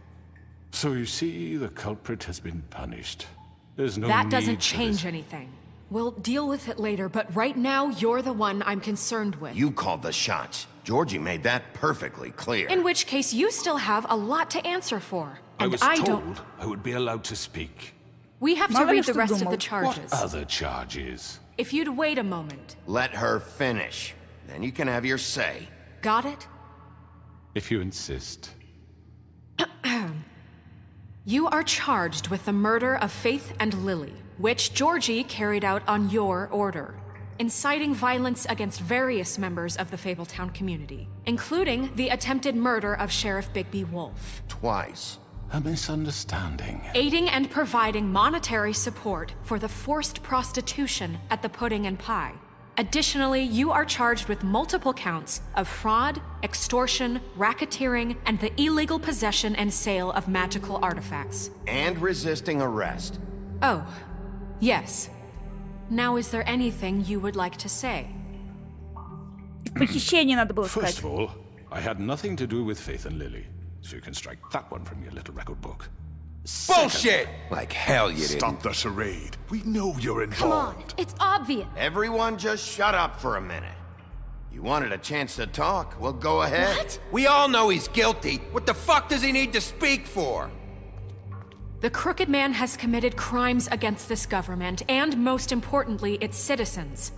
H: So you see, the culprit has been punished. There's no
D: That
H: need
D: doesn't
H: for
D: change
H: this.
D: anything. We'll deal with it later, but right now, you're the one I'm concerned with.
B: You called the shots. Georgie made that perfectly clear.
D: In which case, you still have a lot to answer for. And
H: I was
D: don't...
H: told I would be allowed to speak.
D: We have to
A: Мало ли
D: read the
A: что
D: rest of
A: думал.
D: the charges.
H: What other charges?
D: If you'd wait a moment.
B: Let her finish. Then you can have your say.
D: Got it?
H: If you insist.
D: You are charged with the murder of Faith and Lily, which Georgie carried out on your order, inciting violence against various members of the Fabletown community, including the attempted murder of Sheriff Bigby Wolf.
B: Twice.
H: A misunderstanding.
D: Aiding and providing monetary support for the forced prostitution at the Pudding and Pie. Additionally, you are charged with multiple counts of fraud, extortion, racketeering, and the illegal possession and sale of magical artifacts.
B: And resisting arrest.
D: Oh, yes. Now, is there anything you would like to say?
A: Похищение надо было
H: First
A: сказать.
H: of all, I had nothing to do with Faith and Lily, so you can strike that one from your little record book.
L: Bullshit! Like hell you didn't.
Q: Stop the charade. We know you're
E: Come on,
Q: involved.
E: it's obvious.
B: Everyone just shut up for a minute. You wanted a chance to talk? Well, go ahead.
E: What?
L: We all know he's guilty. What the fuck does he need to speak for?
D: The Crooked Man has committed crimes against this government and, most importantly, its citizens.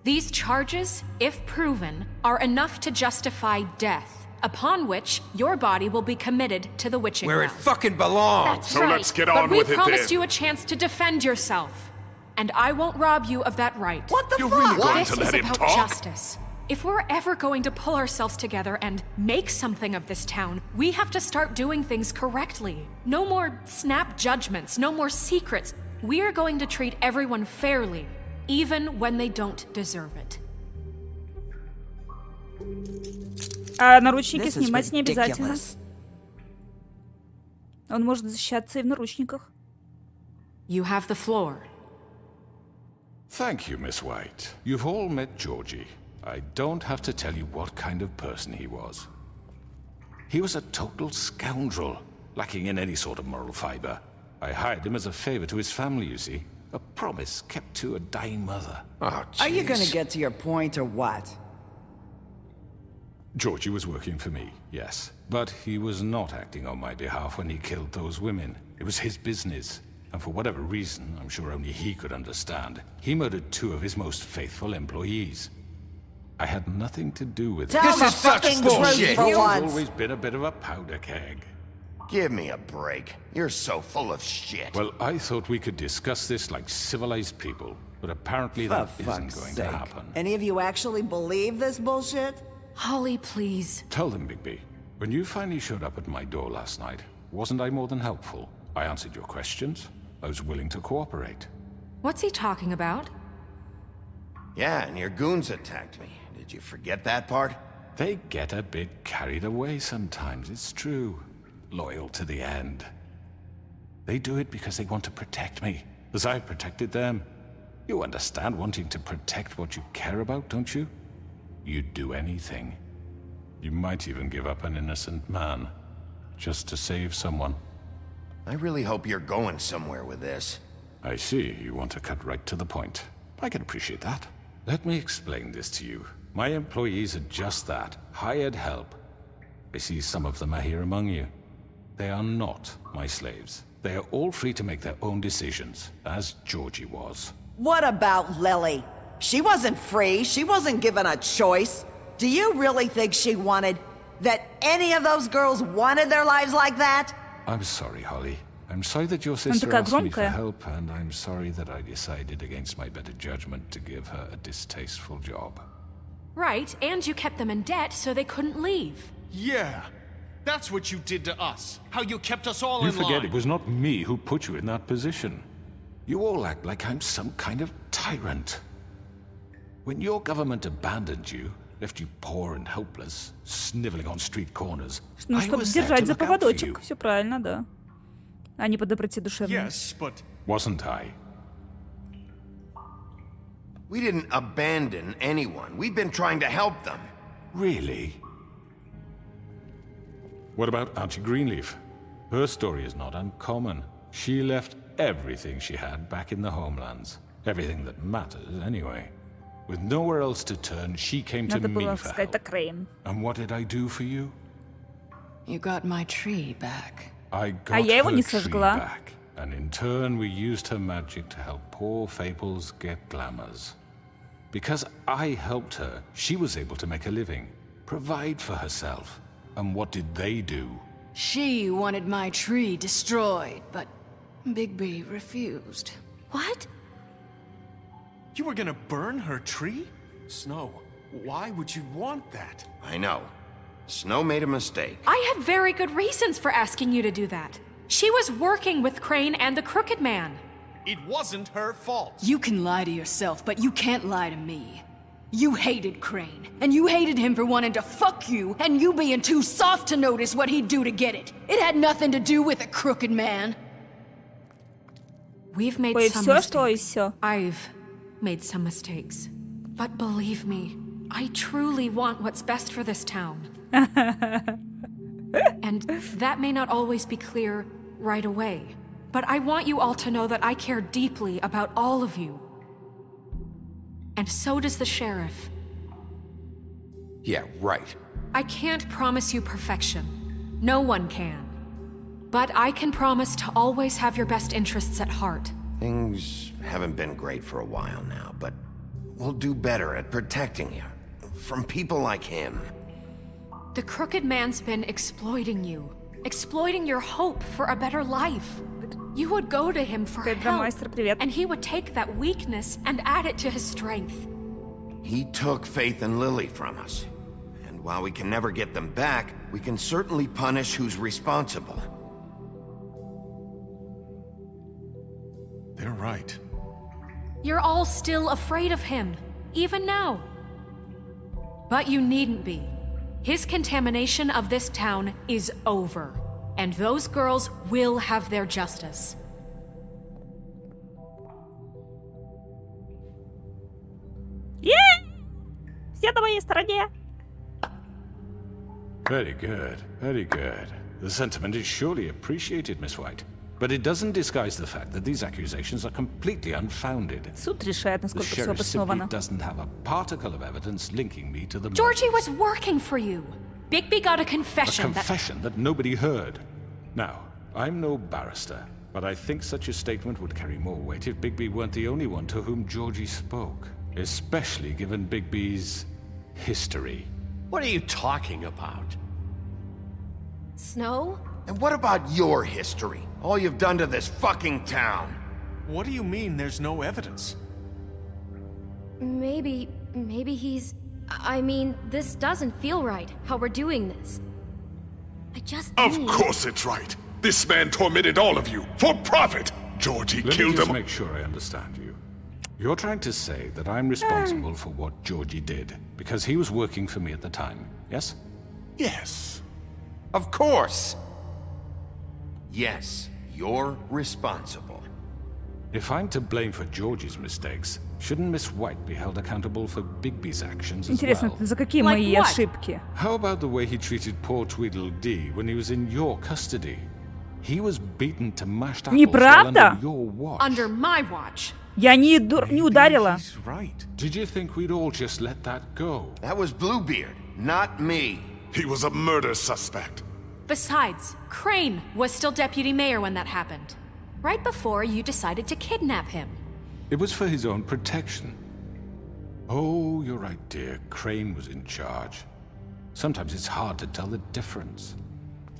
D: These charges, if proven, are enough to justify death, upon which your body will be committed to the witching
L: Where it
D: well.
L: fucking belongs.
E: That's
Q: So
E: right.
Q: let's get
D: But
Q: on
D: we
Q: with it
D: promised
Q: then.
D: you a chance to defend yourself, and I won't rob you of that right.
J: What the
Q: You're
J: fuck?
Q: really going
D: This
Q: to
D: is
Q: let him
D: about
Q: talk?
D: justice. If we're ever going to pull ourselves together and make something of this town, we have to start doing things correctly. No more snap judgments, no more secrets. We are going to treat everyone fairly, even when they don't deserve it.
A: А наручники
J: This is
A: снимать не обязательно.
J: ridiculous.
A: Он может защищаться и в наручниках.
D: You have the floor.
H: Thank you, Miss White. You've all met Georgie. I don't have to tell you what kind of person he was. He was a total scoundrel, lacking in any sort of moral fiber. I hired him as a favor to his family, you see. A promise kept to a dying mother.
J: Are you gonna get to your point or what?
H: Georgie was working for me, yes. But he was not acting on my behalf when he killed those women. It was his business. And for whatever reason, I'm sure only he could understand, he murdered 2 of his most faithful employees. I had nothing to do with it.
J: Tell the fucking truth for
H: You've
J: once.
H: always been a bit of a powder keg.
B: Give me a break. You're so full of shit.
H: Well, I thought we could discuss this like civilized people, but apparently that
J: For
H: isn't
J: fuck's
H: going
J: sake.
H: to happen.
J: Any of you actually believe this bullshit?
D: Holly, please.
H: Tell them, Bigby. When you finally showed up at my door last night, wasn't I more than helpful? I answered your questions. I was willing to cooperate.
D: What's he talking about?
B: Yeah, and your goons attacked me. Did you forget that part?
H: They get a bit carried away sometimes, it's true. Loyal to the end. They do it because they want to protect me, as I've protected them. You understand wanting to protect what you care about, don't you? You'd do anything. You might even give up an innocent man, just to save someone.
B: I really hope you're going somewhere with this.
H: I see, you want to cut right to the point. I can appreciate that. Let me explain this to you. My employees are just that, hired help. I see some of them are here among you. They are not my slaves. They are all free to make their own decisions, as Georgie was.
J: What about Lily? She wasn't free. She wasn't given a choice. Do you really think she wanted... that any of those girls wanted their lives like that?
H: I'm sorry, Holly. I'm sorry that your sister asked me for help, and I'm sorry that I decided against my better judgment to give her a distasteful job.
D: Right, and you kept them in debt so they couldn't leave.
F: Yeah, that's what you did to us. How you kept us all
H: You
F: in line.
H: forget it was not me who put you in that position. You all act like I'm some kind of tyrant. When your government abandoned you, left you poor and helpless, sniveling on street corners,
A: Ну,
H: I
A: чтобы
H: was there to
A: держать за
H: look out for
A: поводочек.
H: you.
A: Все правильно, да. А не по доброте душевной.
F: Yes, but...
H: Wasn't I?
B: We didn't abandon anyone. We've been trying to help them.
H: Really? What about Auntie Greenleaf? Her story is not uncommon. She left everything she had back in the homelands. Everything that matters, anyway. With nowhere else to turn, she came to
A: Надо
H: me
A: было
H: for
A: сказать
H: help.
A: это Крейн.
H: And what did I do for you?
I: You got my tree back.
H: I got
A: я его
H: her
A: не
H: tree
A: сожгла.
H: back, and in turn we used her magic to help poor Fables get glamours. Because I helped her, she was able to make a living, provide for herself. And what did they do?
I: She wanted my tree destroyed, but Bigby refused.
D: What?
F: You were gonna burn her tree? Snow, why would you want that?
B: I know. Snow made a mistake.
D: I had very good reasons for asking you to do that. She was working with Crane and the Crooked Man.
F: It wasn't her fault.
I: You can lie to yourself, but you can't lie to me. You hated Crane, and you hated him for wanting to fuck you, and you being too soft to notice what he'd do to get it. It had nothing to do with a crooked man.
D: We've made
A: Ой,
D: some
A: всё, что и
D: mistakes.
A: всё.
D: I've made some mistakes. But believe me, I truly want what's best for this town. And that may not always be clear right away. But I want you all to know that I care deeply about all of you. And so does the sheriff.
B: Yeah, right.
D: I can't promise you perfection. No one can. But I can promise to always have your best interests at heart.
B: Things haven't been great for a while now, but we'll do better at protecting you. From people like him.
D: The Crooked Man's been exploiting you. Exploiting your hope for a better life. You would go to him for help, and he would take that weakness and add it to his strength.
B: He took Faith and Lily from us. And while we can never get them back, we can certainly punish who's responsible.
F: They're right.
D: You're all still afraid of him, even now. But you needn't be. His contamination of this town is over. And those girls will have their justice.
A: Все на моей стороне.
H: Very good, very good. The sentiment is surely appreciated, Miss White. But it doesn't disguise the fact that these accusations are completely unfounded.
A: Суд решает,
H: The
A: насколько все
H: sheriff simply
A: обосновано.
H: doesn't have a particle of evidence linking me to the
D: Georgie
H: murders.
D: was working for you. Bigby got a confession.
H: A confession that nobody heard. Now, I'm no barrister, but I think such a statement would carry more weight if Bigby weren't the only one to whom Georgie spoke. Especially given Bigby's history.
L: What are you talking about?
B: Snow? And what about your history? All you've done to this fucking town.
F: What do you mean there's no evidence?
M: Maybe he's... I mean, this doesn't feel right, how we're doing this. I just
Q: Of
M: need...
Q: course it's right. This man tormented all of you for profit. Georgie
H: Let
Q: killed
H: me just
Q: them.
H: make sure I understand you. You're trying to say that I'm responsible for what Georgie did because he was working for me at the time, yes?
Q: Yes.
B: Of course. Yes, you're responsible.
H: If I'm to blame for Georgie's mistakes, shouldn't Miss White be held accountable for Bigby's actions as
A: Интересно,
H: well?
A: за какие мои ошибки?
H: How about the way he treated poor Tweedledee when he was in your custody? He was beaten to mashed apples while
A: Неправда?
H: under your watch.
D: Under my watch.
A: Я не ударила.
H: Right. Did you think we'd all just let that go?
B: That was Bluebeard, not me.
Q: He was a murder suspect.
D: Besides, Crane was still deputy mayor when that happened. Right before you decided to kidnap him.
H: It was for his own protection. Oh, you're right, dear. Crane was in charge. Sometimes it's hard to tell the difference.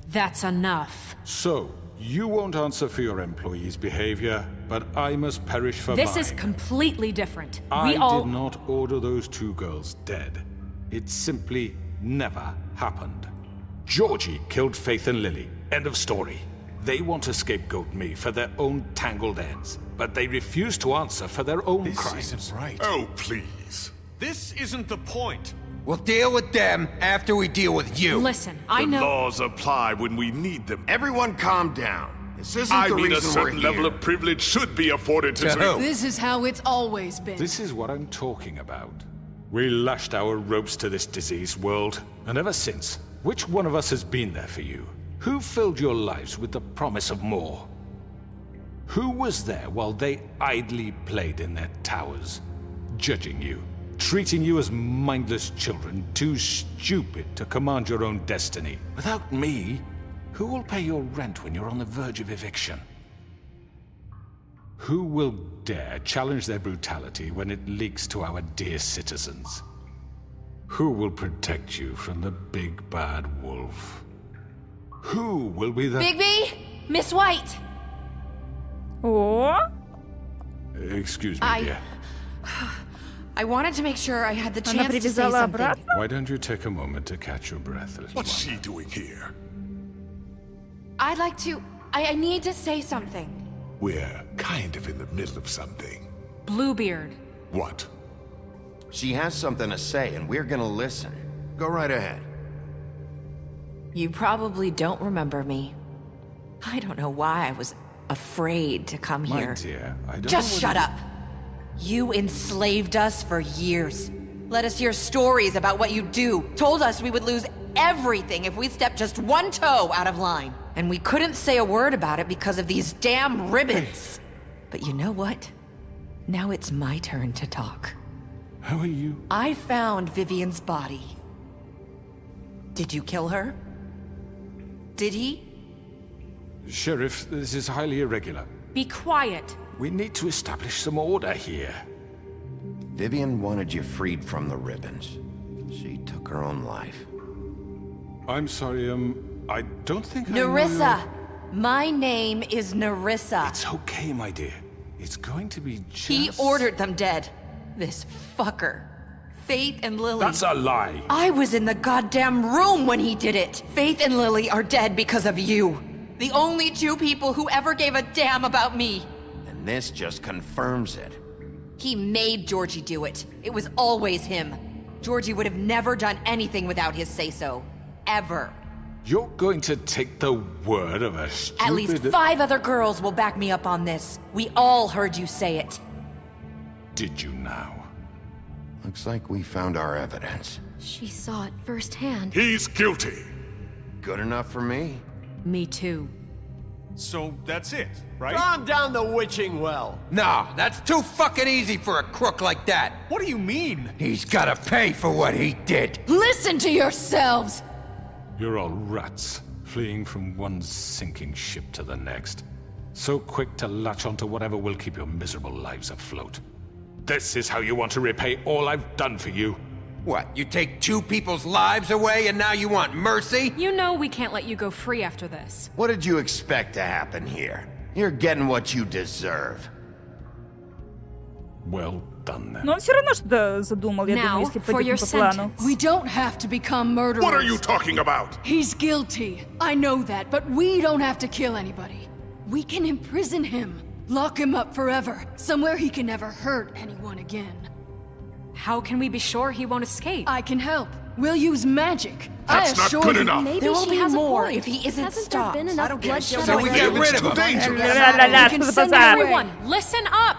D: That's enough.
H: So, you won't answer for your employees' behavior, but I must perish for
D: This
H: mine.
D: is completely different.
H: I
D: We all...
H: did not order those two girls dead. It simply never happened. Georgie killed Faith and Lily. End of story. They want to scapegoat me for their own tangled ends, but they refuse to answer for their own crimes.
F: This isn't right.
Q: Oh, please.
F: This isn't the point.
L: We'll deal with them after we deal with you.
D: Listen, I
Q: The
D: know...
Q: laws apply when we need them.
B: Everyone calm down. This isn't
Q: I
B: the
Q: mean, a
B: reason we're
Q: certain
B: here.
Q: level of privilege should be afforded to...
I: This is how it's always been.
H: This is what I'm talking about. We lashed our ropes to this diseased world, and ever since, which one of us has been there for you? Who filled your lives with the promise of more? Who was there while they idly played in their towers, judging you, treating you as mindless children, too stupid to command your own destiny? Without me, who will pay your rent when you're on the verge of eviction? Who will dare challenge their brutality when it leaks to our dear citizens? Who will protect you from the big bad wolf? Who will be the...
M: Bigby! Miss White!
A: О!
H: Excuse me,
I: I-
H: dear.
I: I wanted to make sure I had the
A: Она
I: chance to say
A: привязала
I: something.
A: обратно?
H: Why don't you take a moment to catch your breath, little
Q: What's
H: one?
Q: she doing here?
I: I'd like to... I need to say something.
Q: We're kind of in the middle of something.
D: Bluebeard.
Q: What?
B: She has something to say, and we're gonna listen. Go right ahead.
E: You probably don't remember me. I don't know why I was afraid to come
H: My
E: here.
H: dear, I don't
E: Just
H: know
E: shut
H: what
E: up. You enslaved us for years. Let us hear stories about what you do. Told us we would lose everything if we stepped just one toe out of line. And we couldn't say a word about it because of these damn ribbons. But you know what? Now it's my turn to talk.
H: How are you?
E: I found Vivian's body. Did you kill her? Did he?
H: Sheriff, this is highly irregular.
D: Be quiet.
H: We need to establish some order here.
B: Vivian wanted you freed from the ribbons. She took her own life.
H: I'm sorry, I don't think I know
E: Nerissa!
H: your-
E: My name is Nerissa.
H: It's okay, my dear. It's going to be just...
E: He ordered them dead. This fucker. Faith and Lily.
H: That's a lie.
E: I was in the goddamn room when he did it. Faith and Lily are dead because of you. The only two people who ever gave a damn about me.
B: And this just confirms it.
E: He made Georgie do it. It was always him.
R: Georgie would have never done anything without his say-so. Ever.
H: You're going to take the word of a stupid...
R: At least 5 other girls will back me up on this. We all heard you say it.
H: Did you now?
B: Looks like we found our evidence.
M: She saw it firsthand.
Q: He's guilty.
B: Good enough for me.
R: Me too.
F: So that's it, right?
L: Calm down the witching well. No, that's too fucking easy for a crook like that.
F: What do you mean?
L: He's gotta pay for what he did.
I: Listen to yourselves!
H: You're all rats, fleeing from one sinking ship to the next. So quick to latch onto whatever will keep your miserable lives afloat. This is how you want to repay all I've done for you?
L: What, you take 2 people's lives away and now you want mercy?
D: You know we can't let you go free after this.
B: What did you expect to happen here? You're getting what you deserve.
H: Well done then.
A: Но он все равно что-то задумал, я думаю, если пойдет по плану.
I: We don't have to become murderers.
Q: What are you talking about?
I: He's guilty. I know that, but we don't have to kill anybody. We can imprison him. Lock him up forever. Somewhere he can never hurt anyone again.
D: How can we be sure he won't escape?
I: I can help. We'll use magic.
Q: That's not good enough.
R: Maybe there will be more if he isn't stopped.
L: I don't get it. So we get rid of him.
D: Everyone, listen up!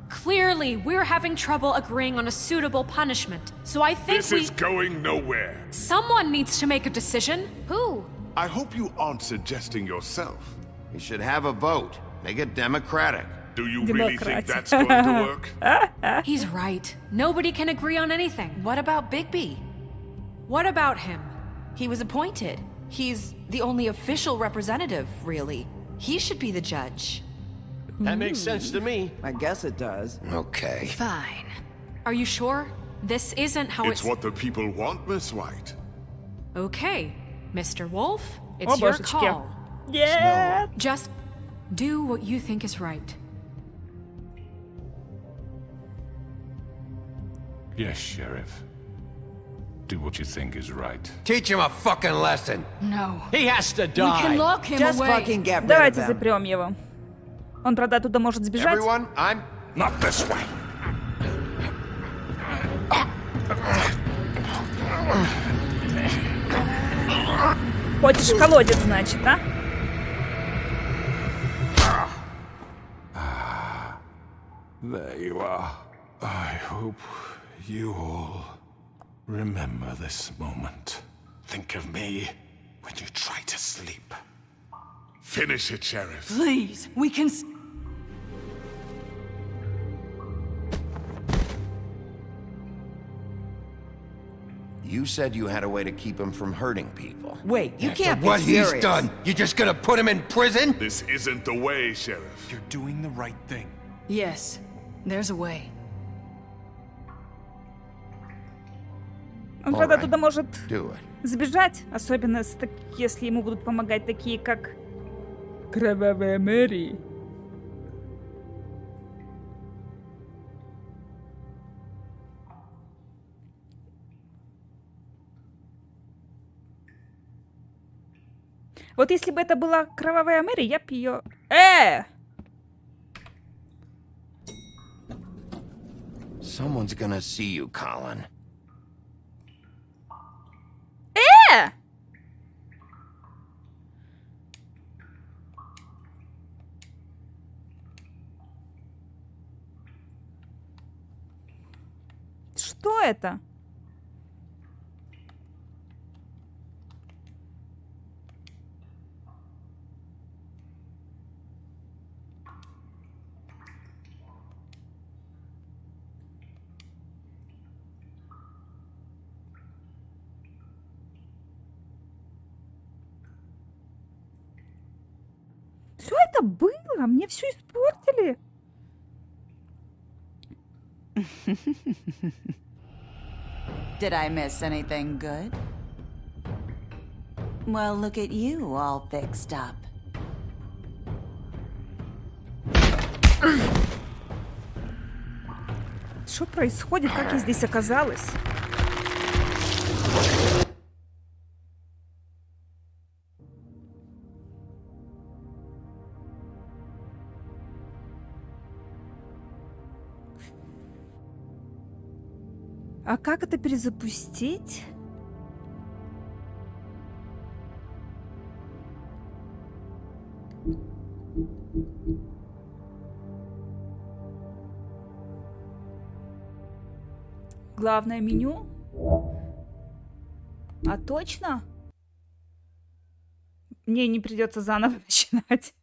D: Clearly, we're having trouble agreeing on a suitable punishment. So I think
Q: This is going nowhere.
D: Someone needs to make a decision. Who?
Q: I hope you aren't suggesting yourself.
B: We should have a vote. Make it democratic.
Q: Do you really think that's going to work?
D: He's right. Nobody can agree on anything.
R: What about Bigby?
D: What about him?
R: He was appointed. He's the only official representative, really. He should be the judge.
L: That makes sense to me.
J: I guess it does.
B: Okay.
D: Fine. Are you sure? This isn't how
Q: It's what the people want, Miss White.
D: Okay, Mr. Wolf, it's your call.
A: Yeah.
D: Just do what you think is right.
H: Yes, Sheriff. Do what you think is right.
L: Teach him a fucking lesson.
I: No.
L: He has to
I: We
L: die.
I: can lock him
J: Just
I: away.
J: fucking get rid of
A: Давайте
J: him.
A: запрем его. Он, правда, оттуда может сбежать.
B: Everyone, I'm...
Q: Not this way.
A: Хочешь в колодец, значит, а?
H: There you are. I hope you all remember this moment. Think of me when you try to sleep.
Q: Finish it, Sheriff.
I: Please, we can...
B: You said you had a way to keep him from hurting people.
J: Wait, you
L: After
J: can't be
L: what
J: serious.
L: he's done, you just gonna put him in prison?
Q: This isn't the way, Sheriff.
F: You're doing the right thing.
I: Yes, there's a way.
A: Он, правда, оттуда может
B: Do it.
A: сбежать, особенно если ему будут помогать такие, как Кровавая Мэри. Вот если бы это была Кровавая Мэри, я б ее...
B: Someone's gonna see you, Colin.
A: Что это? Что это было? Мне все испортили.
G: Did I miss anything good? Well, look at you, all fixed up.
A: Что происходит? Как я здесь оказалась? А как это перезапустить? Главное меню? А точно? Мне не придется заново начинать.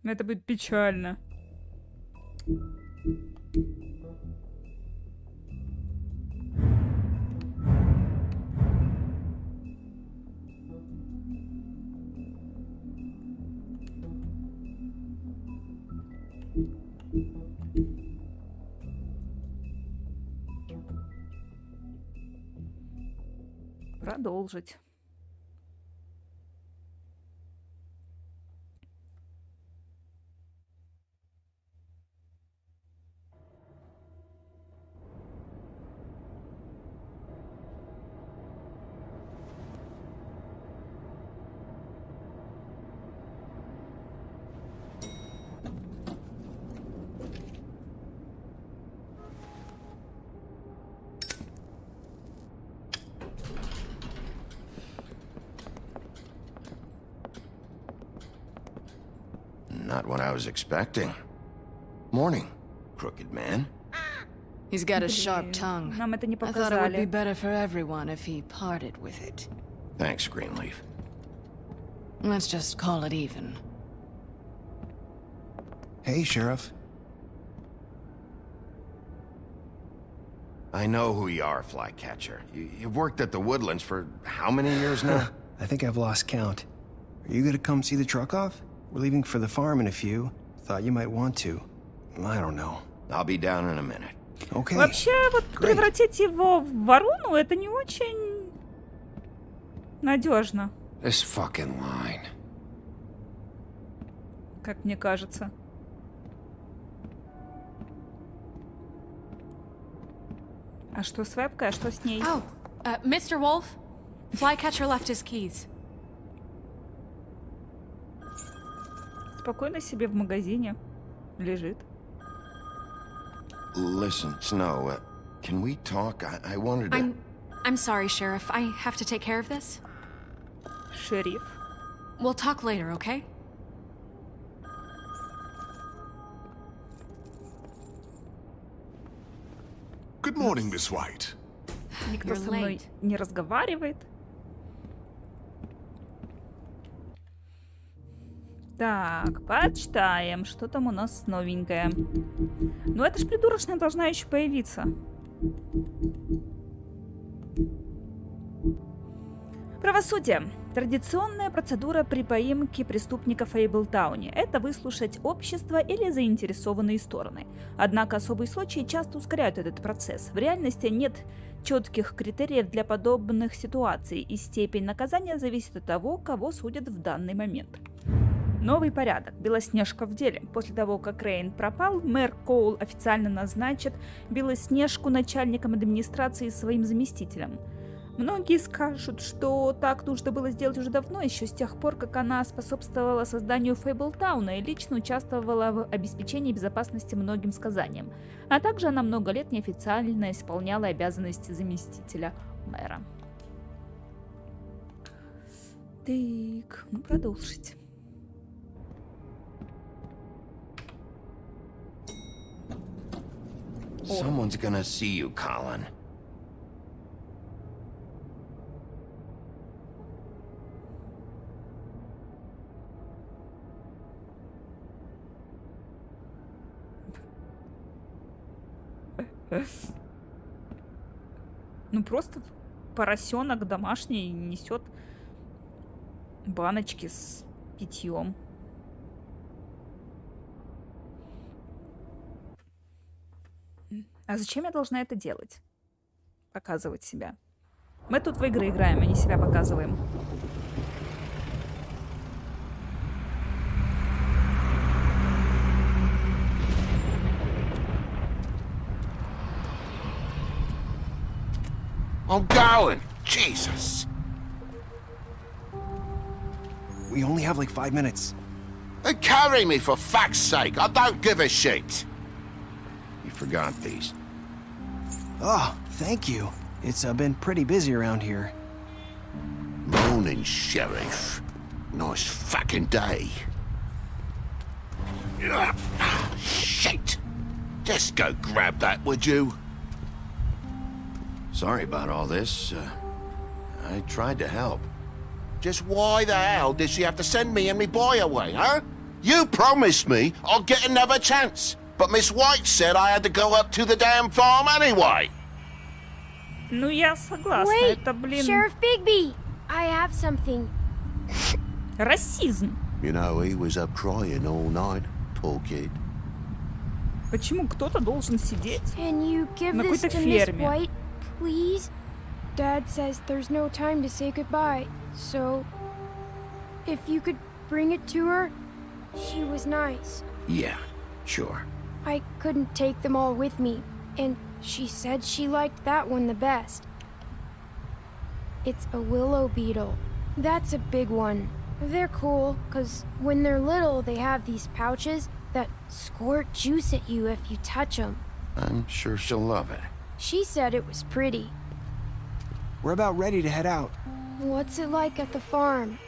A: Это будет печально. Продолжить.
B: Not what I was expecting. Morning, crooked man.
I: He's got a sharp tongue.
A: Нам это не
I: I thought it would be
A: показали.
I: better for everyone if he parted with it.
B: Thanks, Greenleaf.
I: Let's just call it even.
N: Hey, Sheriff.
B: I know who you are, Flycatcher. You've worked at the Woodlands for how many years now?
N: I think I've lost count. Are you gonna come see the truck off? We're leaving for the farm in a few. Thought you might want to. I don't know.
B: I'll be down in a minute.
N: Okay.
A: Вообще, вот превратить его в ворону, это не очень надежно,
N: This fucking line.
A: как мне кажется. А что с вебкой, а что с ней?
D: Oh, Mr. Wolf, Flycatcher left his keys.
A: Спокойно себе в магазине лежит.
B: Listen, Snow, can we talk? I wanted to...
D: I'm sorry, Sheriff. I have to take care of this.
A: Шериф.
D: We'll talk later, okay?
Q: Good morning, Miss White.
A: Никто со мной не разговаривает. Так, почитаем, что там у нас новенькое. Ну, это ж придурочная должна еще появиться. Правосудие. Традиционная процедура при поимке преступников в Эйблтауне – это выслушать общество или заинтересованные стороны. Однако особые случаи часто ускоряют этот процесс. В реальности нет четких критериев для подобных ситуаций, и степень наказания зависит от того, кого судят в данный момент. Новый порядок. Белоснежка в деле. После того, как Крейн пропал, мэр Коул официально назначит Белоснежку начальником администрации и своим заместителем. Многие скажут, что так нужно было сделать уже давно, еще с тех пор, как она способствовала созданию Фейблтауна и лично участвовала в обеспечении безопасности многим сказаниям. А также она много лет неофициально исполняла обязанности заместителя мэра. Так, ну продолжить.
B: Someone's gonna see you, Colin.
A: Ну просто поросенок домашний несет баночки с питьем. А зачем я должна это делать? Показывать себя. Мы тут в игры играем, а не себя показываем.
B: I'm going! Jesus!
N: We only have like 5 minutes.
B: Then carry me, for fuck's sake. I don't give a shit. You forgot these.
N: Oh, thank you. It's been pretty busy around here.
B: Morning, Sheriff. Nice fucking day. Shit! Just go grab that, would you? Sorry about all this. I tried to help. Just why the hell did she have to send me and me boy away, huh? You promised me I'll get another chance, but Miss White said I had to go up to the damn farm anyway.
A: Ну, я согласна.
M: Wait,
A: Это, блин,
M: Sheriff Bigby, I have something.
A: расизм.
B: You know, he was up crying all night, poor kid.
A: Почему кто-то должен сидеть
M: Can you give
A: на
M: this
A: какой-то
M: to Miss
A: ферме?
M: White, please? Dad says there's no time to say goodbye, so if you could bring it to her, she was nice.
B: Yeah, sure.
M: I couldn't take them all with me, and she said she liked that one the best. It's a willow beetle. That's a big one. They're cool, 'cause when they're little, they have these pouches that squirt juice at you if you touch them.
B: I'm sure she'll love it.
M: She said it was pretty.
N: We're about ready to head out.
M: What's it like at the farm?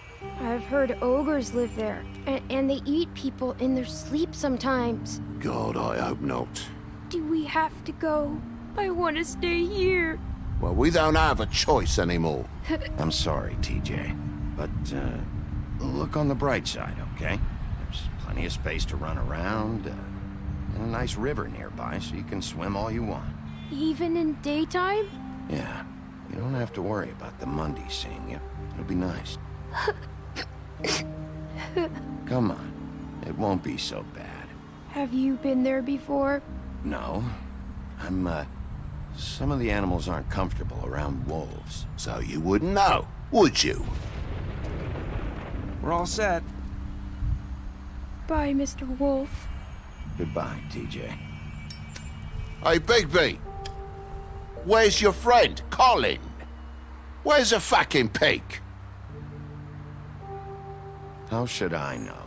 M: I've heard ogres live there, and they eat people in their sleep sometimes.
B: God, I hope not.
M: Do we have to go? I want to stay here.
B: Well, we don't have a choice anymore. I'm sorry, TJ, but look on the bright side, okay? There's plenty of space to run around, and a nice river nearby, so you can swim all you want.
M: Even in daytime?
B: Yeah, you don't have to worry about the Monday seeing you. It'll be nice. Come on, it won't be so bad.
M: Have you been there before?
B: No, some of the animals aren't comfortable around wolves, so you wouldn't know, would you?
N: We're all set.
M: Bye, Mr. Wolf.
B: Goodbye, TJ. Hey, Bigby! Where's your friend, Colin? Where's the fucking pig? How should I know?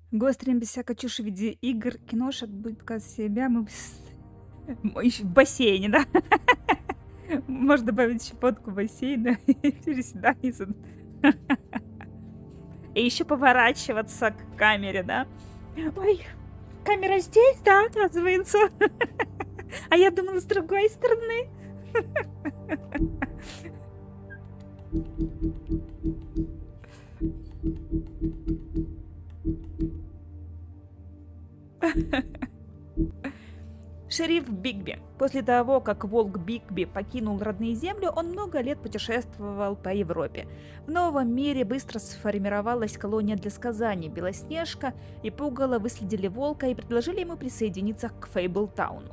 A: Гострим без всякой чуши в виде игр, киношек, будет показать себя. Мы еще в бассейне, да? Можно добавить еще фотку бассейна и переседание. И еще поворачиваться к камере, да? Ой, камера здесь, да, оказывается. А я думала, с другой стороны. Шериф Бигби. После того, как волк Бигби покинул родные земли, он много лет путешествовал по Европе. В новом мире быстро сформировалась колония для сказаний. Белоснежка и Пугало выследили волка и предложили ему присоединиться к Фейблтауну.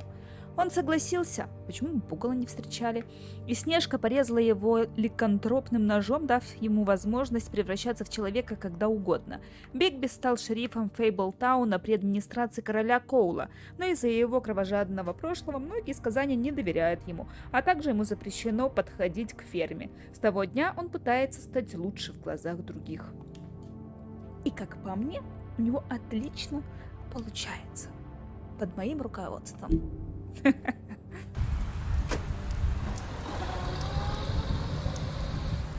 A: Он согласился, почему Пугало не встречали, и Снежка порезала его ликантропным ножом, дав ему возможность превращаться в человека когда угодно. Бигби стал шерифом Фейблтауна при администрации короля Коула, но из-за его кровожадного прошлого многие сказания не доверяют ему, а также ему запрещено подходить к ферме. С того дня он пытается стать лучше в глазах других. И как по мне, у него отлично получается. Под моим руководством.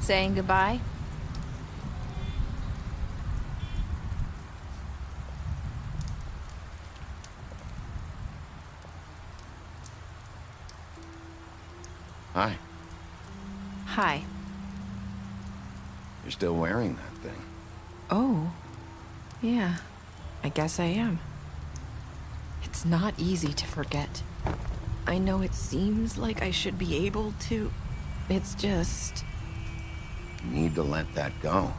R: Saying goodbye?
B: Hi.
R: Hi.
B: You're still wearing that thing.
R: Oh. Yeah. I guess I am. It's not easy to forget. I know it seems like I should be able to. It's just...
B: You need to let that go.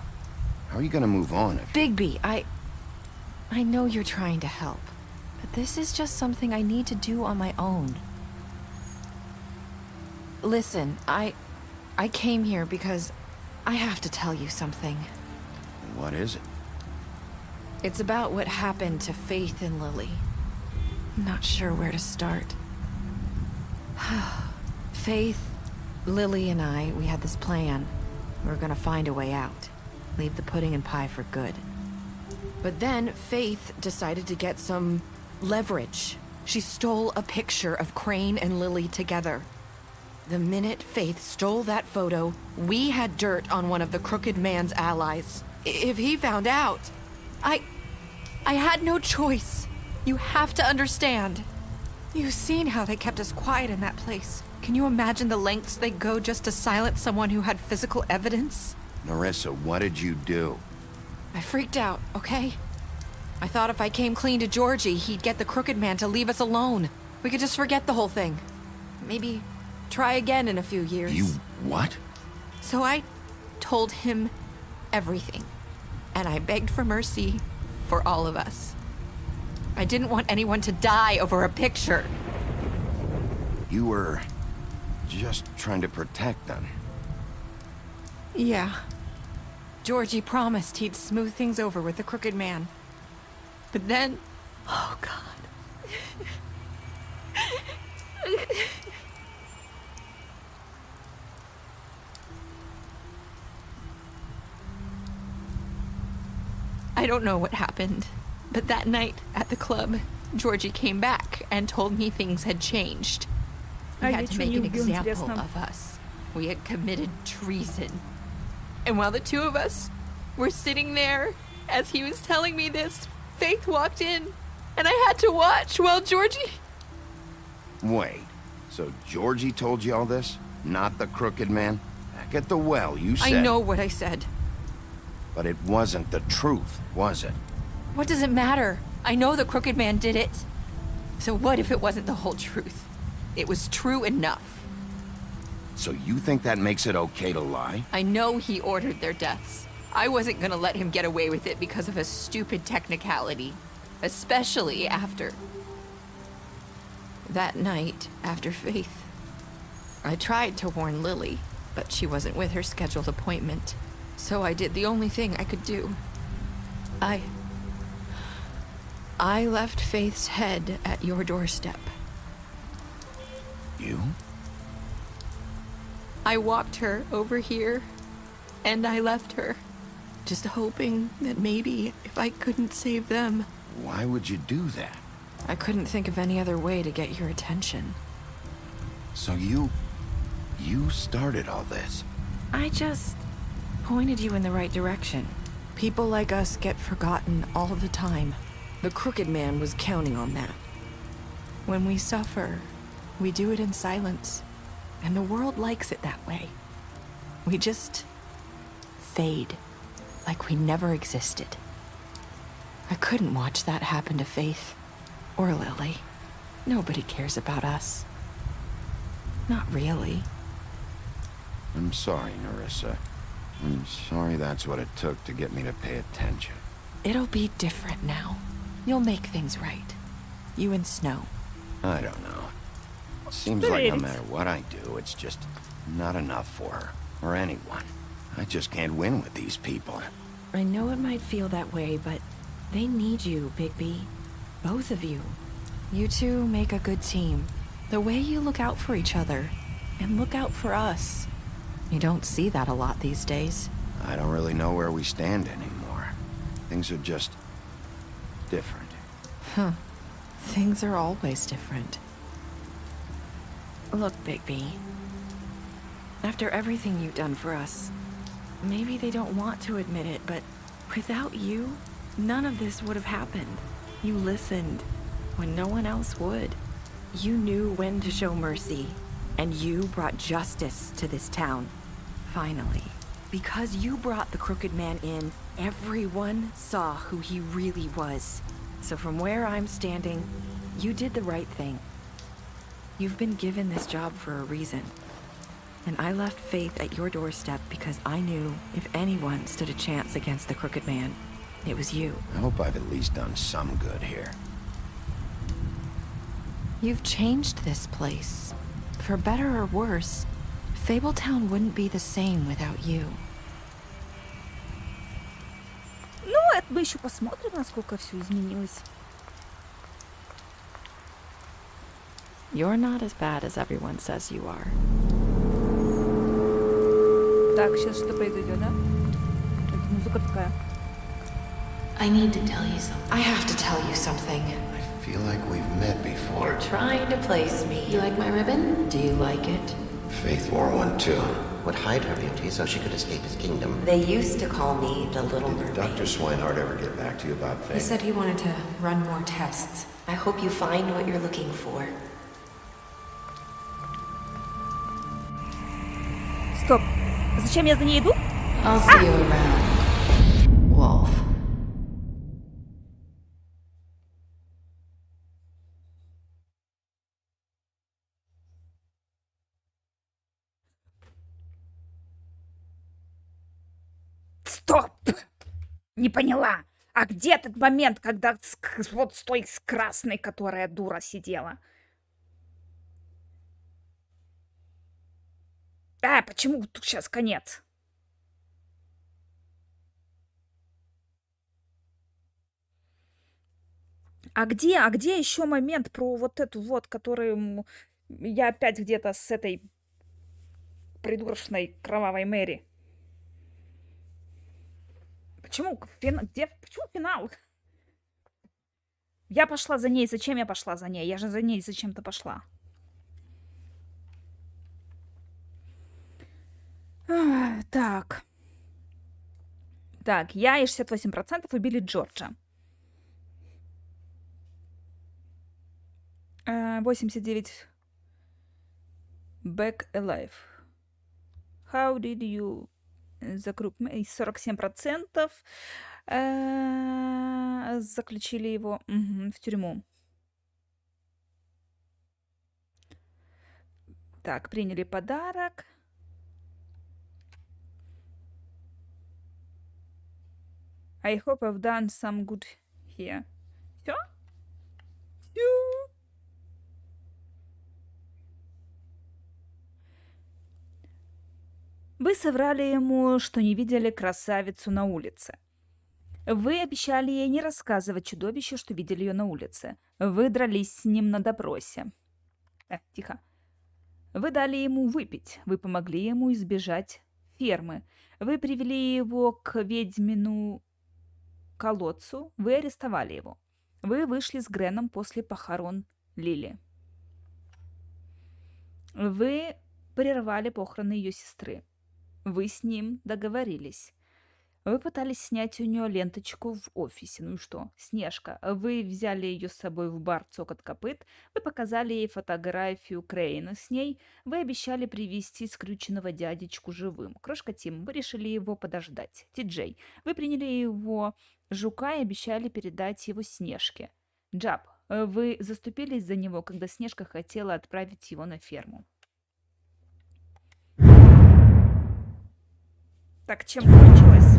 B: How are you gonna move on if...
R: Bigby, I know you're trying to help, but this is just something I need to do on my own. Listen, I came here because I have to tell you something.
B: What is it?
R: It's about what happened to Faith and Lily. I'm not sure where to start. Faith, Lily, and I, we had this plan. We were gonna find a way out. Leave the pudding and pie for good. But then Faith decided to get some leverage. She stole a picture of Crane and Lily together. The minute Faith stole that photo, we had dirt on one of the Crooked Man's allies. If he found out, I had no choice. You have to understand. You've seen how they kept us quiet in that place. Can you imagine the lengths they go just to silence someone who had physical evidence?
B: Nerissa, what did you do?
R: I freaked out, okay? I thought if I came clean to Georgie, he'd get the Crooked Man to leave us alone. We could just forget the whole thing. Maybe try again in a few years.
B: You what?
R: So I told him everything. And I begged for mercy for all of us. I didn't want anyone to die over a picture.
B: You were just trying to protect them.
R: Yeah. Georgie promised he'd smooth things over with the Crooked Man. But then... Oh, God. I don't know what happened, but that night at the club, Georgie came back and told me things had changed. We had to make an example of us. We had committed treason. And while the two of us were sitting there, as he was telling me this, Faith walked in, and I had to watch while Georgie...
B: Wait, so Georgie told you all this? Not the Crooked Man? Back at the well, you said...
R: I know what I said.
B: But it wasn't the truth, was it?
R: What does it matter? I know the Crooked Man did it. So what if it wasn't the whole truth? It was true enough.
B: So you think that makes it okay to lie?
R: I know he ordered their deaths. I wasn't gonna let him get away with it because of a stupid technicality. Especially after... That night, after Faith, I tried to warn Lily, but she wasn't with her scheduled appointment. So I did the only thing I could do. I left Faith's head at your doorstep.
B: You?
R: I walked her over here, and I left her, just hoping that maybe if I couldn't save them...
B: Why would you do that?
R: I couldn't think of any other way to get your attention.
B: So you started all this?
R: I just pointed you in the right direction. People like us get forgotten all the time. The Crooked Man was counting on that. When we suffer, we do it in silence. And the world likes it that way. We just fade, like we never existed. I couldn't watch that happen to Faith or Lily. Nobody cares about us. Not really.
B: I'm sorry, Nerissa. I'm sorry that's what it took to get me to pay attention.
R: It'll be different now. You'll make things right. You and Snow.
B: I don't know. Seems like no matter what I do, it's just not enough for her, or anyone. I just can't win with these people.
R: I know it might feel that way, but they need you, Bigby. Both of you. You two make a good team. The way you look out for each other, and look out for us. You don't see that a lot these days.
B: I don't really know where we stand anymore. Things are just... different.
R: Huh. Things are always different. Look, Bigby. After everything you've done for us, maybe they don't want to admit it, but without you, none of this would have happened. You listened when no one else would. You knew when to show mercy, and you brought justice to this town. Finally. Because you brought the Crooked Man in, everyone saw who he really was. So from where I'm standing, you did the right thing. You've been given this job for a reason. And I left Faith at your doorstep because I knew if anyone stood a chance against the Crooked Man, it was you.
B: I hope I've at least done some good here.
R: You've changed this place. For better or worse, Fabletown wouldn't be the same without you.
A: Ну, это мы еще посмотрим, насколько все изменилось.
R: You're not as bad as everyone says you are.
A: Так, сейчас что произойдет, да? Это музыка такая.
I: I need to tell you something.
R: I have to tell you something.
B: I feel like we've met before.
R: You're trying to place me. You like my ribbon? Do you like it?
B: Faith wore one too. Would hide her beauty so she could escape his kingdom.
R: They used to call me the Little
B: Did
R: Mermaid.
B: Dr. Swinehart ever get back to you about Faith?
R: He said he wanted to run more tests. I hope you find what you're looking for.
A: Стоп. Зачем я за ней иду?
R: I'll see you around, Wolf.
A: Стоп! Не поняла. А где тот момент, когда вот с той с красной, которая дура сидела? Почему тут сейчас конец? А где еще момент про вот эту вот, которую я опять где-то с этой придурочной кровавой Мэри? Почему финал? Я пошла за ней. Зачем я пошла за ней? Я же за ней зачем-то пошла. Так. Так, я и 68% убили Джорджа. 89 back alive. How did you... За круг 47% заключили его в тюрьму. Так, приняли подарок. I hope I've done some good here. Все? Все. Вы соврали ему, что не видели красавицу на улице. Вы обещали ей не рассказывать чудовищу, что видели ее на улице. Вы дрались с ним на допросе. Тихо. Вы дали ему выпить. Вы помогли ему избежать фермы. Вы привели его к ведьмину колодцу. Вы арестовали его. Вы вышли с Греном после похорон Лили. Вы прервали похороны ее сестры. Вы с ним договорились. Вы пытались снять у нее ленточку в офисе. Ну и что? Снежка. Вы взяли ее с собой в бар «Цокот копыт». Вы показали ей фотографию Крейна с ней. Вы обещали привезти скрюченного дядечку живым. Крошка Тим. Вы решили его подождать. Ти-Джей. Вы приняли его жука и обещали передать его Снежке. Джаб. Вы заступились за него, когда Снежка хотела отправить его на ферму. Так, чем кончилось?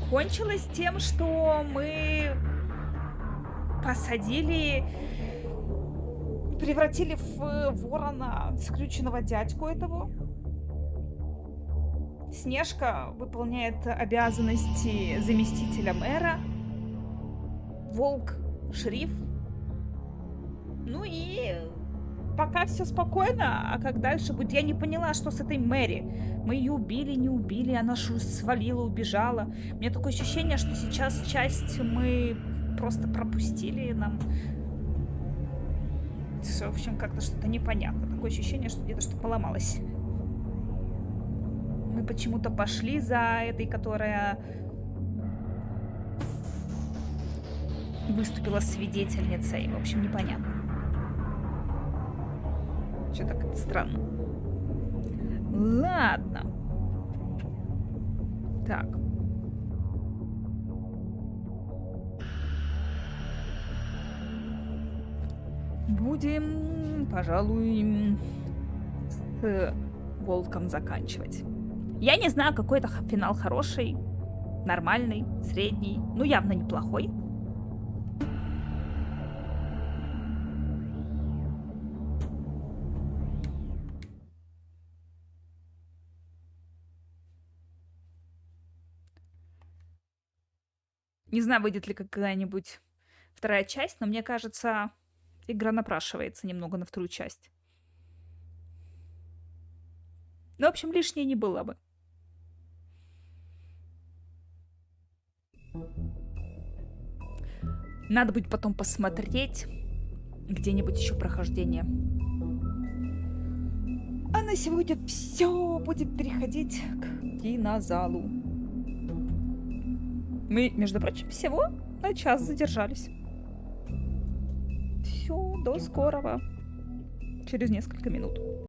A: Кончилось тем, что мы посадили, превратили в ворона скрюченного дядьку этого. Снежка выполняет обязанности заместителя мэра. Волк — шериф. Ну и пока все спокойно, а как дальше будет? Я не поняла, что с этой Мэри. Мы ее убили, не убили, она свалила, убежала. У меня такое ощущение, что сейчас часть мы просто пропустили нам. В общем, как-то что-то непонятно. Такое ощущение, что где-то что поломалось. Мы почему-то пошли за этой, которая выступила свидетельницей. В общем, непонятно. Что-то как-то странно. Ладно. Так. Будем, пожалуй, с волком заканчивать. Я не знаю, какой это финал хороший, нормальный, средний, ну явно неплохой. Не знаю, выйдет ли какая-нибудь вторая часть, но мне кажется, Игра напрашивается немного на вторую часть. Ну, в общем, лишнее не было бы. Надо будет потом посмотреть где-нибудь еще прохождение. А на сегодня все. Будем переходить к кинозалу. Мы, между прочим, всего на час задержались. Все, до скорого. Через несколько минут.